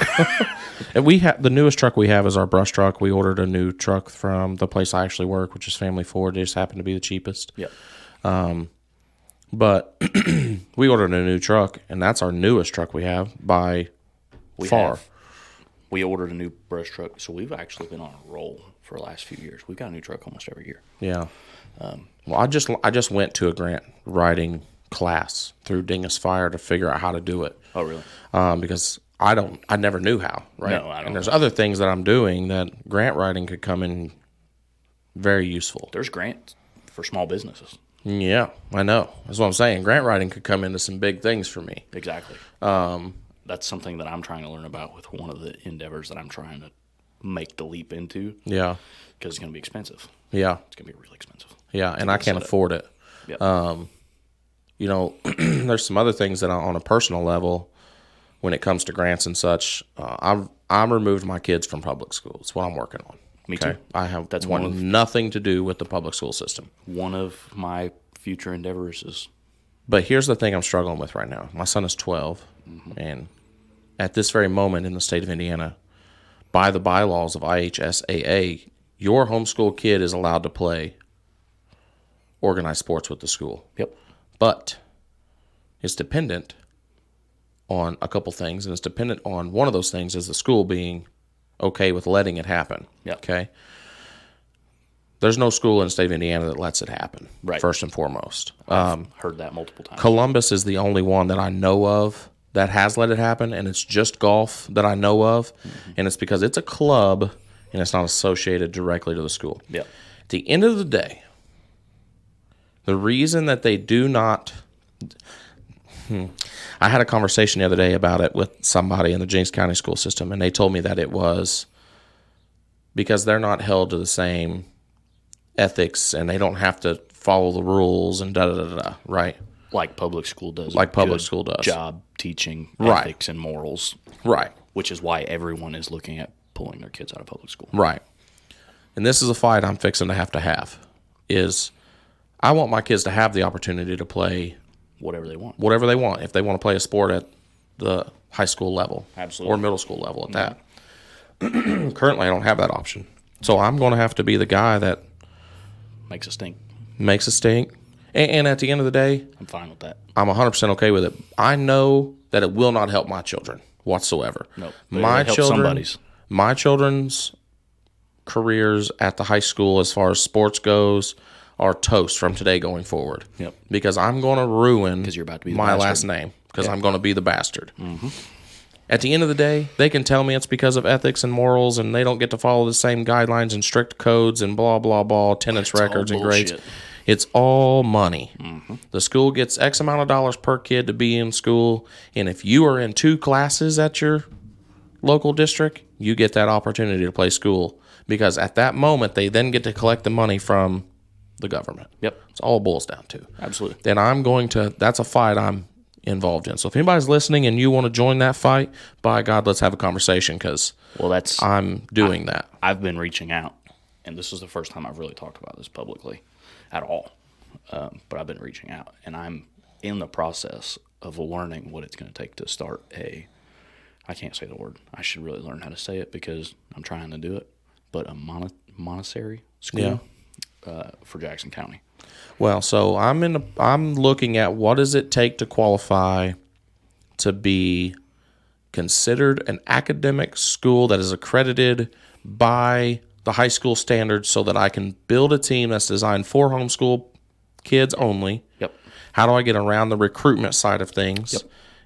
Speaker 1: And we have the newest truck we have is our brush truck. We ordered a new truck from the place I actually work, which is Family Ford. It just happened to be the cheapest.
Speaker 2: Yep.
Speaker 1: But we ordered a new truck, and that's our newest truck we have by far.
Speaker 2: We ordered a new brush truck, so we've actually been on a roll for the last few years. We've got a new truck almost every year.
Speaker 1: Yeah. Well, I just went to a grant writing class through Dingus Fire to figure out how to do it.
Speaker 2: Oh, really?
Speaker 1: Because I never knew how, right?
Speaker 2: No, I don't
Speaker 1: And there's
Speaker 2: know.
Speaker 1: other things that I'm doing that grant writing could come in very useful.
Speaker 2: There's grants for small businesses.
Speaker 1: Yeah, I know. That's what I'm saying. Grant writing could come into some big things for me.
Speaker 2: Exactly. That's something that I'm trying to learn about with one of the endeavors that I'm trying to make the leap into.
Speaker 1: Yeah.
Speaker 2: Because it's going to be expensive.
Speaker 1: Yeah.
Speaker 2: It's going to be really expensive.
Speaker 1: Yeah, and I can't afford it.
Speaker 2: Yep.
Speaker 1: There's some other things that on a personal level, when it comes to grants and such, I'm removed my kids from public school. It's what I'm working on.
Speaker 2: Me too.
Speaker 1: I have
Speaker 2: That's
Speaker 1: nothing to do with the public school system.
Speaker 2: One of my future endeavors is
Speaker 1: But here's the thing I'm struggling with right now. My son is 12, and at this very moment in the state of Indiana, by the bylaws of IHSAA, your homeschool kid is allowed to play organized sports with the school.
Speaker 2: Yep.
Speaker 1: But it's dependent on a couple things, and it's dependent on one of those things is the school being okay with letting it happen.
Speaker 2: Yep.
Speaker 1: Okay? There's no school in the state of Indiana that lets it happen,
Speaker 2: Right.
Speaker 1: first and foremost.
Speaker 2: I've heard that multiple times.
Speaker 1: Columbus is the only one that I know of that has let it happen, and it's just golf that I know of, and it's because it's a club, and it's not associated directly to the school.
Speaker 2: Yep.
Speaker 1: At the end of the day, the reason that they do not... I had a conversation the other day about it with somebody in the James County school system, and they told me that it was because they're not held to the same ethics and they don't have to follow the rules and da-da-da-da, right?
Speaker 2: Like public school does.
Speaker 1: Like public school does.
Speaker 2: Job teaching
Speaker 1: Right.
Speaker 2: ethics and morals.
Speaker 1: Right.
Speaker 2: Which is why everyone is looking at pulling their kids out of public school.
Speaker 1: Right. And this is a fight I'm fixing to have, is I want my kids to have the opportunity to play
Speaker 2: Whatever they want.
Speaker 1: whatever they want. If they want to play a sport at the high school level.
Speaker 2: Absolutely.
Speaker 1: Or middle school level at that. Currently, I don't have that option. So I'm going to have to be the guy that
Speaker 2: Makes a stink.
Speaker 1: makes a stink. And at the end of the day,
Speaker 2: I'm fine with that.
Speaker 1: I'm 100% okay with it. I know that it will not help my children whatsoever.
Speaker 2: Nope.
Speaker 1: My
Speaker 2: help
Speaker 1: children,
Speaker 2: somebody's.
Speaker 1: my children's careers at the high school, as far as sports goes, are toast from today going forward.
Speaker 2: Yep.
Speaker 1: Because I'm going to ruin
Speaker 2: You're about to be the
Speaker 1: my
Speaker 2: bastard.
Speaker 1: last name because I'm going to be the bastard. Mm-hmm. At the end of the day, they can tell me it's because of ethics and morals, and they don't get to follow the same guidelines and strict codes and blah blah blah, attendance records and grades.
Speaker 2: bullshit.
Speaker 1: It's all money.
Speaker 2: Mm-hmm.
Speaker 1: The school gets X amount of dollars per kid to be in school, and if you are in 2 classes at your local district, you get that opportunity to play school, because at that moment they then get to collect the money from the government.
Speaker 2: Yep.
Speaker 1: It's all it boils down to.
Speaker 2: Absolutely.
Speaker 1: Then that's a fight I'm involved in. So if anybody's listening and you want to join that fight, by God, let's have a conversation, because I'm doing that.
Speaker 2: I've been reaching out, and this is the first time I've really talked about this publicly at all. But I've been reaching out, and I'm in the process of learning what it's going to take to start I can't say the word. I should really learn how to say it because I'm trying to do it. But a Montessori school for Jackson County.
Speaker 1: Well, so I'm looking at what does it take to qualify to be considered an academic school that is accredited by the high school standards, so that I can build a team that's designed for homeschool kids only.
Speaker 2: Yep.
Speaker 1: How do I get around the recruitment side of things?
Speaker 2: Yep.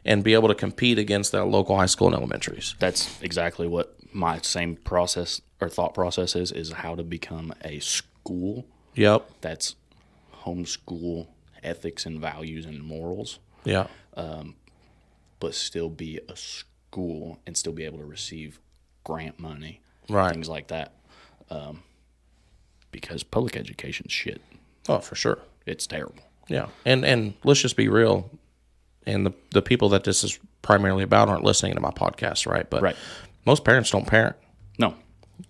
Speaker 1: And be able to compete against that local high school and elementaries?
Speaker 2: That's exactly what my same process or thought process is how to become a school
Speaker 1: Yep.
Speaker 2: that's homeschool ethics and values and morals,
Speaker 1: Yeah.
Speaker 2: but still be a school and still be able to receive grant money,
Speaker 1: Right.
Speaker 2: things like that. Because public education's shit.
Speaker 1: Oh, for sure.
Speaker 2: It's terrible.
Speaker 1: Yeah. And let's just be real. And the people that this is primarily about aren't listening to my podcast, right? But
Speaker 2: Right.
Speaker 1: most parents don't parent.
Speaker 2: No.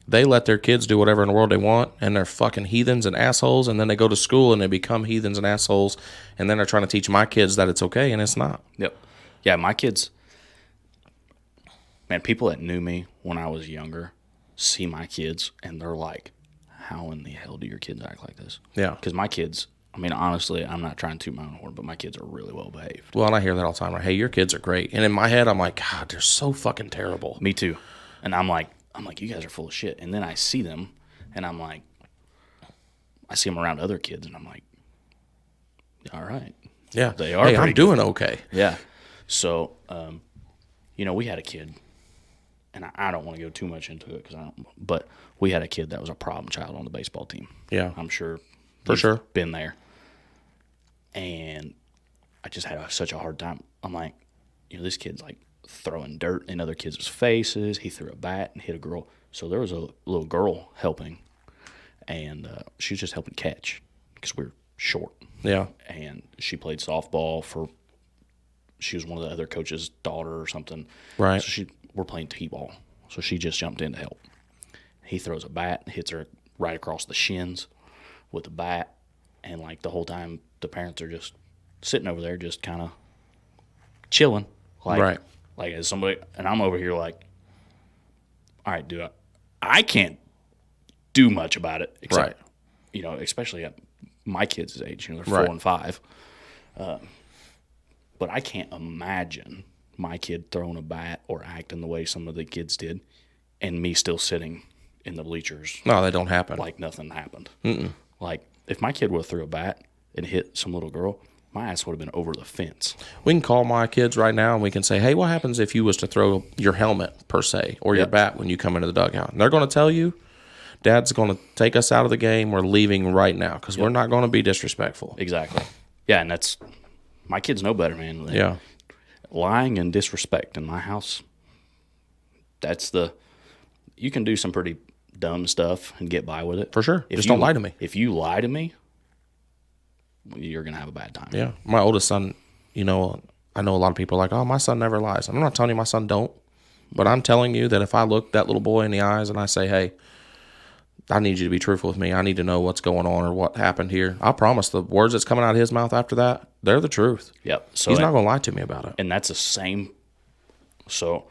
Speaker 1: They let their kids do whatever in the world they want, and they're fucking heathens and assholes, and then they go to school and they become heathens and assholes, and then they're trying to teach my kids that it's okay, and it's not.
Speaker 2: Yep. Yeah, my kids, man, people that knew me when I was younger see my kids, and they're like, how in the hell do your kids act like this?
Speaker 1: Yeah.
Speaker 2: Because my kids, I mean, honestly, I'm not trying to toot my own horn, but my kids are really well behaved.
Speaker 1: Well, and I hear that all the time. Like, hey, your kids are great. And in my head, I'm like, God, they're so fucking terrible.
Speaker 2: Me too. And I'm like, you guys are full of shit. And then I see them, and I'm like, I see them around other kids, and I'm like, all right.
Speaker 1: Yeah.
Speaker 2: They are
Speaker 1: Hey,
Speaker 2: pretty
Speaker 1: I'm doing okay.
Speaker 2: Yeah. So, we had a kid, and I don't want to go too much into it but we had a kid that was a problem child on the baseball team.
Speaker 1: Yeah.
Speaker 2: I'm sure.
Speaker 1: For
Speaker 2: you've
Speaker 1: sure.
Speaker 2: Been there. And I just had such a hard time. I'm like, this kid's like throwing dirt in other kids' faces. He threw a bat and hit a girl. So there was a little girl helping, and she was just helping catch because we're short.
Speaker 1: Yeah.
Speaker 2: And she played softball she was one of the other coach's daughter or something.
Speaker 1: Right.
Speaker 2: So we're playing t-ball. So she just jumped in to help. He throws a bat, hits her right across the shins with the bat. And like the whole time, the parents are just sitting over there, just kind of chilling.
Speaker 1: Right.
Speaker 2: Like as somebody, and I'm over here like, all right, dude, I can't do much about it. Except, especially at my kids' age, they're 4 and 5. But I can't imagine my kid throwing a bat or acting the way some of the kids did, and me still sitting in the bleachers.
Speaker 1: No, they don't happen.
Speaker 2: Like nothing happened. Mm-mm. Like if my kid would have threw a bat and hit some little girl, my ass would have been over the fence.
Speaker 1: We can call my kids right now and we can say, hey, what happens if you was to throw your helmet, per se, or your bat when you come into the dugout? And they're going to tell you, Dad's going to take us out of the game. We're leaving right now because we're not going to be disrespectful.
Speaker 2: Exactly. Yeah, and that's my kids know better, man.
Speaker 1: Yeah.
Speaker 2: Lying and disrespect in my house, you can do some pretty dumb stuff and get by with it.
Speaker 1: For sure. Just don't lie to me.
Speaker 2: If you lie to me, you're going to have a bad time.
Speaker 1: Yeah. My oldest son, I know a lot of people are like, oh, my son never lies. I'm not telling you my son don't, but I'm telling you that if I look that little boy in the eyes and I say, hey, I need you to be truthful with me. I need to know what's going on or what happened here. I promise the words that's coming out of his mouth after that, they're the truth.
Speaker 2: Yep. So
Speaker 1: he's not going to lie to me about it.
Speaker 2: And that's the same. So,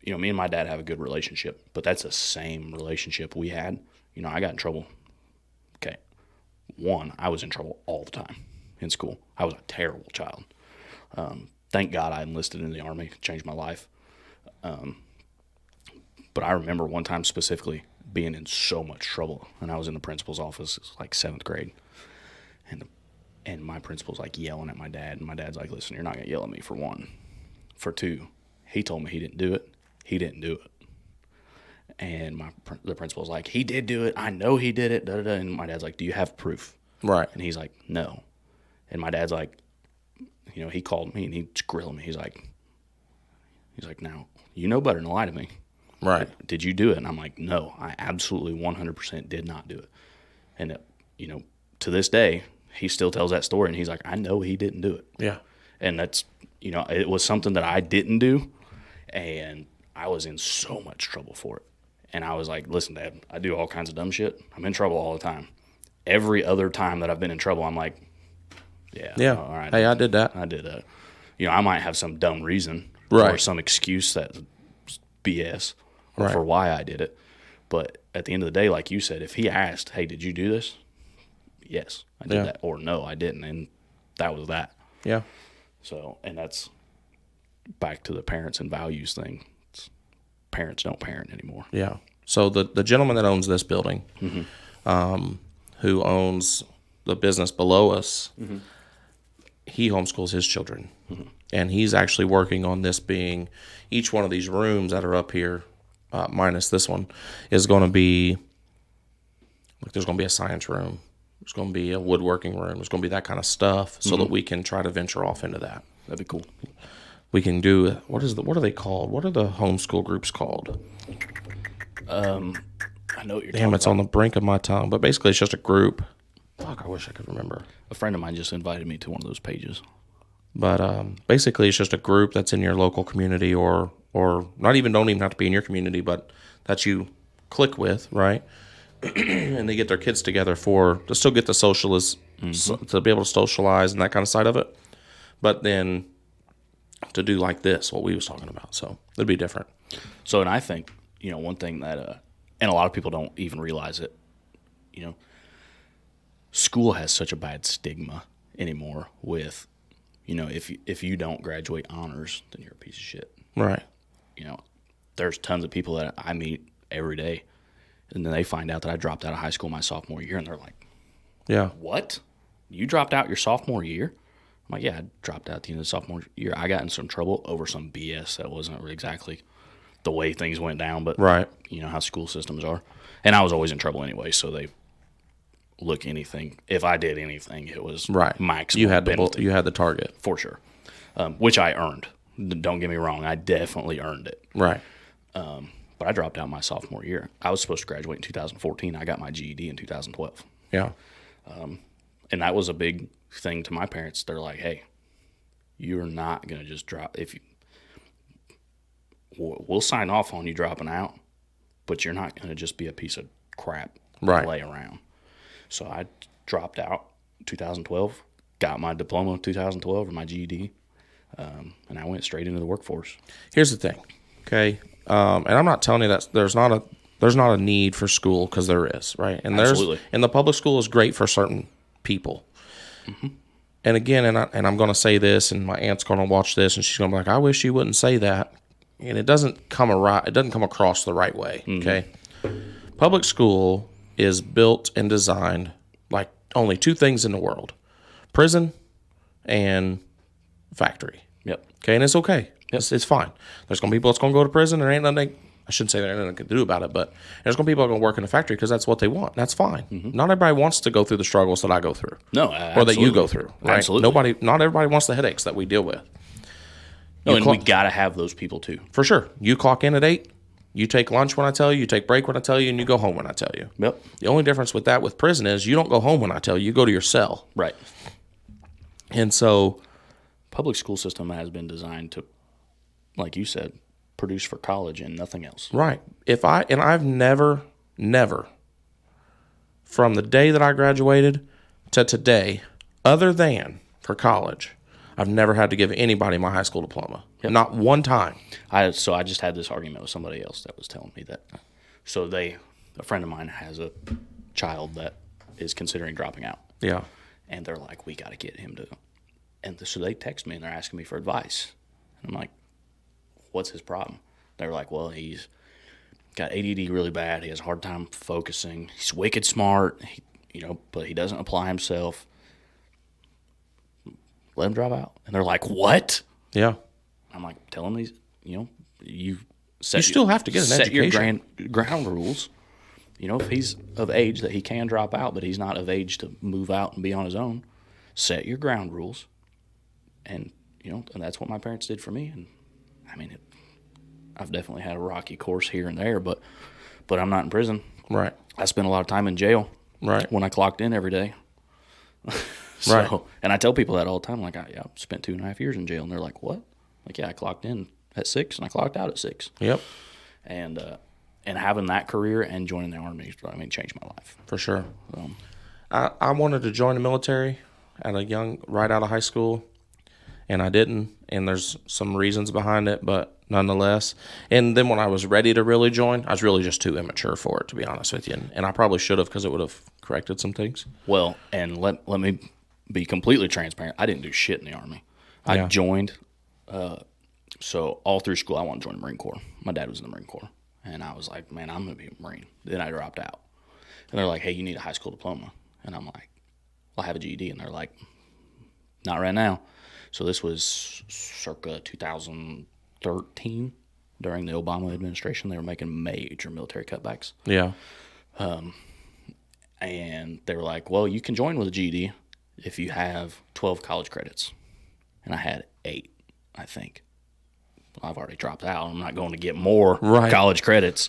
Speaker 2: me and my dad have a good relationship, but that's the same relationship we had. I got in trouble. Okay. One, I was in trouble all the time in school. I was a terrible child. Thank God I enlisted in the Army. It changed my life. But I remember one time specifically being in so much trouble, and I was in the principal's office. It was like 7th grade, and my principal's like yelling at my dad, and my dad's like, listen, you're not gonna yell at me, for one. For two, he told me he didn't do it. He didn't do it. And the principal's like, he did do it. I know he did it. Da, da, da. And my dad's like, do you have proof?
Speaker 1: Right.
Speaker 2: And he's like, no. And my dad's like, he called me and he's grilling me. He's like, now, you know better than to lie to me.
Speaker 1: Right.
Speaker 2: Did you do it? And I'm like, no, I absolutely 100% did not do it. And, to this day, he still tells that story, and he's like, I know he didn't do it.
Speaker 1: Yeah.
Speaker 2: And that's, it was something that I didn't do, and I was in so much trouble for it. And I was like, listen, Dad, I do all kinds of dumb shit. I'm in trouble all the time. Every other time that I've been in trouble, I'm like, yeah. All right.
Speaker 1: Hey, I did that.
Speaker 2: I did that. I might have some dumb reason or some excuse that's BS for why I did it. But at the end of the day, like you said, if he asked, hey, did you do this? Yes, I did that. Or no, I didn't. And that was that.
Speaker 1: Yeah.
Speaker 2: So, and that's back to the parents and values thing. Parents don't parent anymore.
Speaker 1: Yeah. So the gentleman that owns this building, who owns the business below us, he homeschools his children. And he's actually working on this being, each one of these rooms that are up here, minus this one, is going to be, there's going to be a science room. There's going to be a woodworking room. There's going to be that kind of stuff so that we can try to venture off into that.
Speaker 2: That'd be cool.
Speaker 1: We can do, what are they called? What are the homeschool groups called?
Speaker 2: I know what you're talking about.
Speaker 1: Damn, it's on the brink of my tongue. But basically, it's just a group. Fuck, I wish I could remember.
Speaker 2: A friend of mine just invited me to one of those pages.
Speaker 1: But basically, it's just a group that's in your local community or don't even have to be in your community, but that you click with, right? And they get their kids together to still get the to be able to socialize and that kind of side of it. But then to do like this, what we was talking about. So it'd be different.
Speaker 2: So, and I think, one thing that, and a lot of people don't even realize it, school has such a bad stigma anymore with, if you don't graduate honors, then you're a piece of shit.
Speaker 1: Right.
Speaker 2: There's tons of people that I meet every day, and then they find out that I dropped out of high school my sophomore year, and they're like,
Speaker 1: yeah,
Speaker 2: what? You dropped out your sophomore year? I'm like, yeah, I dropped out at the end of the sophomore year. I got in some trouble over some BS that wasn't exactly the way things went down, but you know how school systems are. And I was always in trouble anyway, so they look anything. If I did anything, it was maximum
Speaker 1: you had
Speaker 2: penalty.
Speaker 1: You had the target.
Speaker 2: For sure, which I earned. Don't get me wrong, I definitely earned it.
Speaker 1: Right.
Speaker 2: But I dropped out my sophomore year. I was supposed to graduate in 2014. I got my GED in 2012.
Speaker 1: Yeah.
Speaker 2: And that was a big thing to my parents. They're like, hey, you're not going to just drop. We'll sign off on you dropping out, but you're not going to just be a piece of crap to lay around. So I dropped out 2012, got my diploma in 2012 or my GED, and I went straight into the workforce.
Speaker 1: Here's the thing, okay? And I'm not telling you that there's not a need for school, because there is, right? And
Speaker 2: Absolutely.
Speaker 1: And the public school is great for certain people. Mm-hmm. And again, and I'm going to say this, and my aunt's going to watch this, and she's going to be like, I wish you wouldn't say that. And it doesn't come across the right way, okay? Mm-hmm. Public school is built and designed like only two things in the world: prison and factory.
Speaker 2: Yep.
Speaker 1: Okay, and it's okay. It's fine. There's going to be people that's going to go to prison. There ain't nothing I shouldn't say they're nothing to do about it, but there's going to be people that are going to work in a factory because that's what they want. That's fine. Not everybody wants to go through the struggles that I go through.
Speaker 2: No,
Speaker 1: or that you go through. Right?
Speaker 2: Absolutely.
Speaker 1: Not everybody wants the headaches that we deal with.
Speaker 2: No, and we got to have those people too.
Speaker 1: For sure. You clock in at 8. You take lunch when I tell you. You take break when I tell you, and you go home when I tell you.
Speaker 2: Yep.
Speaker 1: The only difference with that with prison is you don't go home when I tell you. You go to your cell.
Speaker 2: Right.
Speaker 1: And so,
Speaker 2: public school system has been designed to, like you said, produce for college and nothing else.
Speaker 1: right. I've never, from the day that I graduated to today, other than for college, I've never had to give anybody my high school diploma.
Speaker 2: Yep.
Speaker 1: Not one time.
Speaker 2: So I just had this argument with somebody else that was telling me that. So a friend of mine has a child that is considering dropping out.
Speaker 1: Yeah.
Speaker 2: And they're like, we got to get him to. And so they text me and they're asking me for advice. And I'm like, what's his problem? They're like, well, he's got ADD really bad. He has a hard time focusing. He's wicked smart, but he doesn't apply himself. Let him drop out. And they're like, what?
Speaker 1: Yeah.
Speaker 2: I'm like, tell him these, you
Speaker 1: still have to get an education.
Speaker 2: Your ground rules. If he's of age that he can drop out, but he's not of age to move out and be on his own, set your ground rules. And, and that's what my parents did for me. And, I mean, I've definitely had a rocky course here and there, but I'm not in prison.
Speaker 1: Right.
Speaker 2: I spent a lot of time in jail.
Speaker 1: Right.
Speaker 2: When I clocked in every day.
Speaker 1: Right.
Speaker 2: And I tell people that all the time. Like, I spent 2.5 years in jail. And they're like, what? Like, yeah, I clocked in at 6 and I clocked out at 6.
Speaker 1: Yep.
Speaker 2: And having that career and joining the Army, changed my life.
Speaker 1: For sure. I wanted to join the military right out of high school, and I didn't. And there's some reasons behind it, but nonetheless. And then when I was ready to really join, I was really just too immature for it, to be honest with you. And I probably should have, because it would have corrected some things.
Speaker 2: Well, and let me be completely transparent. I didn't do shit in the Army. I joined. So all through school, I wanted to join the Marine Corps. My dad was in the Marine Corps. And I was like, man, I'm going to be a Marine. Then I dropped out. And they're like, hey, you need a high school diploma. And I'm like, well, I have a GED. And they're like, not right now. So this was circa 2013 during the Obama administration. They were making major military cutbacks.
Speaker 1: Yeah.
Speaker 2: And they were like, well, you can join with a GED if you have 12 college credits. And I had 8, I think. I've already dropped out. I'm not going to get more college credits.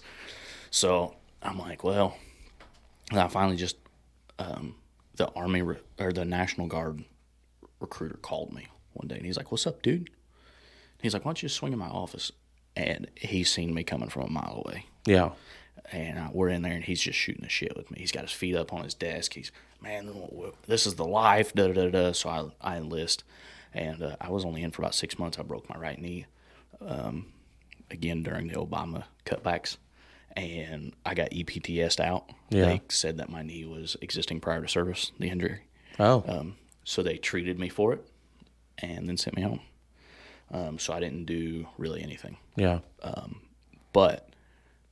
Speaker 2: So I'm like, well, and I finally just, the Army or the National Guard recruiter called me one day, and he's like, what's up, dude? He's like, why don't you just swing in my office? And he's seen me coming from a mile away.
Speaker 1: Yeah.
Speaker 2: And we're in there, and he's just shooting the shit with me. He's got his feet up on his desk. He's, man, this is the life, da-da-da-da. So I enlist. And I was only in for about 6 months. I broke my right knee. Again during the Obama cutbacks, and I got EPTS'd out.
Speaker 1: Yeah.
Speaker 2: They said that my knee was existing prior to service, the injury.
Speaker 1: Oh.
Speaker 2: So they treated me for it and then sent me home. So I didn't do really anything.
Speaker 1: Yeah.
Speaker 2: But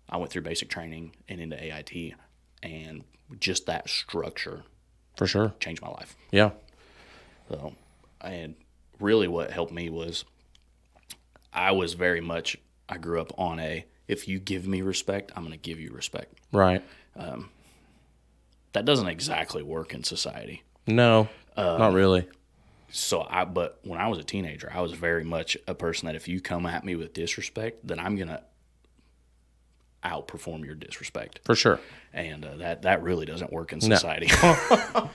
Speaker 2: I went through basic training and into AIT, and just that structure
Speaker 1: For sure.
Speaker 2: changed my life.
Speaker 1: Yeah.
Speaker 2: So, and really what helped me was I grew up on if you give me respect, I'm going to give you respect.
Speaker 1: Right.
Speaker 2: That doesn't exactly work in society.
Speaker 1: No, not really.
Speaker 2: But when I was a teenager, I was very much a person that if you come at me with disrespect, then I'm going to outperform your disrespect.
Speaker 1: For sure.
Speaker 2: And that really doesn't work in society.
Speaker 1: No.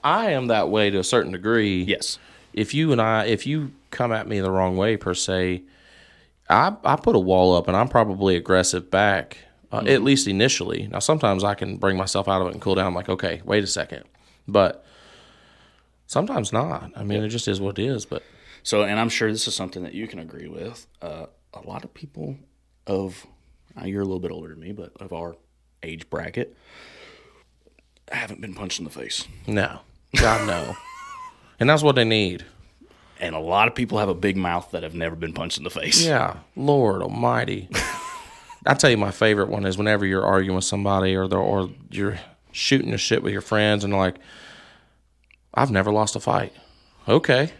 Speaker 1: I am that way to a certain degree.
Speaker 2: Yes.
Speaker 1: If you come at me the wrong way, per se, I put a wall up, and I'm probably aggressive back, at least initially. Now, sometimes I can bring myself out of it and cool down. I'm like, okay, wait a second. But sometimes not. I mean, It just is what it is. But
Speaker 2: So, and I'm sure this is something that you can agree with. A lot of people you're a little bit older than me, but of our age bracket, haven't been punched in the face.
Speaker 1: No. God, no. And that's what they need.
Speaker 2: And a lot of people have a big mouth that have never been punched in the face.
Speaker 1: Yeah. Lord almighty. I tell you, my favorite one is whenever you're arguing with somebody or you're shooting the shit with your friends, and they're like, I've never lost a fight. Okay.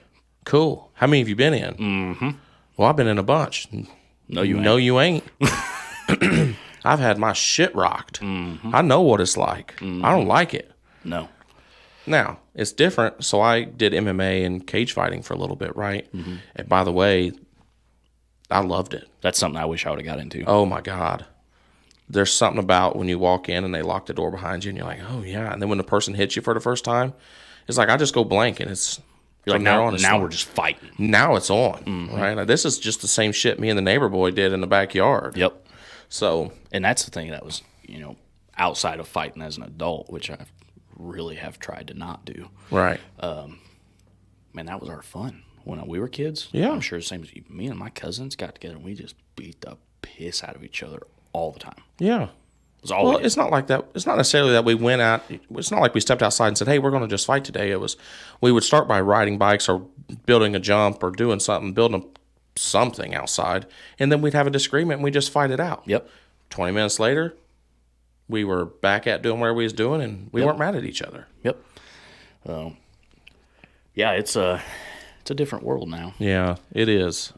Speaker 1: Cool. How many have you been in?
Speaker 2: Mm-hmm.
Speaker 1: Well, I've been in a bunch.
Speaker 2: No, you ain't.
Speaker 1: No, you ain't. I've had my shit rocked. I know what it's like. I don't like it.
Speaker 2: No.
Speaker 1: Now, it's different. So I did MMA and cage fighting for a little bit, right? And by the way, I loved it.
Speaker 2: That's something I wish I would have got into.
Speaker 1: Oh, my God. There's something about when you walk in and they lock the door behind you and you're like, oh, yeah. And then when the person hits you for the first time, it's like I just go blank and it's...
Speaker 2: You're like, now we're just fighting.
Speaker 1: Now it's on, right? Like, this is just the same shit me and the neighbor boy did in the backyard.
Speaker 2: Yep.
Speaker 1: So...
Speaker 2: And that's the thing that was, outside of fighting as an adult, which I really have tried to not do.
Speaker 1: Right.
Speaker 2: Man, that was our fun when we were kids.
Speaker 1: Yeah.
Speaker 2: I'm sure the same as you. Me and my cousins got together and we just beat the piss out of each other all the time.
Speaker 1: Yeah.
Speaker 2: It was all
Speaker 1: Well, it's not like that. It's not necessarily that we went out. It's not like we stepped outside and said, hey, we're going to just fight today. It was, we would start by riding bikes or building a jump or doing something, building something outside. And then we'd have a disagreement and we'd just fight it out.
Speaker 2: Yep.
Speaker 1: 20 minutes later, we were back at doing whatever we was doing and we weren't mad at each other.
Speaker 2: Yep. Yeah, it's a different world now.
Speaker 1: Yeah, it is.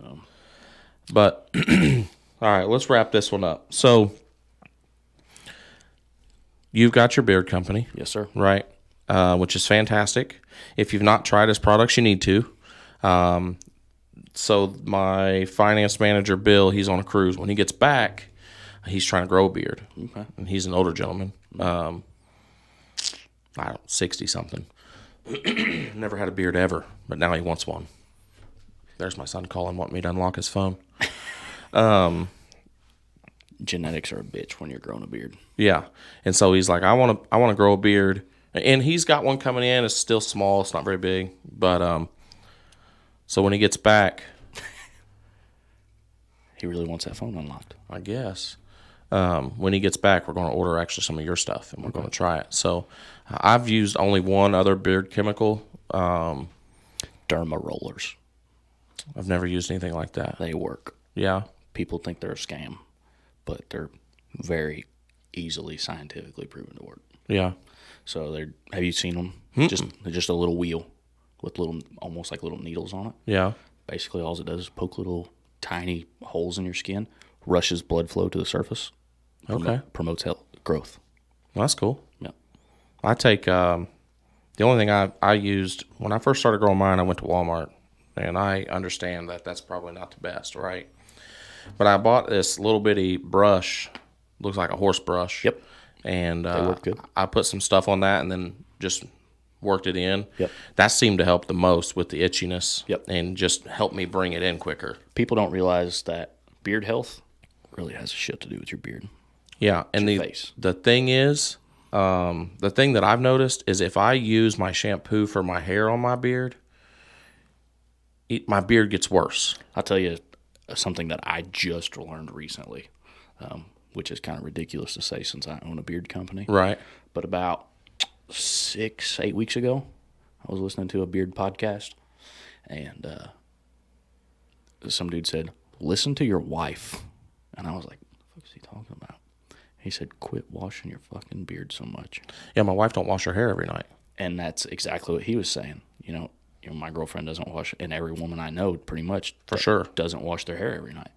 Speaker 1: But, all right, let's wrap this one up. So, you've got your beard company.
Speaker 2: Yes, sir.
Speaker 1: Right, which is fantastic. If you've not tried his products, you need to. So my finance manager, Bill, he's on a cruise. When he gets back, he's trying to grow a beard.
Speaker 2: Okay.
Speaker 1: And he's an older gentleman. I don't know, 60-something. Never had a beard ever, but now he wants one. There's my son calling, wanting me to unlock his phone.
Speaker 2: Genetics are a bitch when you're growing a beard.
Speaker 1: Yeah. And so he's like, I want to grow a beard. And he's got one coming in. It's still small. It's not very big. But so when he gets back,
Speaker 2: he really wants that phone unlocked,
Speaker 1: I guess. When he gets back, we're going to order actually some of your stuff, and we're going to try it. So I've used only one other beard chemical.
Speaker 2: Derma rollers.
Speaker 1: I've never used anything like that.
Speaker 2: They work.
Speaker 1: Yeah.
Speaker 2: People think they're a scam, but they're very easily scientifically proven to work.
Speaker 1: Yeah.
Speaker 2: So have you seen them? Just a little wheel with almost like little needles on it.
Speaker 1: Yeah.
Speaker 2: Basically, all it does is poke little tiny holes in your skin, rushes blood flow to the surface. Promotes health growth.
Speaker 1: Well, that's cool.
Speaker 2: Yeah.
Speaker 1: I take the only thing I used when I first started growing mine, I went to Walmart, and I understand that that's probably not the best, right? But I bought this little bitty brush, looks like a horse brush.
Speaker 2: Yep.
Speaker 1: And
Speaker 2: they work good.
Speaker 1: I put some stuff on that and then just worked it in.
Speaker 2: Yep.
Speaker 1: That seemed to help the most with the itchiness.
Speaker 2: Yep.
Speaker 1: And just help me bring it in quicker.
Speaker 2: People don't realize that beard health really has shit to do with your beard.
Speaker 1: Yeah, and
Speaker 2: face.
Speaker 1: The thing is, the thing that I've noticed is if I use my shampoo for my hair on my beard, my beard gets worse.
Speaker 2: I'll tell you something that I just learned recently, which is kind of ridiculous to say since I own a beard company.
Speaker 1: Right.
Speaker 2: But about 6-8 weeks ago, I was listening to a beard podcast, and some dude said, "Listen to your wife," and I was like, "What the fuck is he talking about?" He said, "Quit washing your fucking beard so much."
Speaker 1: Yeah, my wife don't wash her hair every night.
Speaker 2: And that's exactly what he was saying. My girlfriend doesn't wash, and every woman I know pretty much doesn't wash their hair every night.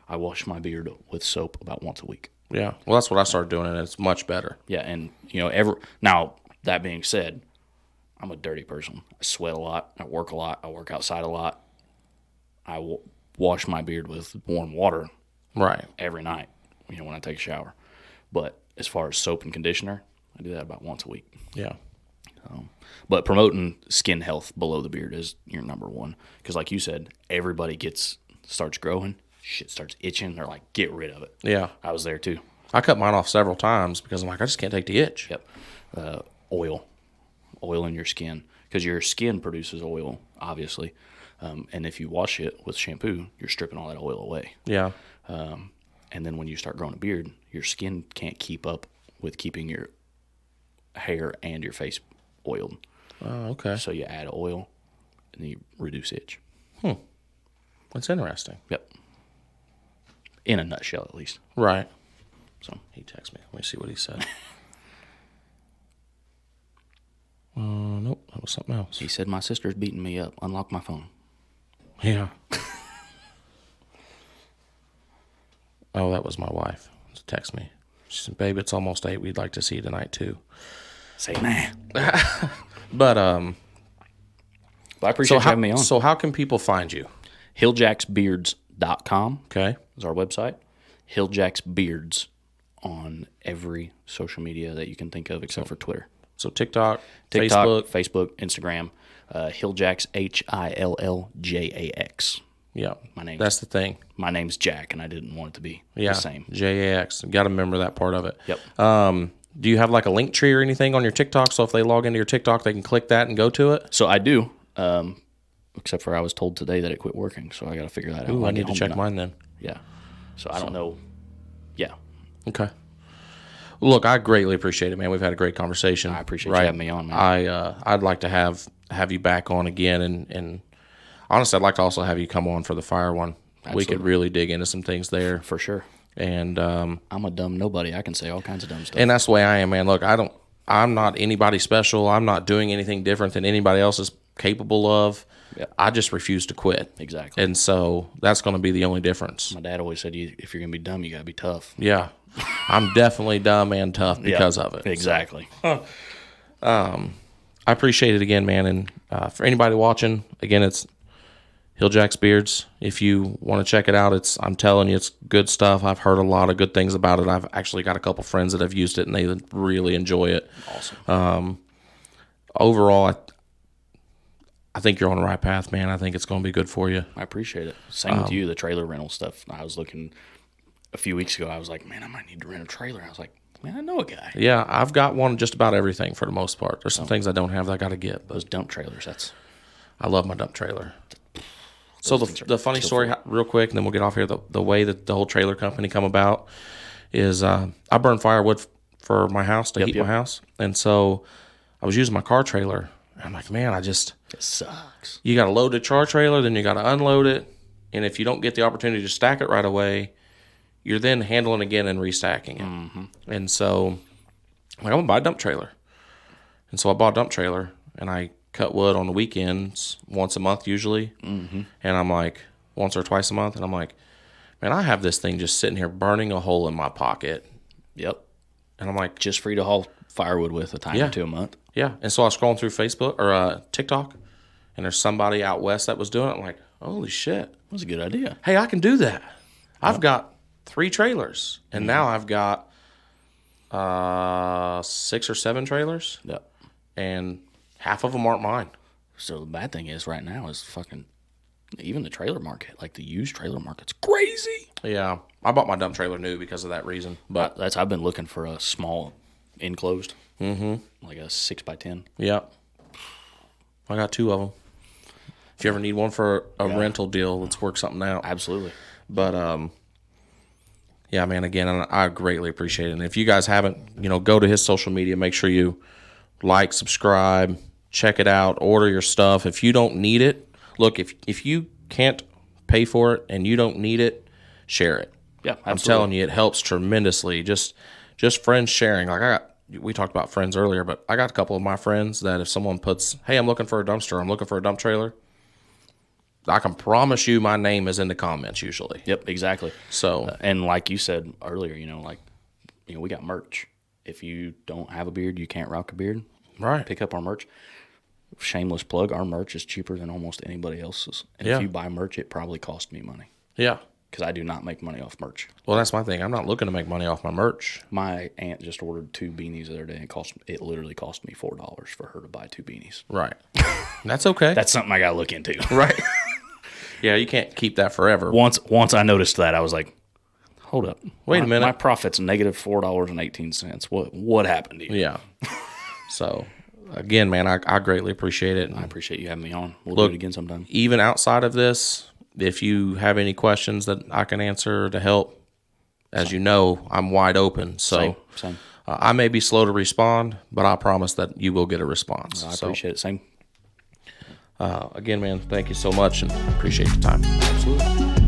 Speaker 2: I wash my beard with soap about once a week.
Speaker 1: Yeah, well, that's what I started doing, and it's much better.
Speaker 2: Yeah, and now that being said, I'm a dirty person. I sweat a lot. I work a lot. I work outside a lot. I wash my beard with warm water,
Speaker 1: right,
Speaker 2: every night. When I take a shower. But as far as soap and conditioner, I do that about once a week.
Speaker 1: Yeah.
Speaker 2: But promoting skin health below the beard is your number one. Because like you said, everybody starts growing, shit starts itching. They're like, get rid of it.
Speaker 1: Yeah.
Speaker 2: I was there too.
Speaker 1: I cut mine off several times because I'm like, I just can't take the itch.
Speaker 2: Yep. Oil in your skin. Because your skin produces oil, obviously. And if you wash it with shampoo, you're stripping all that oil away.
Speaker 1: Yeah.
Speaker 2: And then when you start growing a beard, your skin can't keep up with keeping your hair and your face oiled.
Speaker 1: Oh, okay.
Speaker 2: So you add oil and you reduce itch.
Speaker 1: That's interesting.
Speaker 2: Yep. In a nutshell, at least.
Speaker 1: Right.
Speaker 2: So
Speaker 1: he texted me. Let me see what he said. Nope, that was something else.
Speaker 2: He said, "My sister's beating me up. Unlock my phone."
Speaker 1: Yeah. Oh, that was my wife. text me. She said, "Babe, it's almost 8. We'd like to see you tonight too."
Speaker 2: Say, nah.
Speaker 1: But
Speaker 2: I appreciate you having me on.
Speaker 1: So how can people find you?
Speaker 2: Hilljaxbeards.com
Speaker 1: Okay.
Speaker 2: is our website. Hilljaxbeards on every social media that you can think of except for Twitter.
Speaker 1: So TikTok,
Speaker 2: Facebook, Instagram. Hilljax, Hilljax.
Speaker 1: Yeah,
Speaker 2: My
Speaker 1: that's the thing.
Speaker 2: My name's Jack, and I didn't want it to be the same.
Speaker 1: JAX. Got to remember that part of it.
Speaker 2: Yep.
Speaker 1: Do you have like a link tree or anything on your TikTok? So if they log into your TikTok, they can click that and go to it?
Speaker 2: So I do, except for I was told today that it quit working, so I got to figure that out.
Speaker 1: Ooh, I need to check mine then.
Speaker 2: Yeah. So I don't know. Yeah.
Speaker 1: Okay. Look, I greatly appreciate it, man. We've had a great conversation.
Speaker 2: I appreciate you having me on, man.
Speaker 1: I'd like to have you back on again, and honestly, I'd like to also have you come on for the fire one. Absolutely. We could really dig into some things there.
Speaker 2: For sure.
Speaker 1: And
Speaker 2: I'm a dumb nobody. I can say all kinds of dumb stuff.
Speaker 1: And that's the way I am, man. Look, I'm not anybody special. I'm not doing anything different than anybody else is capable of.
Speaker 2: Yep.
Speaker 1: I just refuse to quit.
Speaker 2: Exactly.
Speaker 1: And so that's going to be the only difference.
Speaker 2: My dad always said, if you're going to be dumb, you got to be tough.
Speaker 1: Yeah. I'm definitely dumb and tough because of it.
Speaker 2: Exactly.
Speaker 1: So, I appreciate it again, man. And for anybody watching, again, it's Hilljax Beards. If you want to check it out, I'm telling you, it's good stuff. I've heard a lot of good things about it. I've actually got a couple friends that have used it, and they really enjoy it.
Speaker 2: Awesome.
Speaker 1: Overall, I think you're on the right path, man. I think it's going to be good for you.
Speaker 2: I appreciate it. Same with you, the trailer rental stuff. I was looking a few weeks ago. I was like, man, I might need to rent a trailer. I was like, man, I know a guy.
Speaker 1: Yeah, I've got one just about everything for the most part. There's some things I don't have that I got to get.
Speaker 2: Those dump trailers,
Speaker 1: I love my dump trailer. So the funny story, real quick, and then we'll get off here. The way that the whole trailer company come about is I burn firewood for my house to heat my house. And so I was using my car trailer. And I'm like, man,
Speaker 2: it sucks.
Speaker 1: You got to load the car trailer, then you got to unload it. And if you don't get the opportunity to stack it right away, you're then handling again and restacking it.
Speaker 2: Mm-hmm.
Speaker 1: And so I'm going to buy a dump trailer. And so I bought a dump trailer, and I cut wood on the weekends once a month usually.
Speaker 2: Mm-hmm.
Speaker 1: And I'm like, once or twice a month. And I'm like, man, I have this thing just sitting here burning a hole in my pocket.
Speaker 2: Yep.
Speaker 1: And I'm like,
Speaker 2: just free to haul firewood with a time or two a month.
Speaker 1: Yeah. And so I was scrolling through Facebook or TikTok, and there's somebody out west that was doing it. I'm like, holy shit.
Speaker 2: That was a good idea.
Speaker 1: Hey, I can do that. I've got 3 trailers, and now I've got 6 or 7 trailers.
Speaker 2: Yep.
Speaker 1: And half of them aren't mine.
Speaker 2: So the bad thing is right now is fucking even the trailer market, like the used trailer market's crazy.
Speaker 1: Yeah. I bought my dump trailer new because of that reason. But
Speaker 2: I've been looking for a small enclosed,
Speaker 1: like
Speaker 2: a 6x10.
Speaker 1: Yeah. I got 2 of them. If you ever need one for a rental deal, let's work something out.
Speaker 2: Absolutely.
Speaker 1: But yeah, man, again, I greatly appreciate it. And if you guys haven't, go to his social media, make sure you like, subscribe, check it out, order your stuff. If you don't need it, look, if you can't pay for it and you don't need it, share it.
Speaker 2: Yeah, absolutely.
Speaker 1: I'm telling you, it helps tremendously. Just friends sharing. Like we talked about friends earlier, but I got a couple of my friends that if someone puts, hey, I'm looking for a dumpster, I'm looking for a dump trailer, I can promise you my name is in the comments usually.
Speaker 2: Yep, exactly.
Speaker 1: So
Speaker 2: and like you said earlier, we got merch. If you don't have a beard, you can't rock a beard.
Speaker 1: Right.
Speaker 2: Pick up our merch. Shameless plug, our merch is cheaper than almost anybody else's. And if you buy merch, it probably cost me money.
Speaker 1: Yeah.
Speaker 2: Because I do not make money off merch.
Speaker 1: Well, that's my thing. I'm not looking to make money off my merch.
Speaker 2: My aunt just ordered 2 beanies the other day, and it literally cost me $4 for her to buy 2 beanies.
Speaker 1: Right. That's okay.
Speaker 2: That's something I got to look into.
Speaker 1: Right. Yeah, you can't keep that forever.
Speaker 2: Once I noticed that, I was like, hold up.
Speaker 1: Wait a minute.
Speaker 2: My profit's negative $4.18. What happened to you?
Speaker 1: Yeah. So, again, man, I greatly appreciate it.
Speaker 2: I appreciate you having me on. We'll
Speaker 1: Look,
Speaker 2: do it again sometime.
Speaker 1: Even outside of this, if you have any questions that I can answer to help, as you know, I'm wide open. So
Speaker 2: Same.
Speaker 1: I may be slow to respond, but I promise that you will get a response.
Speaker 2: I appreciate it. Same.
Speaker 1: Again, man, thank you so much and appreciate the time.
Speaker 2: Absolutely.